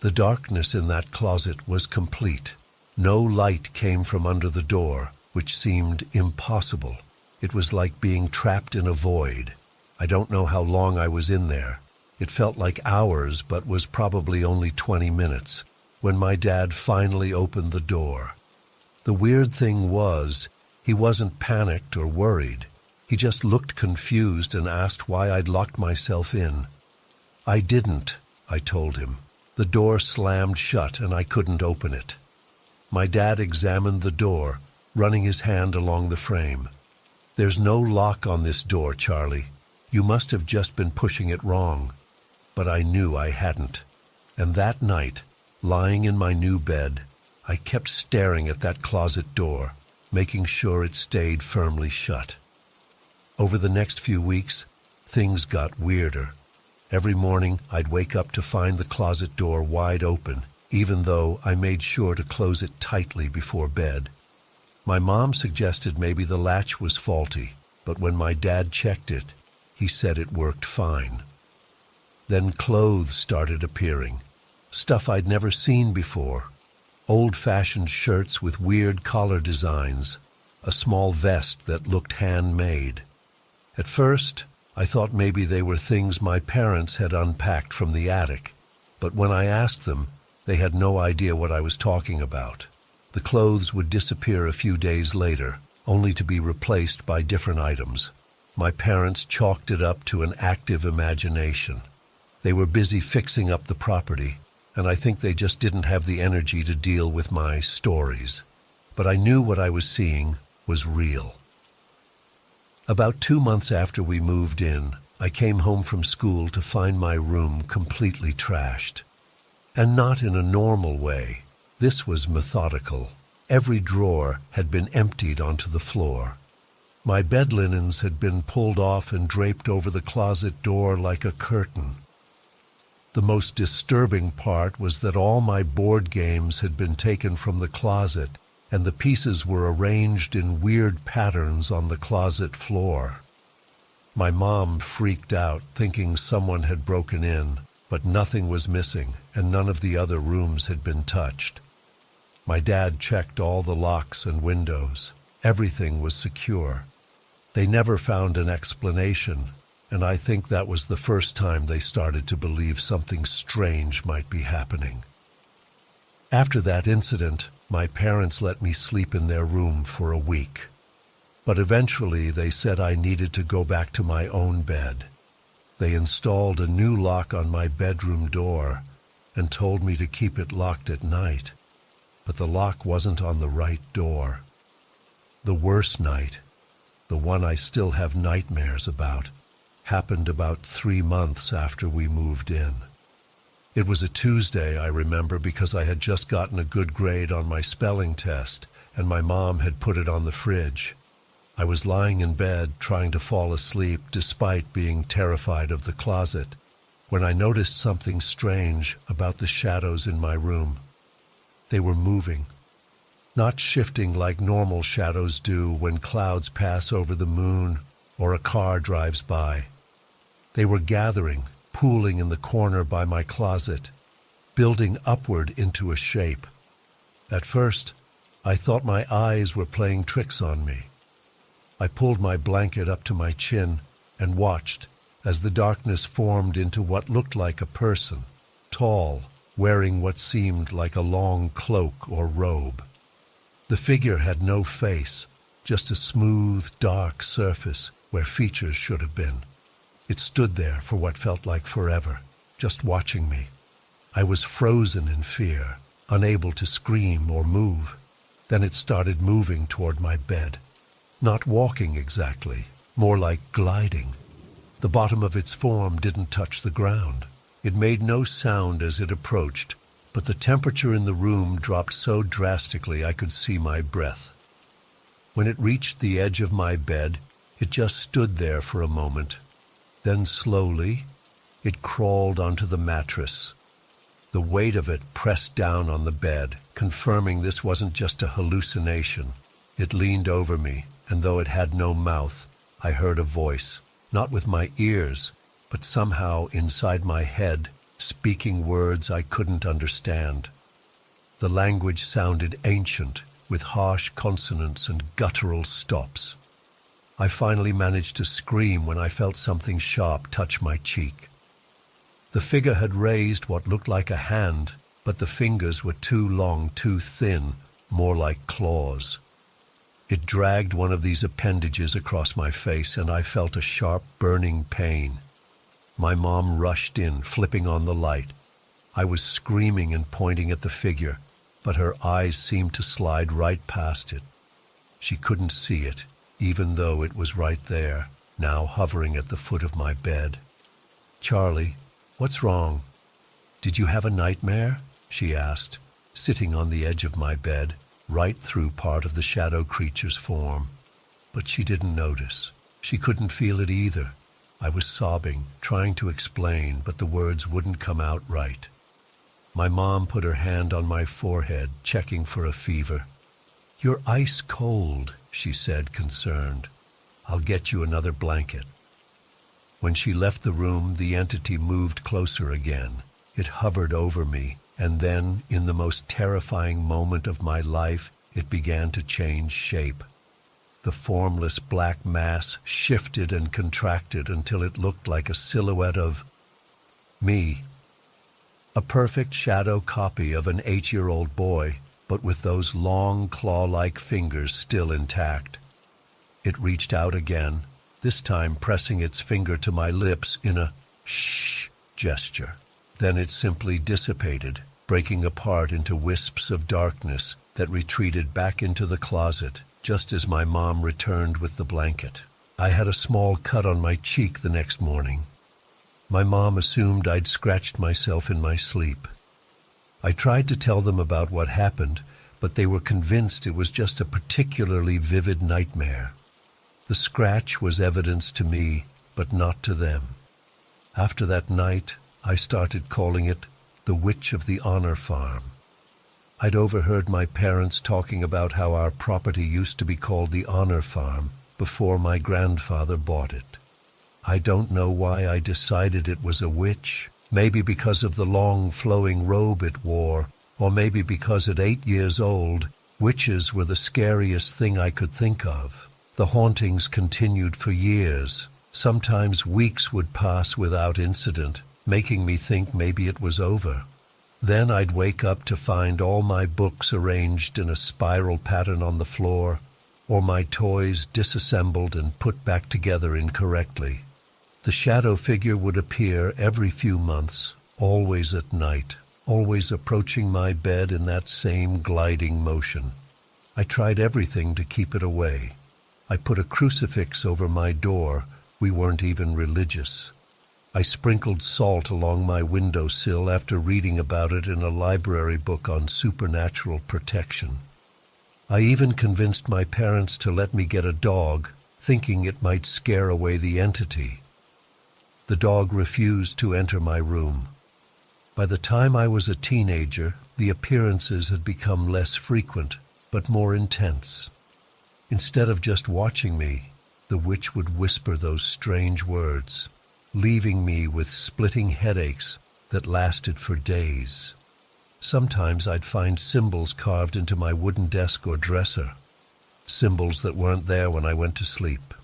The darkness in that closet was complete. No light came from under the door, which seemed impossible. It was like being trapped in a void. I don't know how long I was in there. It felt like hours, but was probably only 20 minutes. When my dad finally opened the door. The weird thing was, he wasn't panicked or worried. He just looked confused and asked why I'd locked myself in. I didn't, I told him. The door slammed shut and I couldn't open it. My dad examined the door, running his hand along the frame. There's no lock on this door, Charlie. You must have just been pushing it wrong. But I knew I hadn't. And that night, lying in my new bed, I kept staring at that closet door, making sure it stayed firmly shut. Over the next few weeks, things got weirder. Every morning, I'd wake up to find the closet door wide open, even though I made sure to close it tightly before bed. My mom suggested maybe the latch was faulty, but when my dad checked it, he said it worked fine. Then clothes started appearing. Stuff I'd never seen before. Old-fashioned shirts with weird collar designs. A small vest that looked handmade. At first, I thought maybe they were things my parents had unpacked from the attic. But when I asked them, they had no idea what I was talking about. The clothes would disappear a few days later, only to be replaced by different items. My parents chalked it up to an active imagination. They were busy fixing up the property, and I think they just didn't have the energy to deal with my stories. But I knew what I was seeing was real. About 2 months after we moved in, I came home from school to find my room completely trashed. And not in a normal way. This was methodical. Every drawer had been emptied onto the floor. My bed linens had been pulled off and draped over the closet door like a curtain. The most disturbing part was that all my board games had been taken from the closet, and the pieces were arranged in weird patterns on the closet floor. My mom freaked out, thinking someone had broken in, but nothing was missing, and none of the other rooms had been touched. My dad checked all the locks and windows. Everything was secure. They never found an explanation, and I think that was the first time they started to believe something strange might be happening. After that incident, my parents let me sleep in their room for a week. But eventually they said I needed to go back to my own bed. They installed a new lock on my bedroom door and told me to keep it locked at night. But the lock wasn't on the right door. The worst night, the one I still have nightmares about, happened about 3 months after we moved in. It was a Tuesday, I remember, because I had just gotten a good grade on my spelling test, and my mom had put it on the fridge. I was lying in bed trying to fall asleep despite being terrified of the closet, when I noticed something strange about the shadows in my room. They were moving, not shifting like normal shadows do when clouds pass over the moon or a car drives by. They were gathering, pooling in the corner by my closet, building upward into a shape. At first, I thought my eyes were playing tricks on me. I pulled my blanket up to my chin and watched as the darkness formed into what looked like a person, tall, wearing what seemed like a long cloak or robe. The figure had no face, just a smooth, dark surface where features should have been. It stood there for what felt like forever, just watching me. I was frozen in fear, unable to scream or move. Then it started moving toward my bed. Not walking exactly, more like gliding. The bottom of its form didn't touch the ground. It made no sound as it approached, but the temperature in the room dropped so drastically I could see my breath. When it reached the edge of my bed, it just stood there for a moment. Then slowly, it crawled onto the mattress. The weight of it pressed down on the bed, confirming this wasn't just a hallucination. It leaned over me, and though it had no mouth, I heard a voice, not with my ears, but somehow inside my head, speaking words I couldn't understand. The language sounded ancient, with harsh consonants and guttural stops. I finally managed to scream when I felt something sharp touch my cheek. The figure had raised what looked like a hand, but the fingers were too long, too thin, more like claws. It dragged one of these appendages across my face, and I felt a sharp, burning pain. My mom rushed in, flipping on the light. I was screaming and pointing at the figure, but her eyes seemed to slide right past it. She couldn't see it, even though it was right there, now hovering at the foot of my bed. "Charlie, what's wrong? Did you have a nightmare?" she asked, sitting on the edge of my bed, right through part of the shadow creature's form. But she didn't notice. She couldn't feel it either. I was sobbing, trying to explain, but the words wouldn't come out right. My mom put her hand on my forehead, checking for a fever. "You're ice cold," she said, concerned. "I'll get you another blanket." When she left the room, the entity moved closer again. It hovered over me, and then, in the most terrifying moment of my life, it began to change shape. The formless black mass shifted and contracted until it looked like a silhouette of me. A perfect shadow copy of an 8-year-old boy, but with those long claw-like fingers still intact. It reached out again, this time pressing its finger to my lips in a shh gesture. Then it simply dissipated, breaking apart into wisps of darkness that retreated back into the closet, just as my mom returned with the blanket. I had a small cut on my cheek the next morning. My mom assumed I'd scratched myself in my sleep. I tried to tell them about what happened, but they were convinced it was just a particularly vivid nightmare. The scratch was evidence to me, but not to them. After that night, I started calling it the Witch of the Honor Farm. I'd overheard my parents talking about how our property used to be called the Honor Farm before my grandfather bought it. I don't know why I decided it was a witch, maybe because of the long flowing robe it wore, or maybe because at 8 years old, witches were the scariest thing I could think of. The hauntings continued for years. Sometimes weeks would pass without incident, making me think maybe it was over. Then I'd wake up to find all my books arranged in a spiral pattern on the floor, or my toys disassembled and put back together incorrectly. The shadow figure would appear every few months, always at night, always approaching my bed in that same gliding motion. I tried everything to keep it away. I put a crucifix over my door. We weren't even religious. I sprinkled salt along my windowsill after reading about it in a library book on supernatural protection. I even convinced my parents to let me get a dog, thinking it might scare away the entity. The dog refused to enter my room. By the time I was a teenager, the appearances had become less frequent, but more intense. Instead of just watching me, the witch would whisper those strange words, leaving me with splitting headaches that lasted for days. Sometimes I'd find symbols carved into my wooden desk or dresser, symbols that weren't there when I went to sleep.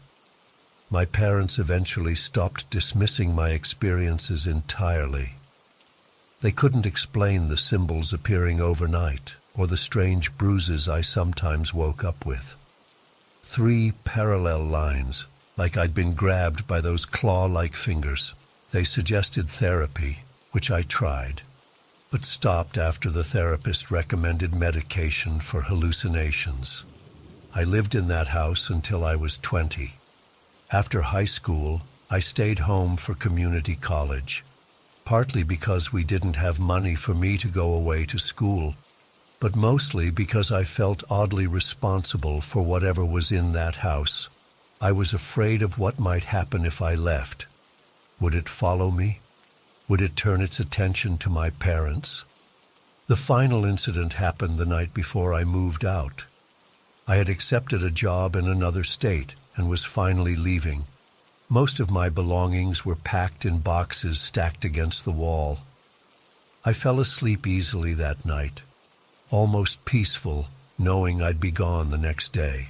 My parents eventually stopped dismissing my experiences entirely. They couldn't explain the symbols appearing overnight or the strange bruises I sometimes woke up with. 3 parallel lines, like I'd been grabbed by those claw-like fingers. They suggested therapy, which I tried, but stopped after the therapist recommended medication for hallucinations. I lived in that house until I was 20. After high school, I stayed home for community college, partly because we didn't have money for me to go away to school, but mostly because I felt oddly responsible for whatever was in that house. I was afraid of what might happen if I left. Would it follow me? Would it turn its attention to my parents? The final incident happened the night before I moved out. I had accepted a job in another state and was finally leaving. Most of my belongings were packed in boxes stacked against the wall. I fell asleep easily that night, almost peaceful, knowing I'd be gone the next day.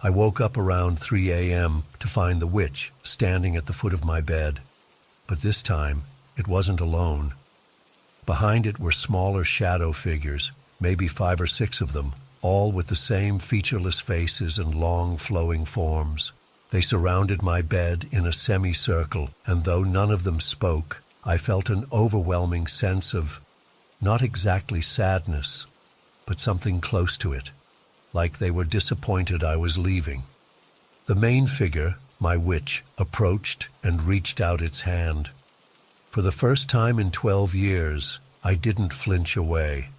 I woke up around 3 a.m. to find the witch standing at the foot of my bed, but this time it wasn't alone. Behind it were smaller shadow figures, maybe 5 or 6 of them, all with the same featureless faces and long flowing forms. They surrounded my bed in a semicircle, and though none of them spoke, I felt an overwhelming sense of, not exactly sadness, but something close to it, like they were disappointed I was leaving. The main figure, my witch, approached and reached out its hand. For the first time in 12 years, I didn't flinch away.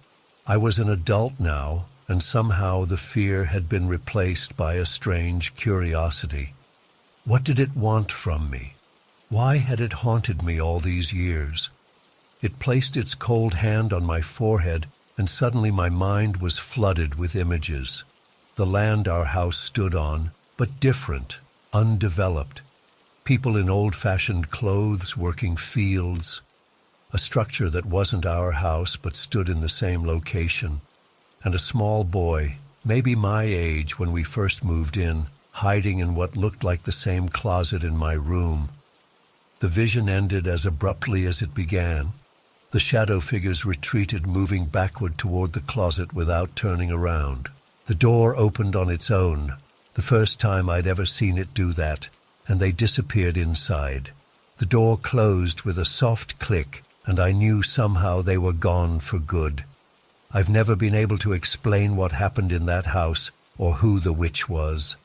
I was an adult now, and somehow the fear had been replaced by a strange curiosity. What did it want from me? Why had it haunted me all these years? It placed its cold hand on my forehead, and suddenly my mind was flooded with images. The land our house stood on, but different, undeveloped. People in old-fashioned clothes working fields. A structure that wasn't our house but stood in the same location. And a small boy, maybe my age when we first moved in, hiding in what looked like the same closet in my room. The vision ended as abruptly as it began. The shadow figures retreated, moving backward toward the closet without turning around. The door opened on its own, the first time I'd ever seen it do that, and they disappeared inside. The door closed with a soft click, and I knew somehow they were gone for good. I've never been able to explain what happened in that house or who the witch was.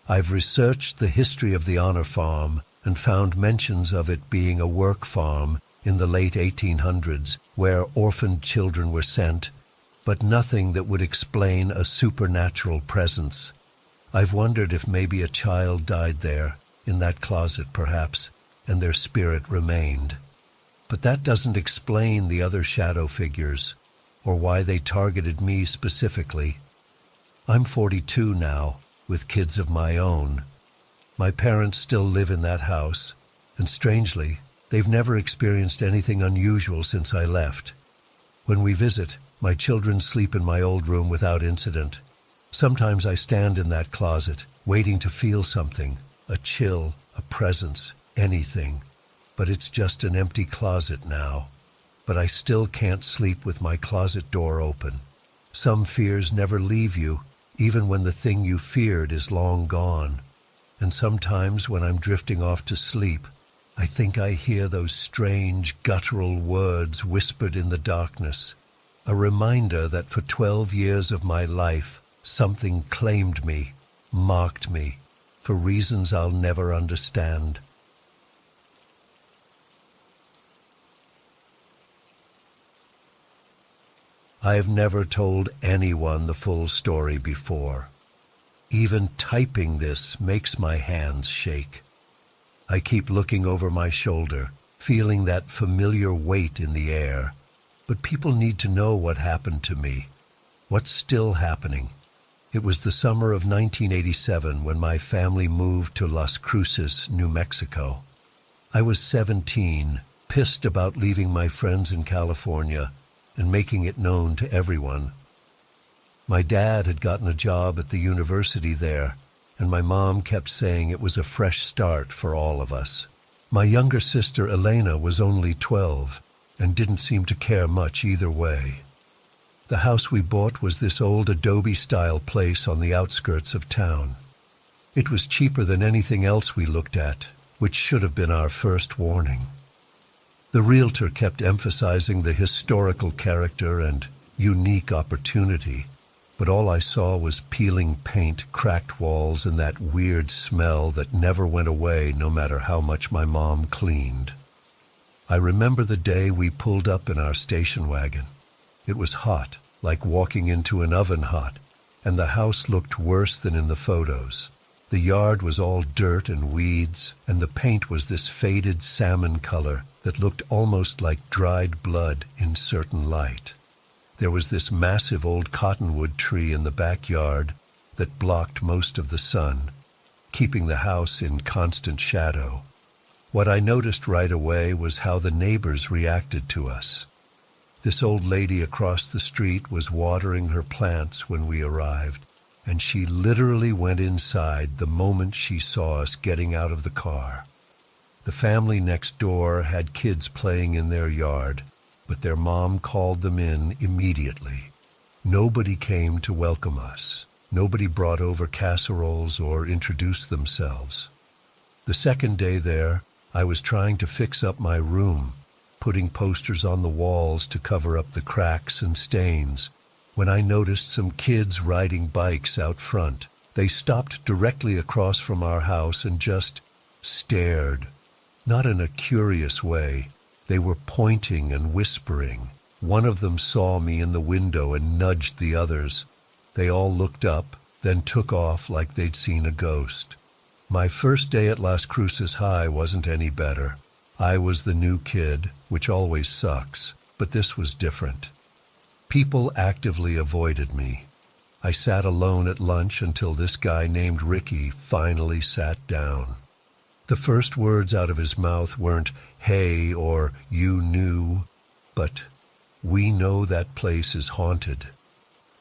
I've researched the history of the Honor Farm and found mentions of it being a work farm in the late 1800s where orphaned children were sent, but nothing that would explain a supernatural presence. I've wondered if maybe a child died there, in that closet perhaps, and their spirit remained. But that doesn't explain the other shadow figures, or why they targeted me specifically. I'm 42 now, with kids of my own. My parents still live in that house, and strangely, they've never experienced anything unusual since I left. When we visit, my children sleep in my old room without incident. Sometimes I stand in that closet, waiting to feel something, a chill, a presence, anything. But it's just an empty closet now. But I still can't sleep with my closet door open. Some fears never leave you, even when the thing you feared is long gone. And sometimes when I'm drifting off to sleep, I think I hear those strange, guttural words whispered in the darkness, a reminder that for 12 years of my life, something claimed me, marked me, for reasons I'll never understand. I have never told anyone the full story before. Even typing this makes my hands shake. I keep looking over my shoulder, feeling that familiar weight in the air. But people need to know what happened to me, what's still happening. It was the summer of 1987 when my family moved to Las Cruces, New Mexico. I was 17, pissed about leaving my friends in California and making it known to everyone. My dad had gotten a job at the university there, and my mom kept saying it was a fresh start for all of us. My younger sister Elena was only 12 and didn't seem to care much either way. The house we bought was this old adobe-style place on the outskirts of town. It was cheaper than anything else we looked at, which should have been our first warning. The realtor kept emphasizing the historical character and unique opportunity, but all I saw was peeling paint, cracked walls, and that weird smell that never went away no matter how much my mom cleaned. I remember the day we pulled up in our station wagon. It was hot, like walking into an oven hot, and the house looked worse than in the photos. The yard was all dirt and weeds, and the paint was this faded salmon color that looked almost like dried blood in certain light. There was this massive old cottonwood tree in the backyard that blocked most of the sun, keeping the house in constant shadow. What I noticed right away was how the neighbors reacted to us. This old lady across the street was watering her plants when we arrived, and she literally went inside the moment she saw us getting out of the car. The family next door had kids playing in their yard, but their mom called them in immediately. Nobody came to welcome us. Nobody brought over casseroles or introduced themselves. The second day there, I was trying to fix up my room, putting posters on the walls to cover up the cracks and stains, when I noticed some kids riding bikes out front. They stopped directly across from our house and just stared, not in a curious way. They were pointing and whispering. One of them saw me in the window and nudged the others. They all looked up, then took off like they'd seen a ghost. My first day at Las Cruces High wasn't any better. I was the new kid, which always sucks, but this was different. People actively avoided me. I sat alone at lunch until this guy named Ricky finally sat down. The first words out of his mouth weren't, "Hey," or "You knew," but, "We know that place is haunted."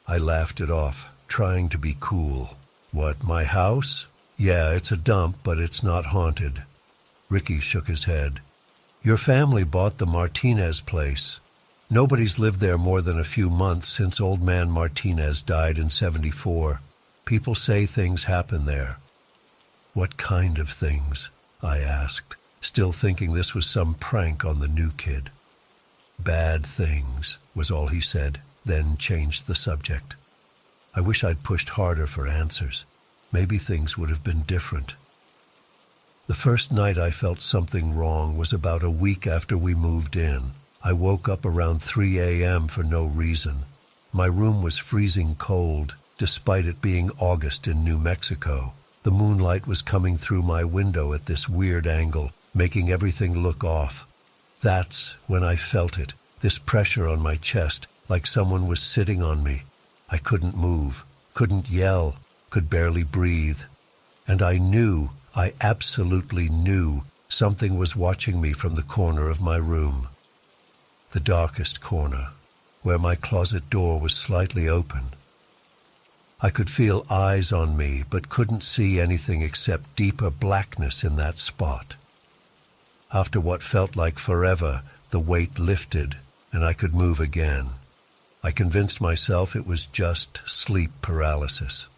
I laughed it off, trying to be cool. "What, my house? Yeah, it's a dump, but it's not haunted." Ricky shook his head. "Your family bought the Martinez place. Nobody's lived there more than a few months since old man Martinez died in '74. People say things happen there." "What kind of things?" I asked, still thinking this was some prank on the new kid. "Bad things," was all he said, then changed the subject. I wish I'd pushed harder for answers. Maybe things would have been different. The first night I felt something wrong was about a week after we moved in. I woke up around 3 a.m. for no reason. My room was freezing cold, despite it being August in New Mexico. The moonlight was coming through my window at this weird angle, making everything look off. That's when I felt it, this pressure on my chest, like someone was sitting on me. I couldn't move, couldn't yell, could barely breathe. And I absolutely knew, something was watching me from the corner of my room. The darkest corner, where my closet door was slightly open. I could feel eyes on me, but couldn't see anything except deeper blackness in that spot. After what felt like forever, the weight lifted, and I could move again. I convinced myself it was just sleep paralysis.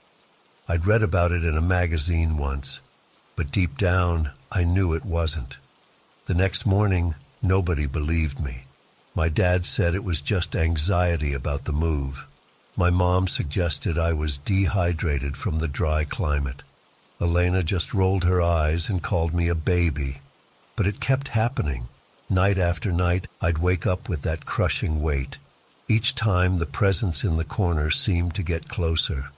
I'd read about it in a magazine once, but deep down, I knew it wasn't. The next morning, nobody believed me. My dad said it was just anxiety about the move. My mom suggested I was dehydrated from the dry climate. Elena just rolled her eyes and called me a baby. But it kept happening. Night after night, I'd wake up with that crushing weight. Each time, the presence in the corner seemed to get closer.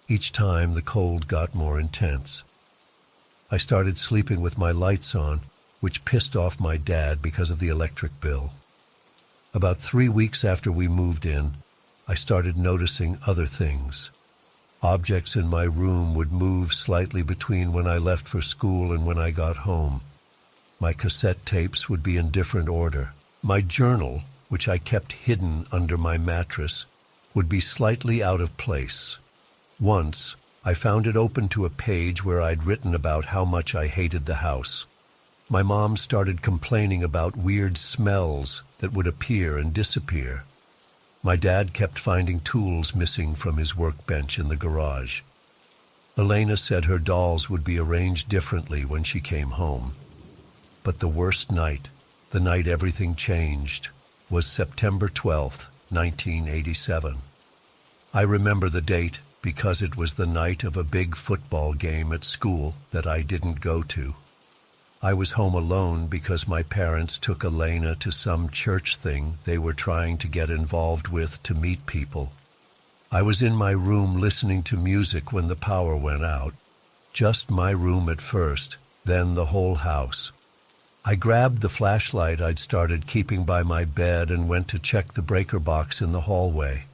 Each time, the cold got more intense. I started sleeping with my lights on, which pissed off my dad because of the electric bill. About 3 weeks after we moved in, I started noticing other things. Objects in my room would move slightly between when I left for school and when I got home. My cassette tapes would be in different order. My journal, which I kept hidden under my mattress, would be slightly out of place. Once, I found it open to a page where I'd written about how much I hated the house. My mom started complaining about weird smells that would appear and disappear. My dad kept finding tools missing from his workbench in the garage. Elena said her dolls would be arranged differently when she came home. But the worst night, the night everything changed, was September 12th, 1987. I remember the date because it was the night of a big football game at school that I didn't go to. I was home alone because my parents took Elena to some church thing they were trying to get involved with to meet people. I was in my room listening to music when the power went out. Just my room at first, then the whole house. I grabbed the flashlight I'd started keeping by my bed and went to check the breaker box in the hallway.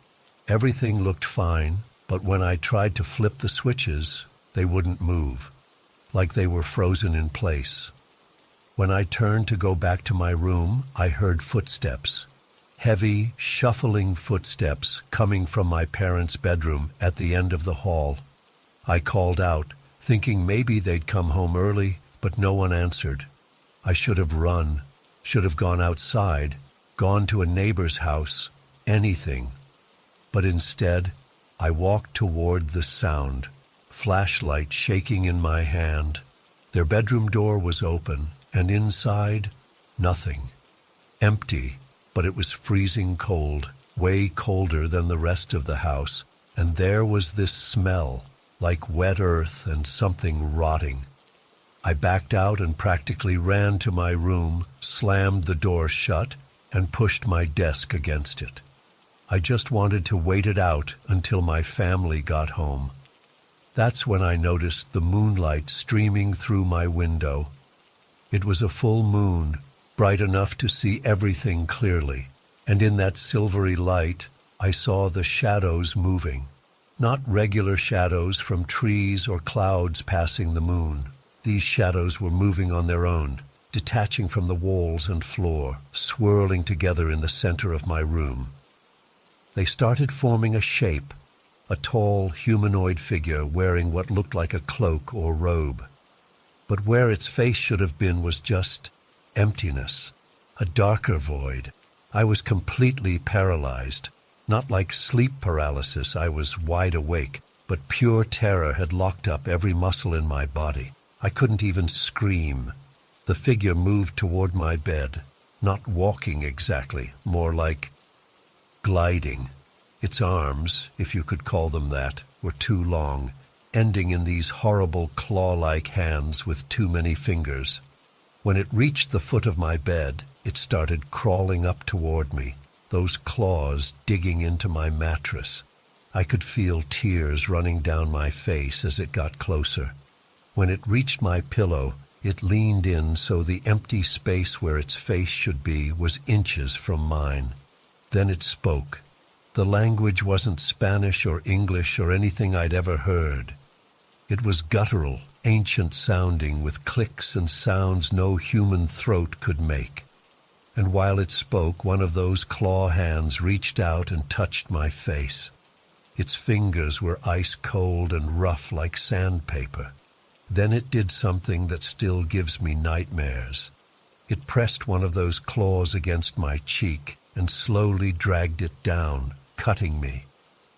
Everything looked fine, but when I tried to flip the switches, they wouldn't move, like they were frozen in place. When I turned to go back to my room, I heard footsteps. Heavy, shuffling footsteps coming from my parents' bedroom at the end of the hall. I called out, thinking maybe they'd come home early, but no one answered. I should have run, should have gone outside, gone to a neighbor's house, anything. But instead, I walked toward the sound, flashlight shaking in my hand. Their bedroom door was open, and inside, nothing. Empty, but it was freezing cold, way colder than the rest of the house, and there was this smell, like wet earth and something rotting. I backed out and practically ran to my room, slammed the door shut, and pushed my desk against it. I just wanted to wait it out until my family got home. That's when I noticed the moonlight streaming through my window. It was a full moon, bright enough to see everything clearly, and in that silvery light, I saw the shadows moving. Not regular shadows from trees or clouds passing the moon. These shadows were moving on their own, detaching from the walls and floor, swirling together in the center of my room. They started forming a shape, a tall humanoid figure wearing what looked like a cloak or robe. But where its face should have been was just emptiness, a darker void. I was completely paralyzed. Not like sleep paralysis, I was wide awake, but pure terror had locked up every muscle in my body. I couldn't even scream. The figure moved toward my bed, not walking exactly, more like gliding. Its arms, if you could call them that, were too long, ending in these horrible claw-like hands with too many fingers. When it reached the foot of my bed, it started crawling up toward me. those claws digging into my mattress. I could feel tears running down my face as it got closer. When it reached my pillow, it leaned in so the empty space where its face should be was inches from mine. Then it spoke. The language wasn't Spanish or English or anything I'd ever heard. It was guttural, ancient-sounding, with clicks and sounds no human throat could make. And while it spoke, one of those claw hands reached out and touched my face. Its fingers were ice-cold and rough like sandpaper. Then it did something that still gives me nightmares. It pressed one of those claws against my cheek and slowly dragged it down, cutting me.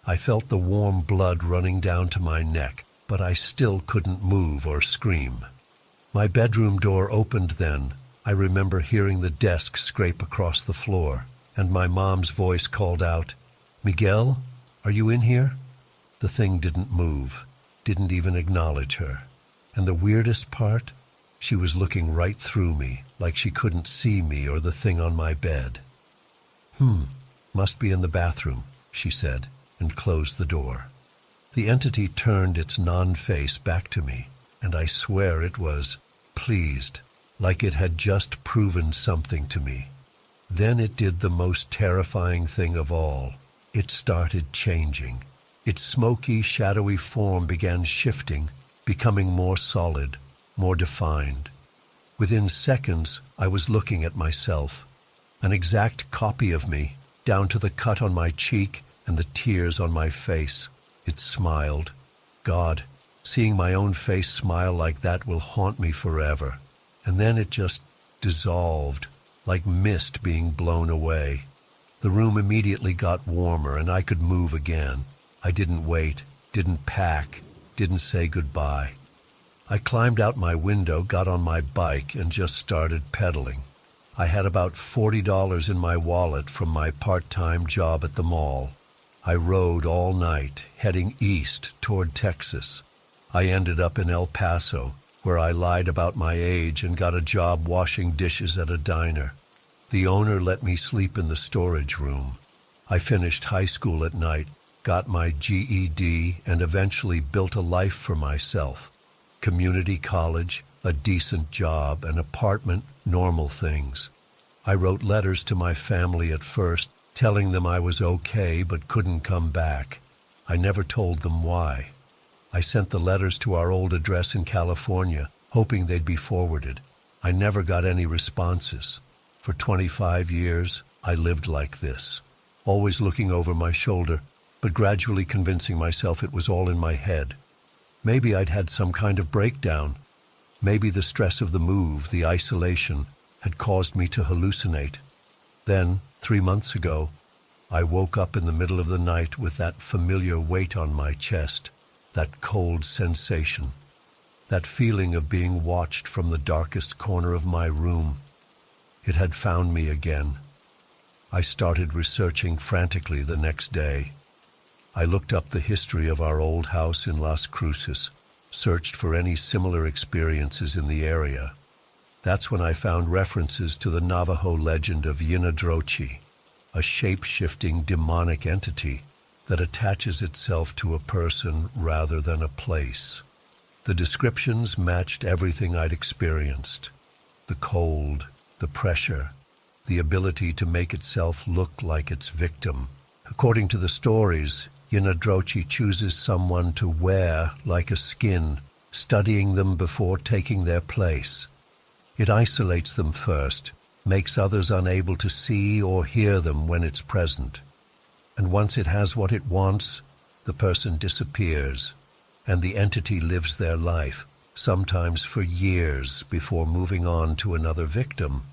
I felt the warm blood running down to my neck, but I still couldn't move or scream. My bedroom door opened then. I remember hearing the desk scrape across the floor, and my mom's voice called out, "Miguel, are you in here?" The thing didn't move, didn't even acknowledge her. And the weirdest part, she was looking right through me, like she couldn't see me or the thing on my bed. Must be in the bathroom," she said, and closed the door. The entity turned its non-face back to me, and I swear it was pleased, like it had just proven something to me. Then it did the most terrifying thing of all. It started changing. Its smoky, shadowy form began shifting, becoming more solid, more defined. Within seconds, I was looking at myself, an exact copy of me, down to the cut on my cheek and the tears on my face. It smiled. God, seeing my own face smile like that will haunt me forever. And then it just dissolved, like mist being blown away. The room immediately got warmer and I could move again. I didn't wait, didn't pack, didn't say goodbye. I climbed out my window, got on my bike, and just started pedaling. I had about $40 in my wallet from my part-time job at the mall. I rode all night, heading east toward Texas. I ended up in El Paso, where I lied about my age and got a job washing dishes at a diner. The owner let me sleep in the storage room. I finished high school at night, got my GED, and eventually built a life for myself. Community college, a decent job, an apartment, normal things. I wrote letters to my family at first, telling them I was okay but couldn't come back. I never told them why. I sent the letters to our old address in California, hoping they'd be forwarded. I never got any responses. For 25 years, I lived like this, always looking over my shoulder, but gradually convincing myself it was all in my head. Maybe I'd had some kind of breakdown. Maybe the stress of the move, the isolation, had caused me to hallucinate. Then, 3 months ago, I woke up in the middle of the night with that familiar weight on my chest, that cold sensation, that feeling of being watched from the darkest corner of my room. It had found me again. I started researching frantically the next day. I looked up the history of our old house in Las Cruces, searched for any similar experiences in the area. That's when I found references to the Navajo legend of Yinadrochi, a shape-shifting demonic entity that attaches itself to a person rather than a place. The descriptions matched everything I'd experienced. The cold, the pressure, the ability to make itself look like its victim. According to the stories, Yinadrochi chooses someone to wear like a skin, studying them before taking their place. It isolates them first, makes others unable to see or hear them when it's present. And once it has what it wants, the person disappears, and the entity lives their life, sometimes for years before moving on to another victim.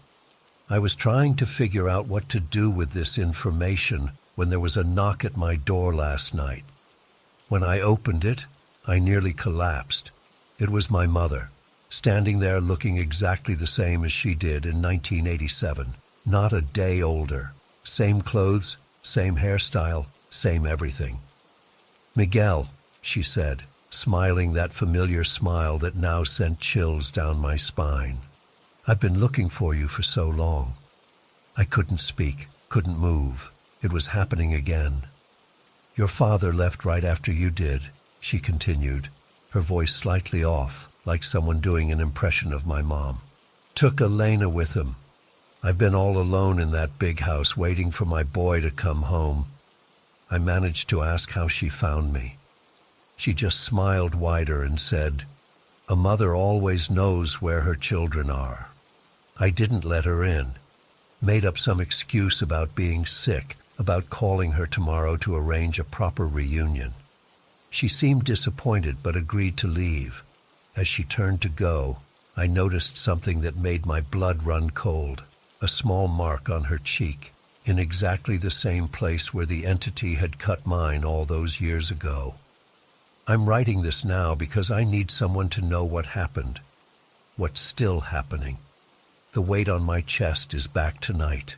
I was trying to figure out what to do with this information when there was a knock at my door last night. When I opened it, I nearly collapsed. It was my mother, standing there looking exactly the same as she did in 1987, not a day older. Same clothes, same hairstyle, same everything. "Miguel," she said, smiling that familiar smile that now sent chills down my spine. "I've been looking for you for so long." I couldn't speak. Couldn't move. It was happening again. Your father left right after you did, she continued, her voice slightly off, like someone doing an impression of my mom. Took Elena with him. I've been all alone in that big house waiting for my boy to come home. I managed to ask how she found me. She just smiled wider and said, "A mother always knows where her children are." I didn't let her in. Made up some excuse about being sick, about calling her tomorrow to arrange a proper reunion. She seemed disappointed but agreed to leave. As she turned to go, I noticed something that made my blood run cold, a small mark on her cheek, in exactly the same place where the entity had cut mine all those years ago. I'm writing this now because I need someone to know what happened, what's still happening. The weight on my chest is back tonight.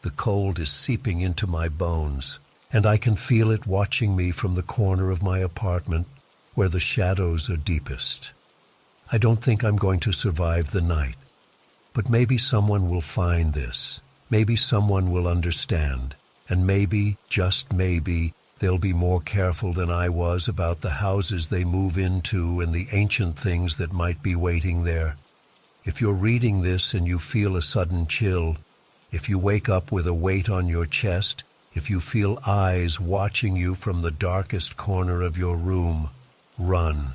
The cold is seeping into my bones, and I can feel it watching me from the corner of my apartment where the shadows are deepest. I don't think I'm going to survive the night, but maybe someone will find this. Maybe someone will understand, and maybe, just maybe, they'll be more careful than I was about the houses they move into and the ancient things that might be waiting there. If you're reading this and you feel a sudden chill, if you wake up with a weight on your chest, if you feel eyes watching you from the darkest corner of your room, run.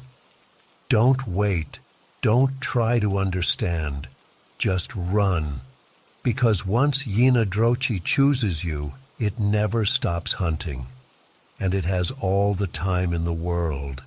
Don't wait. Don't try to understand. Just run. Because once Yina Drochi chooses you, it never stops hunting. And it has all the time in the world.